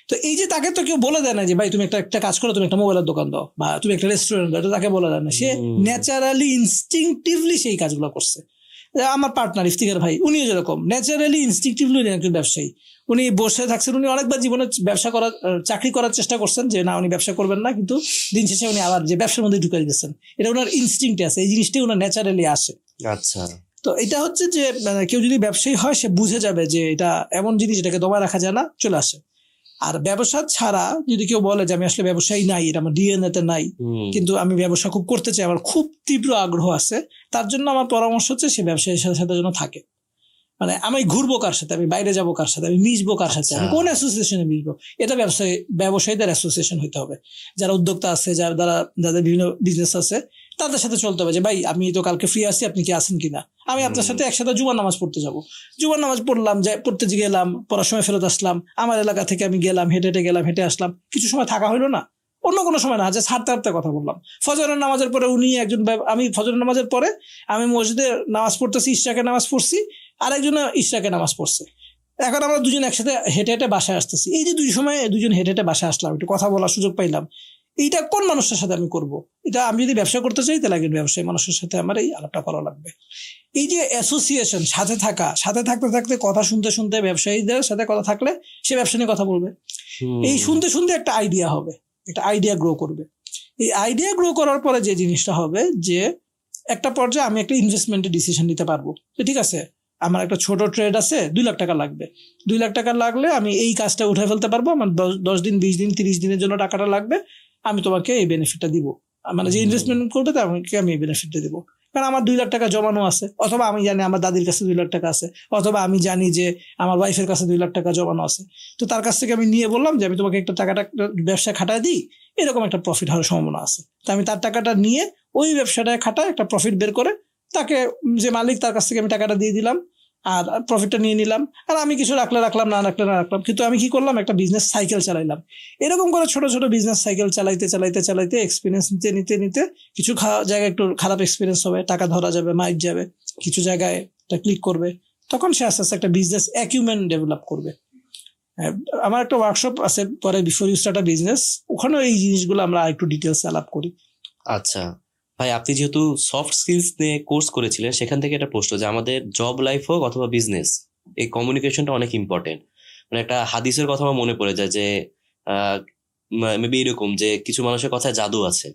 Speaker 2: তো এই যে তাকে তো কেউ বলে দেয় না যে ভাই তুমি একটা কাজ করো, তুমি একটা মোবাইলের দোকান দাও বা তুমি একটা রেস্টুরেন্ট দাও, এটা তাকে বলে দেয় না। সে ন্যাচারালি ইনস্টিংটিভলি সেই কাজগুলো করছে। আমার পার্টনার ইফতিখার ভাই, উনিও যেরকম ন্যাচারালি ইনস্টিংটিভলি একজন ব্যবসায়ী। উনি বসে থাকছেন, উনি অনেকবার জীবনে ব্যবসা করার চাকরি করার চেষ্টা করছেন যে না উনি ব্যবসা করবেন না, কিন্তু দিন শেষে উনি আবার যে ব্যবসার মধ্যে ঢুকে গেছেন। এটা ওনার ইনস্টিংক্টে আছে, এই জিনিসটাই ওনার ন্যাচারালি আসে।
Speaker 1: আচ্ছা,
Speaker 2: তো এটা হচ্ছে যে কেউ যদি ব্যবসায়ী হয় সে বুঝে যাবে যে এটা এমন জিনিস, এটাকে দমায় রাখা যায় না, চলে আসে। আর ব্যবসা ছাড়া যদি কেউ বলে যে আমি আসলে ব্যবসায়ী নাই, এটা আমার ডিএনএতে নাই, কিন্তু আমি ব্যবসা খুব করতে চাই, আমার খুব তীব্র আগ্রহ আছে, তার জন্য আমার পরামর্শ হচ্ছে সে ব্যবসায়ীর সাথে যেন থাকে। মানে আমি ঘুরবো কার সাথে, আমি বাইরে যাবো কার সাথে, আমি মিশবো কার সাথে, আমি কোন অ্যাসোসিয়েশনে মিশবো, এটা ব্যবসায়ীদের অ্যাসোসিয়েশন হইতে হবে। যারা উদ্যোক্তা আছে, যাদের বিভিন্ন বিজনেস আছে, তাদের সাথে চলতে হবে যে ভাই আমি তো কালকে ফ্রি আছি, আপনি কি আছেন কিনা, আমি আপনার সাথে একসাথে জুমার নামাজ পড়তে যাবো। জুমার নামাজ পড়লাম, পড়তে গেলাম, পড়ার সময় ফেরত আসলাম, আমার এলাকা থেকে আমি গেলাম, হেঁটে আসলাম, কিছু সময় থাকা হইলো না, অন্য কোনো সময় না, জাস্ট হাঁটতে কথা বললাম। ফজরের নামাজের পরে উনি একজন, আমি ফজরের নামাজের পরে আমি মসজিদে নামাজ পড়তেছি, ইশরাকের নামাজ পড়ছি, আরেকজন ইশরাকের নামাজ পড়ছে। এখন আমরা দুজন একসাথে হেঁটে বাসায় আসতেছি। এই যে দুজন হেঁটে বাসায় আসলাম, একটু কথা বলার সুযোগ পাইলাম, এইটা কোন মানুষের সাথে আমি করব? এটা আমি যদি ব্যবসা করতে চাই, তাহলে একজন ব্যবসায়ী মানুষের সাথে আমার এই আলাপটা করা লাগবে। এই যে অ্যাসোসিয়েশন, সাথে থাকতে কথা শুনতে ব্যবসায়ীদের সাথে কথা থাকলে সে ব্যবসা নিয়ে কথা বলবে। এই শুনতে একটা আইডিয়া হবে, একটা আইডিয়া গ্রো করবে। এই আইডিয়া গ্রো করার পরে যে জিনিসটা হবে যে একটা পর্যায়ে আমি একটা ইনভেস্টমেন্টের ডিসিশন নিতে পারবো। ঠিক আছে, আমার একটা ছোট ট্রেড আছে, 2 লাখ টাকা লাগবে। 2 লাখ টাকা লাগলে আমি এই কাজটা উঠে ফেলতে পারবো, আমার 10 দিন 20 দিন 30 দিনের জন্য টাকাটা লাগবে, আমি তোমাকে এই বেনিফিটটা দিব। মানে যে ইনভেস্টমেন্ট করবে তাকে আমি এই বেনিফিটটা দিব, কারণ আমার 2 লাখ টাকা জমানো আছে, অথবা আমি জানি আমার দাদির কাছে 2 লাখ টাকা আছে, অথবা আমি জানি যে আমার ওয়াইফের কাছে 2 লাখ টাকা জমানো আছে। তো তার কাছ থেকে আমি নিয়ে বললাম যে আমি তোমাকে একটা টাকাটা ব্যবসা খাটায় দিই, এরকম একটা প্রফিট হওয়ার সম্ভাবনা আছে। তো আমি তার টাকাটা নিয়ে ওই ব্যবসাটায় খাটায় একটা প্রফিট বের করে তাকে, যে মালিক, তার কাছ থেকে আমি টাকাটা দিয়ে দিলাম, আর প্রফিটটা নিয়ে নিলাম, আর আমি কিছু রাখলাম, না রাখলাম, কিন্তু আমি কি করলাম, একটা বিজনেস সাইকেল চালাইলাম। এরকম করে ছোট ছোট বিজনেস সাইকেল চালাইতে এক্সপিরিয়েন্স নিতে কিছু জায়গায় একটু খারাপ এক্সপিরিয়েন্স হবে, টাকা ধরা যাবে, মাইক যাবে, কিছু জায়গায় ক্লিক করবে, তখন সে আস্তে আস্তে একটা বিজনেস অ্যাকিউমেন্ট ডেভেলপ করবে। আমার একটা ওয়ার্কশপ আছে পরে before you start a business, ওখানে এই জিনিসগুলো আমরা একটু ডিটেলস আলাপ করি।
Speaker 1: আচ্ছা ভাই, আপনি যেহেতু সফট স্কিলস নিয়ে কোর্স করেছিলেন, সেখান থেকে একটা প্রশ্ন যে আমাদের জব লাইফ হোক অথবা বিজনেস, এই কমিউনিকেশনটা অনেক ইম্পর্টেন্ট। মানে একটা হাদিসের কথা আমার মনে পড়ে যায় যে মেবি এরকম যে কিছু মানুষের কথায় জাদু আছে।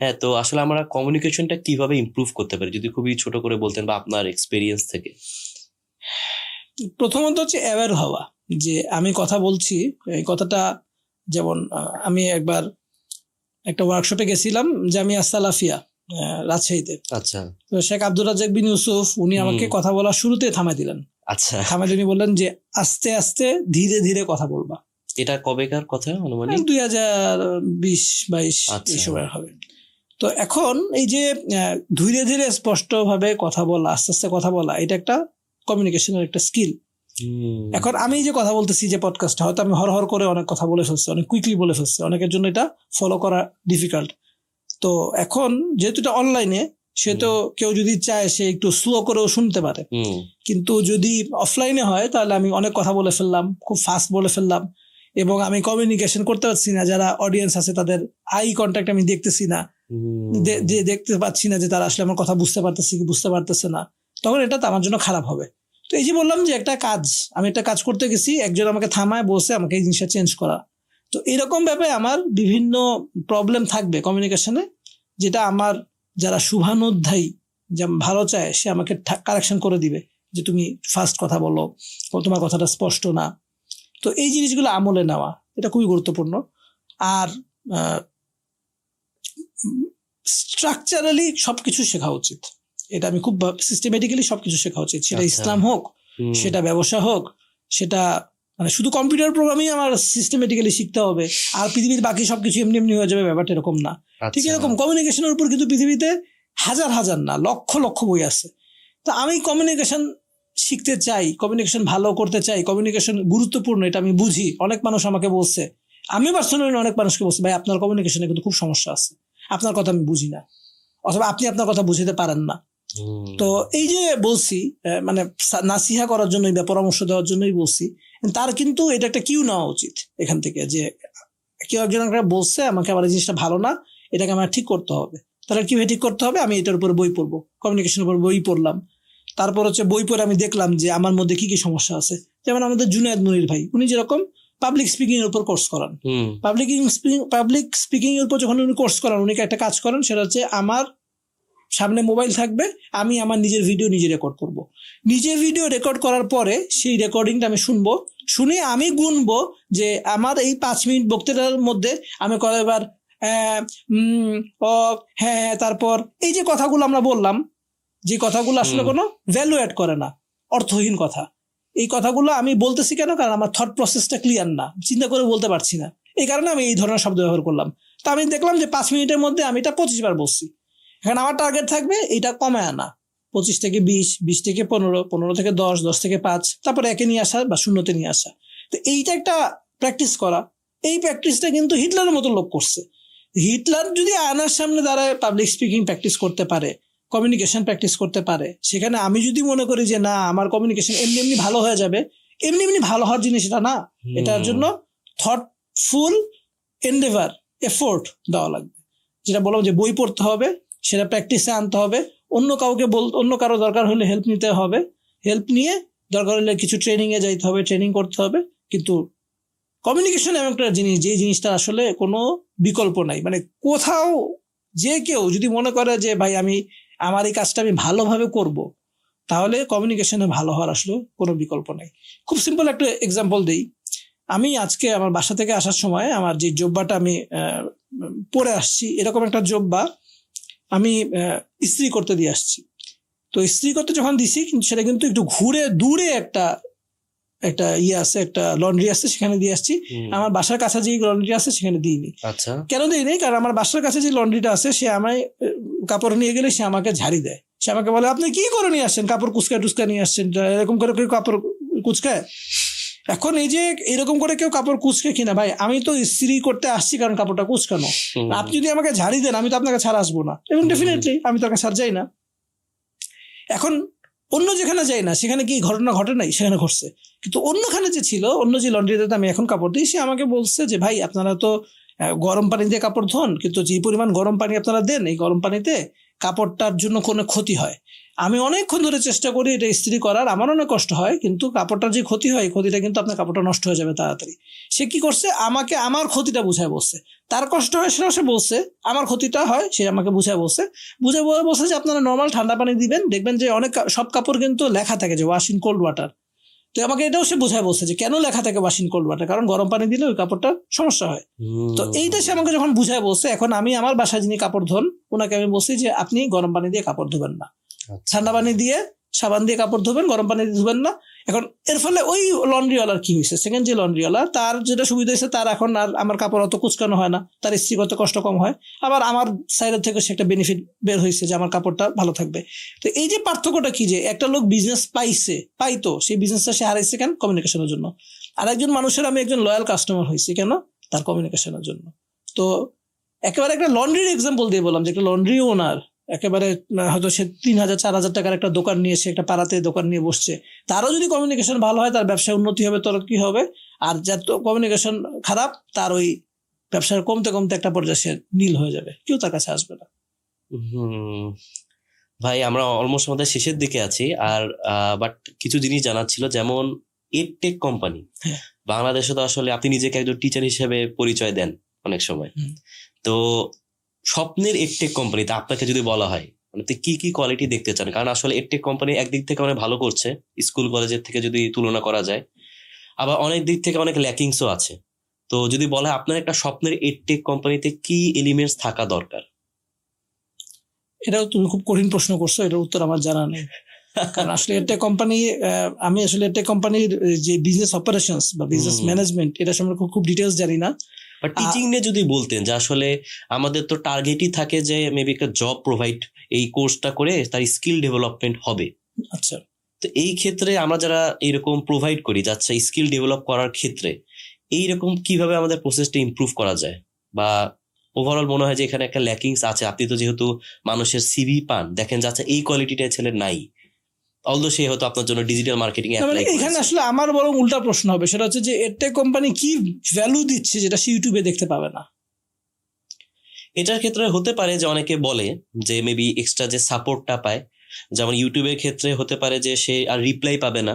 Speaker 1: হ্যাঁ, তো আসলে আমরা কমিউনিকেশনটা কিভাবে ইমপ্রুভ করতে পারি, যদি খুবই ছোট করে বলতেন বা আপনার এক্সপিরিয়েন্স থেকে।
Speaker 2: প্রথমত হচ্ছে অ্যাওয়্যার হওয়া যে আমি কথা বলছি, এই কথাটা যেমন আমি একবার একটা ওয়ার্কশপে গেছিলাম জামিয়া সালাফিয়া রাজশাহীতে।
Speaker 1: আচ্ছা।
Speaker 2: তো শেখ আব্দুর রাজ্জাক বিন ইউসুফ উনি আমাকে কথা বলার শুরুতে থামাই দিলেন।
Speaker 1: আচ্ছা।
Speaker 2: থামাই উনি বললেন যে আস্তে আস্তে ধীরে ধীরে কথা বলবা।
Speaker 1: এটা কবেকার কথা অনুমানিক?
Speaker 2: 2020-22 এই সময় হবে। তো এখন এই যে ধীরে ধীরে স্পষ্ট ভাবে কথা বলা, আস্তে আস্তে কথা বলা, এটা একটা কমিউনিকেশনের একটা স্কিল। এখন আমি যে কথা বলতেছি যে পডকাস্টে, হয়তো আমি হর করে অনেক কথা বলে ফেলছি, অনেক কুইকলি বলে ফেলছি, অনেকের জন্য এটা ফলো করা ডিফিকাল্ট। তো এখন যেহেতু এটা অনলাইনে, সে তো কেউ যদি চায় সে একটু স্লো করেও শুনতে পারে, কিন্তু যদি অফলাইনে হয় তাহলে আমি অনেক কথা বলে ফেললাম, খুব ফাস্ট বলে ফেললাম, এবং আমি কমিউনিকেশন করতে পারছি না। যারা অডিয়েন্স আছে তাদের আই কন্ট্যাক্ট আমি দেখতেছি না, দেখতে পাচ্ছি না যে তারা আসলে আমার কথা বুঝতে পারতেছে কি বুঝতে পারতেছে না, তখন এটা তো আমার জন্য খারাপ হবে। তো এই যে বললাম যে একটা কাজ, আমি একটা কাজ করতে গেছি, একজন আমাকে থামায় বসে আমাকে এই জিনিসটা চেঞ্জ করা। তো এরকম ভাবে আমার বিভিন্ন প্রবলেম থাকবে কমিউনিকেশনে, যেটা আমার যারা শুভানুধ্যায়ী, যা ভালো চায়, সে আমাকে কারেকশন করে দিবে যে তুমি ফাস্ট কথা বলো, তোমার কথাটা স্পষ্ট না। তো এই জিনিসগুলো আমলে নেওয়া এটা খুবই গুরুত্বপূর্ণ। আর স্ট্রাকচারালি সবকিছু শেখা উচিত, এটা আমি খুব সিস্টেমেটিক্যালি সবকিছু শেখা উচিত। সেটা ইসলাম হোক, সেটা ব্যবসা হোক, সেটা মানে শুধু কম্পিউটার প্রোগ্রামিং আমার সিস্টেমেটিক্যালি শিখতে হবে আর পৃথিবীর বাকি সবকিছু এমনি এমনি হয়ে যাবে, ব্যাপারটা এরকম না। ঠিক এরকম কমিউনিকেশনের উপর কিন্তু পৃথিবীতে হাজার হাজার না লক্ষ লক্ষ বই আছে। তো আমি কমিউনিকেশন শিখতে চাই, কমিউনিকেশন ভালো করতে চাই, কমিউনিকেশন গুরুত্বপূর্ণ, এটা আমি বুঝি। অনেক মানুষ আমাকে বলছে, আমি পার্সোনালি অনেক মানুষকে বলছি, ভাই আপনার কমিউনিকেশনে কিন্তু খুব সমস্যা আছে, আপনার কথা আমি বুঝি না, অথবা আপনি আপনার কথা বুঝতে পারেন না। তো এই যে বলছি, মানে নাসিহা করার জন্যই বা পরামর্শ দেওয়ার জন্যই বলছি, তার কিন্তু এটা একটা কিউ নেওয়া উচিত এখান থেকে, যে কেউ একজন বলছে আমাকে আমার এই জিনিসটা ভালো না, এটাকে আমার ঠিক করতে হবে। তাহলে কিভাবে ঠিক করতে হবে? আমি এটার উপর বই পড়বো, কমিউনিকেশনের উপর বই পড়লাম। তারপর হচ্ছে বই পড়ে আমি দেখলাম যে আমার মধ্যে কি কি সমস্যা আছে। যেমন আমাদের জুনায়েদ মুনির ভাই, উনি যেরকম পাবলিক স্পিকিং এর উপর কোর্স করান, পাবলিক স্পিকিং এর উপর যখন উনি কোর্স করান, উনি একটা কাজ করেন, সেটা হচ্ছে আমার সামনে মোবাইল থাকবে, আমি আমার নিজের ভিডিও নিজে রেকর্ড করব। নিজে ভিডিও রেকর্ড করার পরে সেই রেকর্ডিংটা আমি শুনবো, শুনে আমি গুনবো যে আমার এই 5 মিনিট বক্তৃতার মধ্যে আমি কয়েকবার হ্যাঁ, তারপর এই যে কথাগুলো আমরা বললাম, যে কথাগুলো আসলে কোনো ভ্যালু অ্যাড করে না, অর্থহীন কথা, এই কথাগুলো আমি বলতেছি কেন? কারণ আমার থট প্রসেসটা ক্লিয়ার না, চিন্তা করে বলতে পারছি না, এই কারণে আমি এই ধরনের শব্দ ব্যবহার করলাম। তা আমি দেখলাম যে 5 মিনিটের মধ্যে আমি এটা 25 বার বলছি। এখন আমার টার্গেট থাকবে এটা কমায় আনা, 25 থেকে 20, 20 থেকে 15, 15 থেকে 10, 10 থেকে 5, তারপরে একে নিয়ে আসা বা শূন্যতে নিয়ে আসা। তো এইটা একটা প্র্যাকটিস করা। এই প্র্যাকটিসটা কিন্তু হিটলারের মতো লোক করছে। হিটলার যদি আয়নার সামনে দাঁড়ায় পাবলিক স্পিকিং প্র্যাকটিস করতে পারে, কমিউনিকেশন প্র্যাকটিস করতে পারে, সেখানে আমি যদি মনে করি যে না আমার কমিউনিকেশন এমনি এমনি ভালো হয়ে যাবে, এমনি এমনি ভালো হওয়ার জিনিস এটা না। এটার জন্য থটফুল এন্ডেভার, এফোর্ট দেওয়া লাগবে। যেটা বললাম যে বই পড়তে হবে, সেটা প্র্যাকটিসে আনতে হবে, অন্য কারো দরকার হলে হেল্প নিতে হবে, হেল্প নিয়ে দরকার হলে কিছু ট্রেনিং এ যাইতে হবে, ট্রেনিং করতে হবে। কিন্তু কমিউনিকেশন এমন একটা জিনিস, যে জিনিসটা আসলে কোনো বিকল্প নাই। মানে কোথাও যে কেউ যদি মনে করে যে ভাই আমার এই কাজটা আমি ভালোভাবে করব, তাহলে কমিউনিকেশনে ভালো হওয়ার আসলে কোনো বিকল্প নাই। খুব সিম্পল একটা এক্সাম্পল দিই। আমি আজকে আমার বাসা থেকে আসার সময় আমার যে জব্বাটা আমি পরে আসছি, এরকম একটা জব্বা আমি ইস্ত্রি করতে দিয়ে আসছি। তো ইস্ত্রি করতে যখন দিছি, কিন্তু সেটা কিন্তু একটু ঘুরে দূরে একটা ইয়ে আছে, একটা লন্ড্রি আছে, সেখানে দিয়ে আসছি। আমার বাসার কাছে যে লন্ড্রি আছে সেখানে দিইনি।
Speaker 1: আচ্ছা, কেন
Speaker 2: দিইনি? কারণ আমার বাসার কাছে যে লন্ড্রিটা আছে, সে আমায় কাপড় নিয়ে গেলে সে আমাকে ঝাড়ি দেয়। সে আমাকে বলে আপনি কি করে নিয়ে আসছেন, কাপড় কুচকা টুচকা নিয়ে আসছেন, এরকম করে কেউ কাপড় কুচকায়? এখন এই যে এরকম করে কেউ কাপড় কুচকে কিনা, ভাই আমি তো ইস্ত্রি করতে আসছি কারণ কাপড়টা কুচকানো। আপনি যদি আমাকে ঝাড়ি দেন, আমি তো আপনাকে ছাড় আসবো না, এবং ডেফিনেটলি আমি তো ছাড় যাই না। এখন অন্য যেখানে যাই না সেখানে কি ঘটনা ঘটে নাই, সেখানে ঘটছে। কিন্তু অন্যখানে যে ছিল, অন্য যে লন্ড্রিতে আমি এখন কাপড় দিই, সে আমাকে বলছে যে ভাই আপনারা তো গরম পানি দিয়ে কাপড় ধোন, কিন্তু যে পরিমাণ গরম পানি আপনারা দেন, এই গরম পানিতে কাপড়টার জন্য কোনো ক্ষতি হয়। আমি অনেকক্ষণ ধরে চেষ্টা করি এটা ইস্ত্রি করার, আমার অনেক কষ্ট হয়, কিন্তু কাপড়টার যে ক্ষতি হয়, ক্ষতিটা কিন্তু আপনার কাপড়টা নষ্ট হয়ে যাবে তাড়াতাড়ি। সে কি করছে, আমাকে আমার ক্ষতিটা বুঝায় বলছে। তার কষ্ট হয় সেটাও সে বলছে, আমার ক্ষতিটা হয় সে আমাকে বুঝায় বলছে। বুঝে বলছে যে আপনারা নর্মাল ঠান্ডা পানি দিবেন, দেখবেন যে অনেক সব কাপড় কিন্তু লেখা থাকে যে ওয়াশ ইন কোল্ড ওয়াটার। তো আমাকে এটাও সে বোঝায় বলছে যে কেন লেখা থাকে ওয়াশ ইন কোল্ড ওয়াটার, কারণ গরম পানি দিলে ওই কাপড়টা সমস্যা হয়। তো এইটা সে আমাকে যখন বুঝায় বলছে, এখন আমি আমার বাসায় যিনি কাপড় ধোন ওনাকে আমি বলছি যে আপনি গরম পানি দিয়ে কাপড় ধোবেন না, ঠান্ডা পানি দিয়ে সাবান দিয়ে কাপড় ধোবেন, গরম পানি দিয়ে ধোবেন না। এখন এর ফলে ওই লন্ড্রিওয়ালার কি হয়েছে, সেকেন্ড যে লন্ড্রিওয়ালা, তার যেটা সুবিধা হয়েছে, তার এখন আর আমার কাপড় অত কুচকানো হয় না, তার ইস্ত্রি করতে কষ্ট কম হয়। আবার আমার সাইডের থেকে সে একটা বেনিফিট বের হয়েছে যে আমার কাপড়টা ভালো থাকবে। তো এই যে পার্থক্যটা কি, যে একটা লোক বিজনেস পাইতো, সেই বিজনেসটা সে হারাইছে কেন, কমিউনিকেশনের জন্য। আর একজন মানুষের আমি একজন লয়াল কাস্টমার হয়েছি কেন, তার কমিউনিকেশনের জন্য। তো একেবারে একটা লন্ড্রির এক্সাম্পল দিয়ে বললাম যে একটা লন্ড্রি ওনার একেবারে হয়তো সে 3,000-4,000 টাকার একটা দোকান নিয়ে, সে একটা পাড়াতে দোকান নিয়ে বসছে, তারও যদি কমিউনিকেশন ভালো হয় তার ব্যবসায় উন্নতি হবে, তোর কি হবে। আর যার কমিউনিকেশন খারাপ, তার ওই ব্যবসার কমতে কমতে একটা পর্যায়ে সে নীল হয়ে যাবে, কেউ তার কাছে আসবে না।
Speaker 1: ভাই আমরা অলমোস্ট আমাদের শেষের দিকে আছি, আর বাট কিছু জিনিস জানার ছিল, যেমন এডটেক কোম্পানি বাংলাদেশে তো আসলে আপনি নিজেকে একজন টিচার হিসেবে পরিচয় দেন অনেক সময়। তো স্বপ্নের এডটেক কোম্পানিতে আপনাকে যদি বলা হয় মানে কি কি কোয়ালিটি দেখতে চান, কারণ আসলে এডটেক কোম্পানি একদিক থেকে অনেক ভালো করছে স্কুল কলেজের থেকে যদি তুলনা করা যায়, আবার অনেক দিক থেকে অনেক ল্যাকিংসও আছে। তো যদি বলা হয় আপনার একটা স্বপ্নের এডটেক কোম্পানিতে কি এলিমেন্টস থাকা দরকার?
Speaker 2: এটাও তুমি খুব কঠিন প্রশ্ন করছো, এটার উত্তর আমার জানা নেই। কারণ আসলে এডটেক কোম্পানি, আমি আসলে এডটেক কোম্পানির যে বিজনেস অপারেশনস বা বিজনেস ম্যানেজমেন্ট, এটা সম্পর্কে খুব ডিটেলস জানি না।
Speaker 1: বা টিচিং নিয়ে যদি বলতেন, যে আসলে আমাদের তো টার্গেটই থাকে যে মেবি একটা জব প্রোভাইড, এই কোর্সটা করে তার স্কিল ডেভেলপমেন্ট হবে।
Speaker 2: আচ্ছা,
Speaker 1: তো এই ক্ষেত্রে আমরা যারা এইরকম প্রোভাইড করি, যাচ্ছে স্কিল ডেভেলপ করার ক্ষেত্রে এইরকম কিভাবে আমাদের প্রসেসটা ইমপ্রুভ করা যায়, বা ওভারঅল মনে হয় যে এখানে একটা ল্যাকিংস আছে। আপনি তো যেহেতু মানুষের সিভি পান, দেখেন যাচ্ছে এই কোয়ালিটিটা ছেলে নাই, অলদো সে হয়তো আপনার জন্য ডিজিটাল মার্কেটিং অ্যাপ্লাই করেছে।
Speaker 2: এখানে আসলে আমার বরং উল্টা প্রশ্ন হবে, সেটা হচ্ছে যে এডটেক কোম্পানি কি ভ্যালু দিচ্ছে যেটা সে ইউটিউবে দেখতে পাবে না।
Speaker 1: এটার ক্ষেত্রে হতে পারে যে অনেকে বলে যে মেবি এক্সট্রা যে সাপোর্টটা পায়, যেমন ইউটিউবের ক্ষেত্রে হতে পারে যে সে আর রিপ্লাই পাবে না,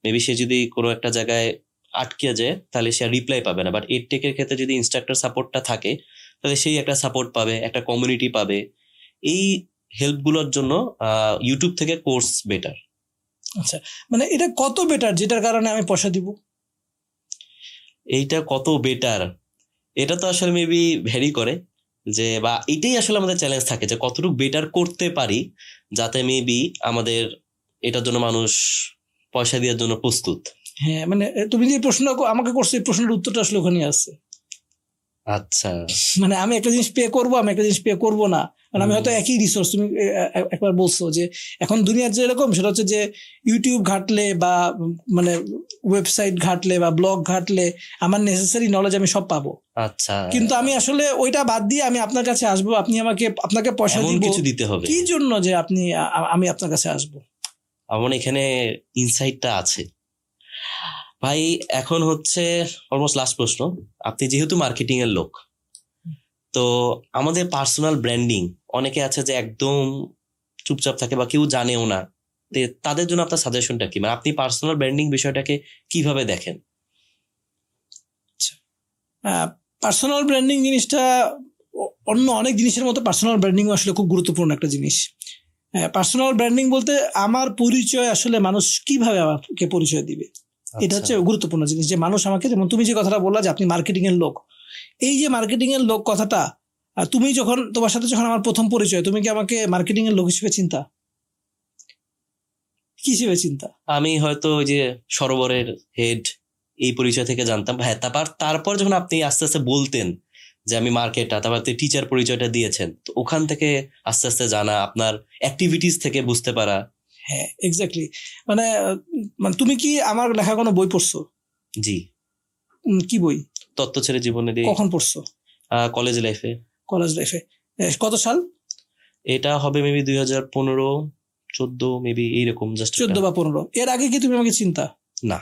Speaker 1: মেবি সে যদি কোনো একটা জায়গায় আটকে যায় তাহলে সে আর রিপ্লাই পাবে না। বাট এডটেকের ক্ষেত্রে যদি ইনস্ট্রাক্টর সাপোর্টটা থাকে তাহলে সেই একটা সাপোর্ট পাবে, একটা কমিউনিটি পাবে। এই হেল্পগুলোর জন্য ইউটিউব থেকে কোর্স বেটার।
Speaker 2: আচ্ছা, মানে এটা কত বেটার যেটার কারণে আমি পয়সা দিব?
Speaker 1: এইটা কত বেটার, এটা তো আসলে মেবি ভ্যারি করে, যে বা এটাই আসলে আমাদের চ্যালেঞ্জ থাকে যে কতটুকু বেটার করতে পারি যাতে মেবি আমাদের এটার জন্য মানুষ পয়সা দেওয়ার জন্য প্রস্তুত।
Speaker 2: হ্যাঁ, মানে তুমি যে প্রশ্ন আমাকে করছো, এই প্রশ্নের উত্তরটা আসলে ওখানে আছে।
Speaker 1: আচ্ছা,
Speaker 2: মানে আমি একটা জিনিস পে করবো, আমি একটা জিনিস পে করবো না, মানে আমি হয়তো একই রিসোর্স, তুমি একবার বলছো যে এখন দুনিয়ার যে এরকম, সেটা হচ্ছে যে ইউটিউব ঘাটলে বা মানে ওয়েবসাইট ঘাটলে বা ব্লগ ঘাটলে আমার নেসেসারি নলেজ আমি সব পাবো।
Speaker 1: আচ্ছা,
Speaker 2: কিন্তু আমি আসলে ওইটা বাদ দিয়ে আমি আপনার কাছে আসবো, আপনি আপনাকে পয়সা দিব
Speaker 1: কিছু দিতে হবে
Speaker 2: কি জন্য, যে আমি আপনার কাছে আসবো।
Speaker 1: আমার এখানে ইনসাইটটা আছে ভাই। এখন হচ্ছে অলমোস্ট লাস্ট প্রশ্ন, আপনি যেহেতু মার্কেটিং এর লোক, তো আমাদের পার্সোনাল ব্র্যান্ডিং, অনেকে আছে যে একদম চুপচাপ থাকে বা কেউ জানেও না, তাদের জন্য আপনার সাজেশনটা কি, মানে আপনি পার্সোনাল ব্র্যান্ডিং বিষয়টাকে কিভাবে দেখেন?
Speaker 2: পার্সোনাল ব্র্যান্ডিং জিনিসটা অন্য অনেক জিনিসের মতো পার্সোনাল ব্র্যান্ডিং আসলে খুব গুরুত্বপূর্ণ একটা জিনিস। পার্সোনাল ব্র্যান্ডিং বলতে আমার পরিচয় আসলে মানুষ কিভাবে আমাকে পরিচয় দিবে, এটা হচ্ছে গুরুত্বপূর্ণ জিনিস। যে মানুষ আমাকে, যেমন তুমি যে কথাটা বললা যে আপনি মার্কেটিং এর লোক, এই যে মার্কেটিং এর লোক কথাটা, তুমি যখন তোমার সাথে যখন আমার প্রথম পরিচয়, তুমি কি আমাকে মার্কেটিং এর লোক হিসেবে চিন্তা, কি হিসেবে চিন্তা?
Speaker 1: আমি হয়তো ওই যে সরোবরের হেড এই পরিচয় থেকে জানতাম। হ্যাঁ, তারপর যখন আপনি আস্তে আস্তে বলতেন যে আমি মার্কেটার, তারপর আপনি টিচার পরিচয়টা দিয়েছেন, তো ওখান থেকে আস্তে আস্তে জানা, আপনার অ্যাক্টিভিটিস থেকে বুঝতে পারা।
Speaker 2: হ্যাঁ, এক্স্যাক্টলি। মানে তুমি কি আমার লেখা কোনো বই পড়ছো?
Speaker 1: জি।
Speaker 2: কি বই?
Speaker 1: তত্ত্ব ছেড়ে জীবনে দিয়ে।
Speaker 2: কখন পড়ছো?
Speaker 1: কলেজ লাইফে।
Speaker 2: কলেজ লাইফে। কত সাল?
Speaker 1: এটা হবে মেবি 2015 14 মেবি এইরকম, জাস্ট
Speaker 2: 14 বা 15। এর আগে কি তুমি আমাকে চিন্তা?
Speaker 1: না।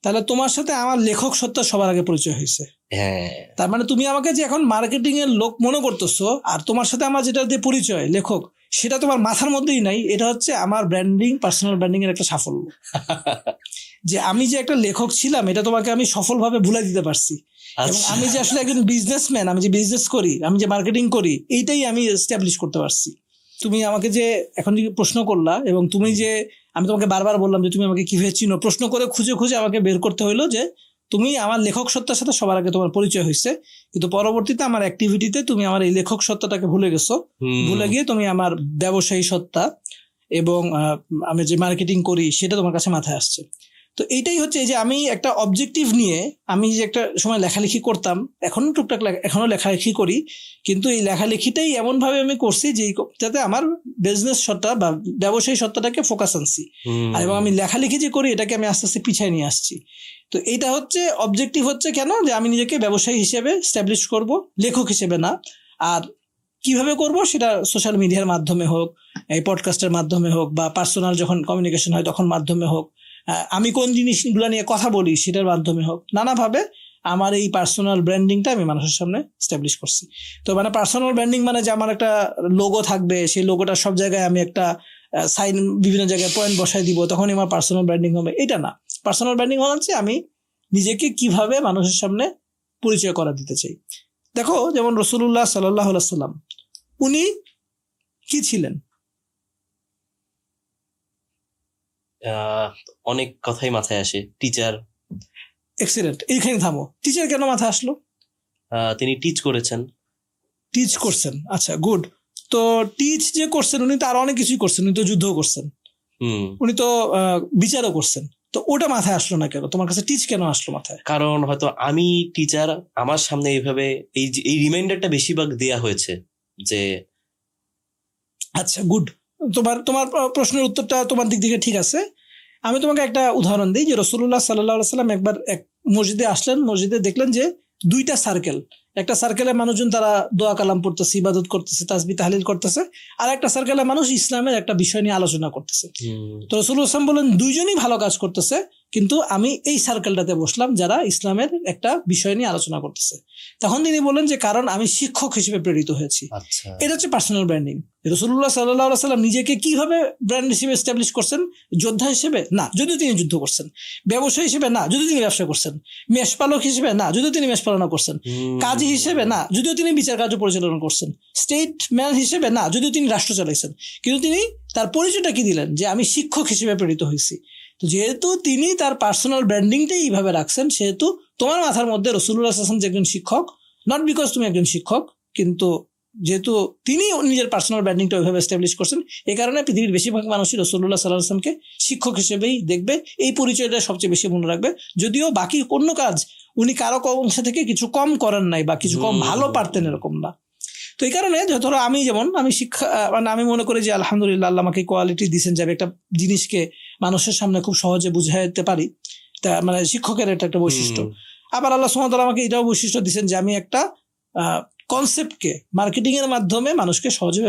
Speaker 2: তাহলে তোমার সাথে আমার লেখক সত্তা সবার আগে পরিচয় হয়েছে।
Speaker 1: হ্যাঁ,
Speaker 2: তার মানে তুমি আমাকে যে এখন মার্কেটিং এর লোক মনে করতেছো, আর তোমার সাথে আমার যেটা দিয়ে পরিচয় লেখক, সেটা তোমার মাথার মধ্যেই নাই। এটা হচ্ছে আমার ব্র্যান্ডিং, পার্সোনাল ব্র্যান্ডিং এর একটা সাফল্য। যে আমি যে একটা লেখক ছিলাম এটা তোমাকে আমি সফলভাবে ভুলে দিতে পারছি। এবং আমি যে আসলে একজন বিজনেসম্যান, আমি যে বিজনেস করি, আমি যে মার্কেটিং করি, এইটাই আমি এস্টাবলিশ করতে পারছি। তুমি আমাকে যে এখন যে প্রশ্ন করলা, এবং তুমি যে, আমি তোমাকে বারবার বললাম যে তুমি আমাকে কিভাবে চিনো, প্রশ্ন করে খুঁজে খুঁজে আমাকে বের করতে হইলো যে তুমি আমার লেখক সত্তার সাথে সবার আগে তোমার পরিচয় হয়েছে, কিন্তু পরবর্তীতে আমার অ্যাক্টিভিটিতে তুমি আমার এই লেখক সত্তাটাকে ভুলে গেছো। ভুলে গিয়ে তুমি আমার ব্যবসায়ী সত্তা এবং আমি যে মার্কেটিং করি সেটা তোমার কাছে মাথায় আসছে। তো এইটাই হচ্ছে যে আমি একটা অবজেক্টিভ নিয়ে, আমি যে একটা সময় লেখালেখি করতাম, এখনো টুকটাক এখনো লেখালেখি করি, কিন্তু এই লেখালেখিটাই এমন ভাবে আমি করছি যে যাতে আমার বিজনেস সত্তা বা ব্যবসায়ী সত্তাটাকে ফোকাস আনছি, আর এবং আমি লেখালেখি যে করি এটাকে আমি আস্তে আস্তে পিছায় নিয়ে আসছি। তো এইটা হচ্ছে অবজেক্টিভ, হচ্ছে কেন যে আমি নিজেকে ব্যবসায়ী হিসেবে স্ট্যাবলিশ করব, লেখক হিসেবে না। আর কিভাবে করব সেটা সোশ্যাল মিডিয়ার মাধ্যমে হোক, এই পডকাস্টের মাধ্যমে হোক, বা পার্সোনাল যখন কমিউনিকেশন হয় তখন মাধ্যমে হোক, আমি কোন জিনিসগুলো নিয়ে কথা বলি সেটার মাধ্যমে হোক, নানাভাবে আমার এই পার্সোনাল ব্র্যান্ডিংটা আমি মানুষের সামনে স্ট্যাবলিশ করছি। তো মানে পার্সোনাল ব্র্যান্ডিং মানে যে আমার একটা লোগো থাকবে, সেই লোগোটা সব জায়গায় আমি একটা সাইন, বিভিন্ন জায়গায় পয়েন্ট বসাই দিব, তখনই আমার পার্সোনাল ব্র্যান্ডিং হবে, এটা না। পার্সোনাল ব্র্যান্ডিং হচ্ছে আমি নিজেকে কিভাবে মানুষের সামনে পরিচয় করা দিতে চাই। দেখো, যেমন রাসূলুল্লাহ সাল্লাল্লাহু আলাইহি ওয়াসাল্লাম, উনি কি ছিলেন?
Speaker 1: অনেক কথাই মাথায় আসে। টিচার।
Speaker 2: এক্সিলেন্ট, এইখানে থামো। টিচার কেন মাথায় আসলো?
Speaker 1: তিনি টিচ করেছেন।
Speaker 2: টিচ করছেন, আচ্ছা গুড। তো টিচ যে করছেন, উনি তো আরো অনেক কিছুই করছেন। উনি তো যুদ্ধও করছেন, উনি তো বিচারও করছেন। তো ওটা মাথায় আসলো না কেন? তোমার কাছে টিচ কেন আসলো মাথায়?
Speaker 1: কারণ হয়তো আমি টিচার, আমার সামনে এইভাবে এই রিমাইন্ডারটা বেশিরভাগ দেয়া হয়েছে যে।
Speaker 2: আচ্ছা গুড, তোমার তোমার প্রশ্নের উত্তরটা তোমার দিক থেকে ঠিক আছে। আমি তোমাকে একটা উদাহরণ দিই যে রাসূলুল্লাহ সাল্লাল্লাহু আলাইহি ওয়াসাল্লাম একবার এক মসজিদে আসলেন, মসজিদে দেখলেন যে দুইটা সার্কেল, একটা সার্কেলে মানুষজন তারা দোয়া কালাম পড়তেছে, ইবাদত করতেছে, তাসবিহ তাহলিল করতেছে, আর একটা সার্কেলে মানুষ ইসলামের একটা বিষয় নিয়ে আলোচনা করতেছে। তো রাসূলুল্লাহ সাল্লাল্লাহু আলাইহি ওয়াসাল্লাম বলেন দুইজনই ভালো কাজ করতেছে, কিন্তু আমি এই সার্কেলটাতে বসলাম যারা ইসলামের একটা বিষয় নিয়ে আলোচনা করতেছে। তখন তিনি বলেন যে কারণ আমি শিক্ষক হিসেবে প্রেরিত হয়েছি। এটা হচ্ছে পার্সোনাল ব্র্যান্ডিং। রাসূলুল্লাহ সাল্লাল্লাহু আলাইহি ওয়াসাল্লাম নিজেকে কিভাবে ব্র্যান্ড হিসেবে এস্টাবলিশ করছেন? যোদ্ধা হিসেবে না, যদিও তিনি যুদ্ধ করছেন। ব্যবসায়ী হিসেবে না, যদিও তিনি ব্যবসা করছেন। মেষপালক হিসেবে না, যদিও তিনি মেষপালনা করছেন। কাজী হিসেবে না, যদিও তিনি বিচার কার্য পরিচালনা করছেন। স্টেটম্যান হিসেবে না, যদিও তিনি রাষ্ট্র চালাইছেন। কিন্তু তিনি তার পরিচয়টা কি দিলেন? যে আমি শিক্ষক হিসেবে প্রেরিত হয়েছি। তো যেহেতু তিনি তার পার্সোনাল ব্র্যান্ডিংটাই এইভাবে রাখছেন, সেহেতু তোমার মাথার মধ্যে রাসূলুল্লাহ সাল্লাল্লাহু আলাইহি ওয়াসাল্লাম যে একজন শিক্ষক, নট বিকজ তুমি একজন শিক্ষক, কিন্তু যেহেতু তিনি নিজের পার্সোনাল ব্র্যান্ডিংটা ওইভাবে এস্টাবলিশ করছেন, এই কারণে পৃথিবীর বেশিরভাগ মানুষই রাসূলুল্লাহ সাল্লাল্লাহু আলাইহি ওয়াসাল্লামকে শিক্ষক হিসেবেই দেখবে, এই পরিচয়টা সবচেয়ে বেশি মনে রাখবে। যদিও বাকি অন্য কাজ উনি কারো অংশ থেকে কিছু কম করেন নাই বা কিছু কম ভালো পারতেন, এরকম না। তো এই কারণে ধরো আমি যেমন, আমি শিক্ষা মানে আমি মনে করি যে আলহামদুলিল্লাহ আল্লাহ আমাকে কোয়ালিটি দিয়েছেন যে আমি একটা জিনিসকে মানুষের সামনে খুব সহজে বুঝাইতে পারি। তা মানে শিক্ষকের এটা একটা বৈশিষ্ট্য। আবার আল্লাহ সুবহানাহু ওয়া তাআলা আমাকে এটাও বৈশিষ্ট্য দিয়েছেন যে আমি একটা কনসেপ্টকে মার্কেটিং এর মাধ্যমে মানুষকে সহজে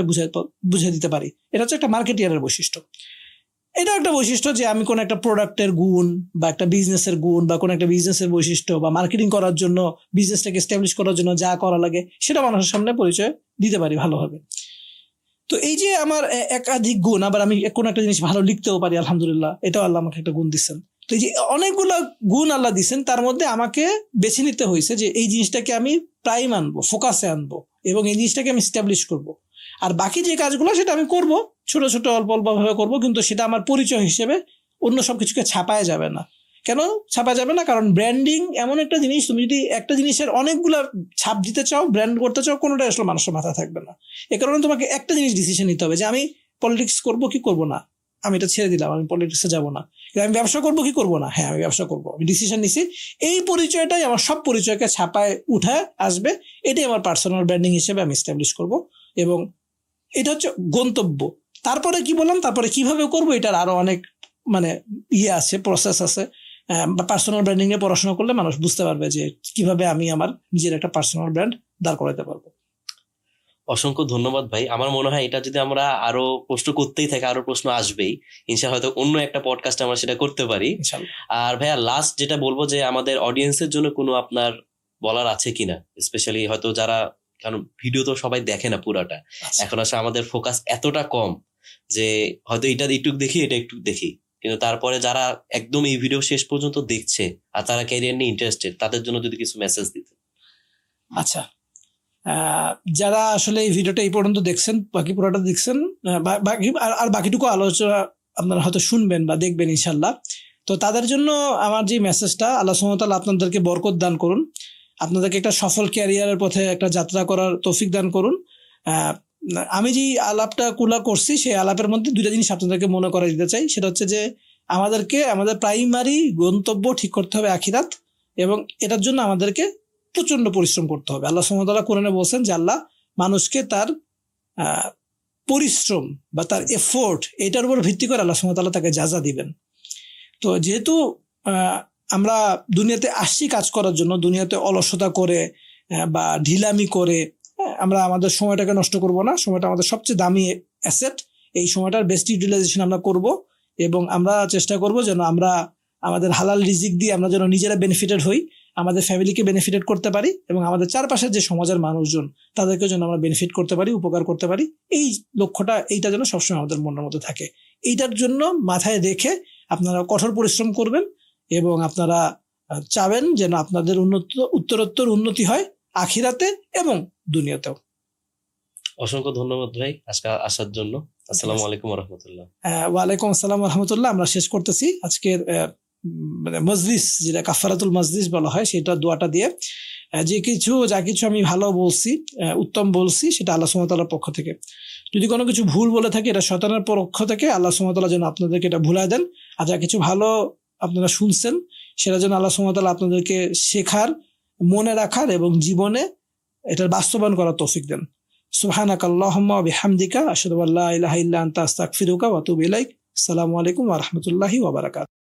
Speaker 2: বুঝিয়ে দিতে পারি। এটা হচ্ছে একটা মার্কেটিয়ারের বৈশিষ্ট্য। এটা একটা বৈশিষ্ট্য যে আমি কোন একটা প্রোডাক্টের গুণ বা একটা বিজনেসের গুণ বা কোন একটা বিজনেসের বৈশিষ্ট্য বা মার্কেটিং করার জন্য, বিজনেসটাকে এস্টাবলিশ করার জন্য যা করা লাগে সেটা মানুষের সামনে পরিচয় দিতে পারি ভালোভাবে। তো এই যে আমার একাধিক গুণ, আবার আমি কোন একটা জিনিস ভালো লিখতেও পারি, আলহামদুলিল্লাহ, এটাও আল্লাহ আমাকে একটা গুণ দিচ্ছেন। তো এই যে অনেকগুলো গুণ আল্লাহ দিচ্ছেন, তার মধ্যে আমাকে বেছে নিতে হয়েছে যে এই জিনিসটাকে আমি প্রাইম আনবো, ফোকাসে আনবো, এবং এই জিনিসটাকে আমি এস্টাবলিশ করবো। আর বাকি যে কাজগুলো সেটা আমি করব, ছোট ছোট অল্প অল্প ভাবে করবো, কিন্তু সেটা আমার পরিচয় হিসেবে অন্য সবকিছুকে ছাপায় যাবে না। কেন ছাপা যাবে না? কারণ ব্র্যান্ডিং এমন একটা জিনিস, তুমি যদি একটা জিনিসের অনেকগুলা ছাপ দিতে চাও, ব্র্যান্ড করতে চাও, কোনোটাই আসলে মানুষের মাথা থাকবে না। এ কারণে তোমাকে একটা জিনিস ডিসিশন নিতে হবে যে আমি পলিটিক্স করবো কি করবো না, আমি এটা ছেড়ে দিলাম, আমি পলিটিক্সে যাবো না। আমি ব্যবসা করবো কি করবো না, হ্যাঁ আমি ব্যবসা করবো, আমি ডিসিশন নিছি। এই পরিচয়টাই আমার সব পরিচয়কে ছাপায় উঠে আসবে, এটাই আমার পার্সোনাল ব্র্যান্ডিং হিসেবে আমি এস্টাবলিশ করবো, এবং এটা হচ্ছে গন্তব্য। তারপরে কি বললাম, তারপরে কিভাবে করবো, এটার আরো অনেক মানে আছে, প্রসেস আছে। পার্সোনাল ব্র্যান্ডিং এ পড়াশোনা করলে মানুষ বুঝতে পারবে যে কিভাবে আমি আমার নিজের একটা পার্সোনাল ব্র্যান্ড দাঁড় করাতে পারবো।
Speaker 1: অসংখ্য ধন্যবাদ ভাই। আমার মনে হয় এটা যদি আমরা আরো প্রশ্ন করতেই থাকি, আরো প্রশ্ন আসবেই ইনশাআল্লাহ, হয়তো অন্য একটা পডকাস্টে আমরা সেটা করতে পারি।
Speaker 2: ইনশাআল্লাহ।
Speaker 1: আর ভাইয়া লাস্ট যেটা বলবো যে আমাদের অডিয়েন্সের জন্য কোনো আপনার বলার আছে কিনা, স্পেশালি হয়তো যারা, কারণ ভিডিও তো সবাই দেখে না পুরাটা,
Speaker 2: আচ্ছা।
Speaker 1: এখন আসলে আমাদের ফোকাস এতটা কম যে হয়তো এটা একটু দেখি, এটা একটু দেখি, কিন্তু তারপরে যারা একদম এই ভিডিও শেষ পর্যন্ত দেখছে আর তারা ক্যারিয়ার নিয়ে ইন্টারেস্টেড, তাদের জন্য যদি কিছু মেসেজ দিতে।
Speaker 2: আচ্ছা, যারা আসলে এই ভিডিওটা এই পর্যন্ত দেখছেন, বাকি পুরোটা দেখছেন, বাকি আর বাকিটুকু আলোচনা আপনারা হয়তো শুনবেন বা দেখবেন ইনশাল্লাহ। তো তাদের জন্য আমার যে মেসেজটা, আল্লাহ সুবহানাহু ওয়া তাআলা আপনাদেরকে বরকত দান করুন, আপনাদেরকে একটা সফল ক্যারিয়ারের পথে একটা যাত্রা করার তৌফিক দান করুন। আমি যে আলাপটা করছি, সেই আলাপের মধ্যে দুইটা জিনিস আপনাদেরকে মনে করাই দিতে চাই। সেটা হচ্ছে যে আমাদেরকে আমাদের প্রাইমারি গন্তব্য ঠিক করতে হবে আখিরাত, এবং এটার জন্য আমাদেরকে প্রচন্ড পরিশ্রম করতে হবে। আল্লাহ সুবহানাহু ওয়া তাআলা কোরআনে বলছেন যে আল্লাহ মানুষকে তার পরিশ্রম বা তার এফোর্ট, এটার উপর ভিত্তি করে আল্লাহ সুবহানাহু ওয়া তাআলা তাকে জাযা দিবেন। তো যেহেতু আমরা দুনিয়াতে আসছি কাজ করার জন্য, দুনিয়াতে অলসতা করে বা ঢিলামি করে আমরা আমাদের সময়টাকে নষ্ট করব না। সময়টা আমাদের সবচেয়ে দামি অ্যাসেট। এই সময়টার বেস্ট ইউটিলাইজেশন আমরা করব, এবং আমরা চেষ্টা করব যেন আমরা আমাদের হালাল রিজিক দিয়ে আমরা যেন নিজেরা বেনিফিটেড হই, আমাদের ফ্যামিলিকে বেনিফিটেড করতে পারি, এবং আমাদের চারপাশের যে সমাজের মানুষজন তাদেরকে যেন আমরা বেনিফিট করতে পারি, উপকার করতে পারি। এই লক্ষ্যটা, এইটা যেন সবসময় আমাদের মনের মধ্যে থাকে। এইটার জন্য মাথায় রেখে আপনারা কঠোর পরিশ্রম করবেন, এবং আপনারা চাবেন যেন আপনাদের উত্তরোত্তর উন্নতি হয় আখিরাতে এবং দুনিয়াতেও।
Speaker 1: অসংখ্য ধন্যবাদ ভাই আজকে আসার জন্য। আসসালামু আলাইকুম ওয়া রাহমাতুল্লাহ।
Speaker 2: ওয়ালাইকুম আসসালাম ওয়া রাহমাতুল্লাহ। আমরা শেষ করতেছি আজকের মানে মজলিস, যেটা কাফারাতুল মজলিস বলা হয়, সেটা দোয়াটা দিয়ে যা কিছু আমি ভালো বলছি, উত্তম বলছি, সেটা আল্লাহ সুবহানাহু ওয়া তাআলার পক্ষ থেকে। যদি কোনো কিছু ভুল বলে থাকি, এটা শয়তানের পক্ষ থেকে। আল্লাহ সুবহানাহু ওয়া তাআলা যেন আপনাদেরকে এটা ভুলায় দেন। আর যা কিছু ভালো আপনারা শুনছেন, সেটা যেন আল্লাহ সুবহানাহু ওয়া তাআলা আপনাদেরকে শেখার, মনে রাখার এবং জীবনে এটার বাস্তবায়ন করার তৌফিক দেন। সুবহানাকাল্লাহুম্মা ওয়া বিহামদিকা আশহাদু আল্লা ইলাহা ইল্লা আনতা আস্তাগফিরুকা ওয়া আতুবু ইলাইক। আসসালামু আলাইকুম ওয়া রাহমাতুল্লাহি ওয়া বারাকাতুহু।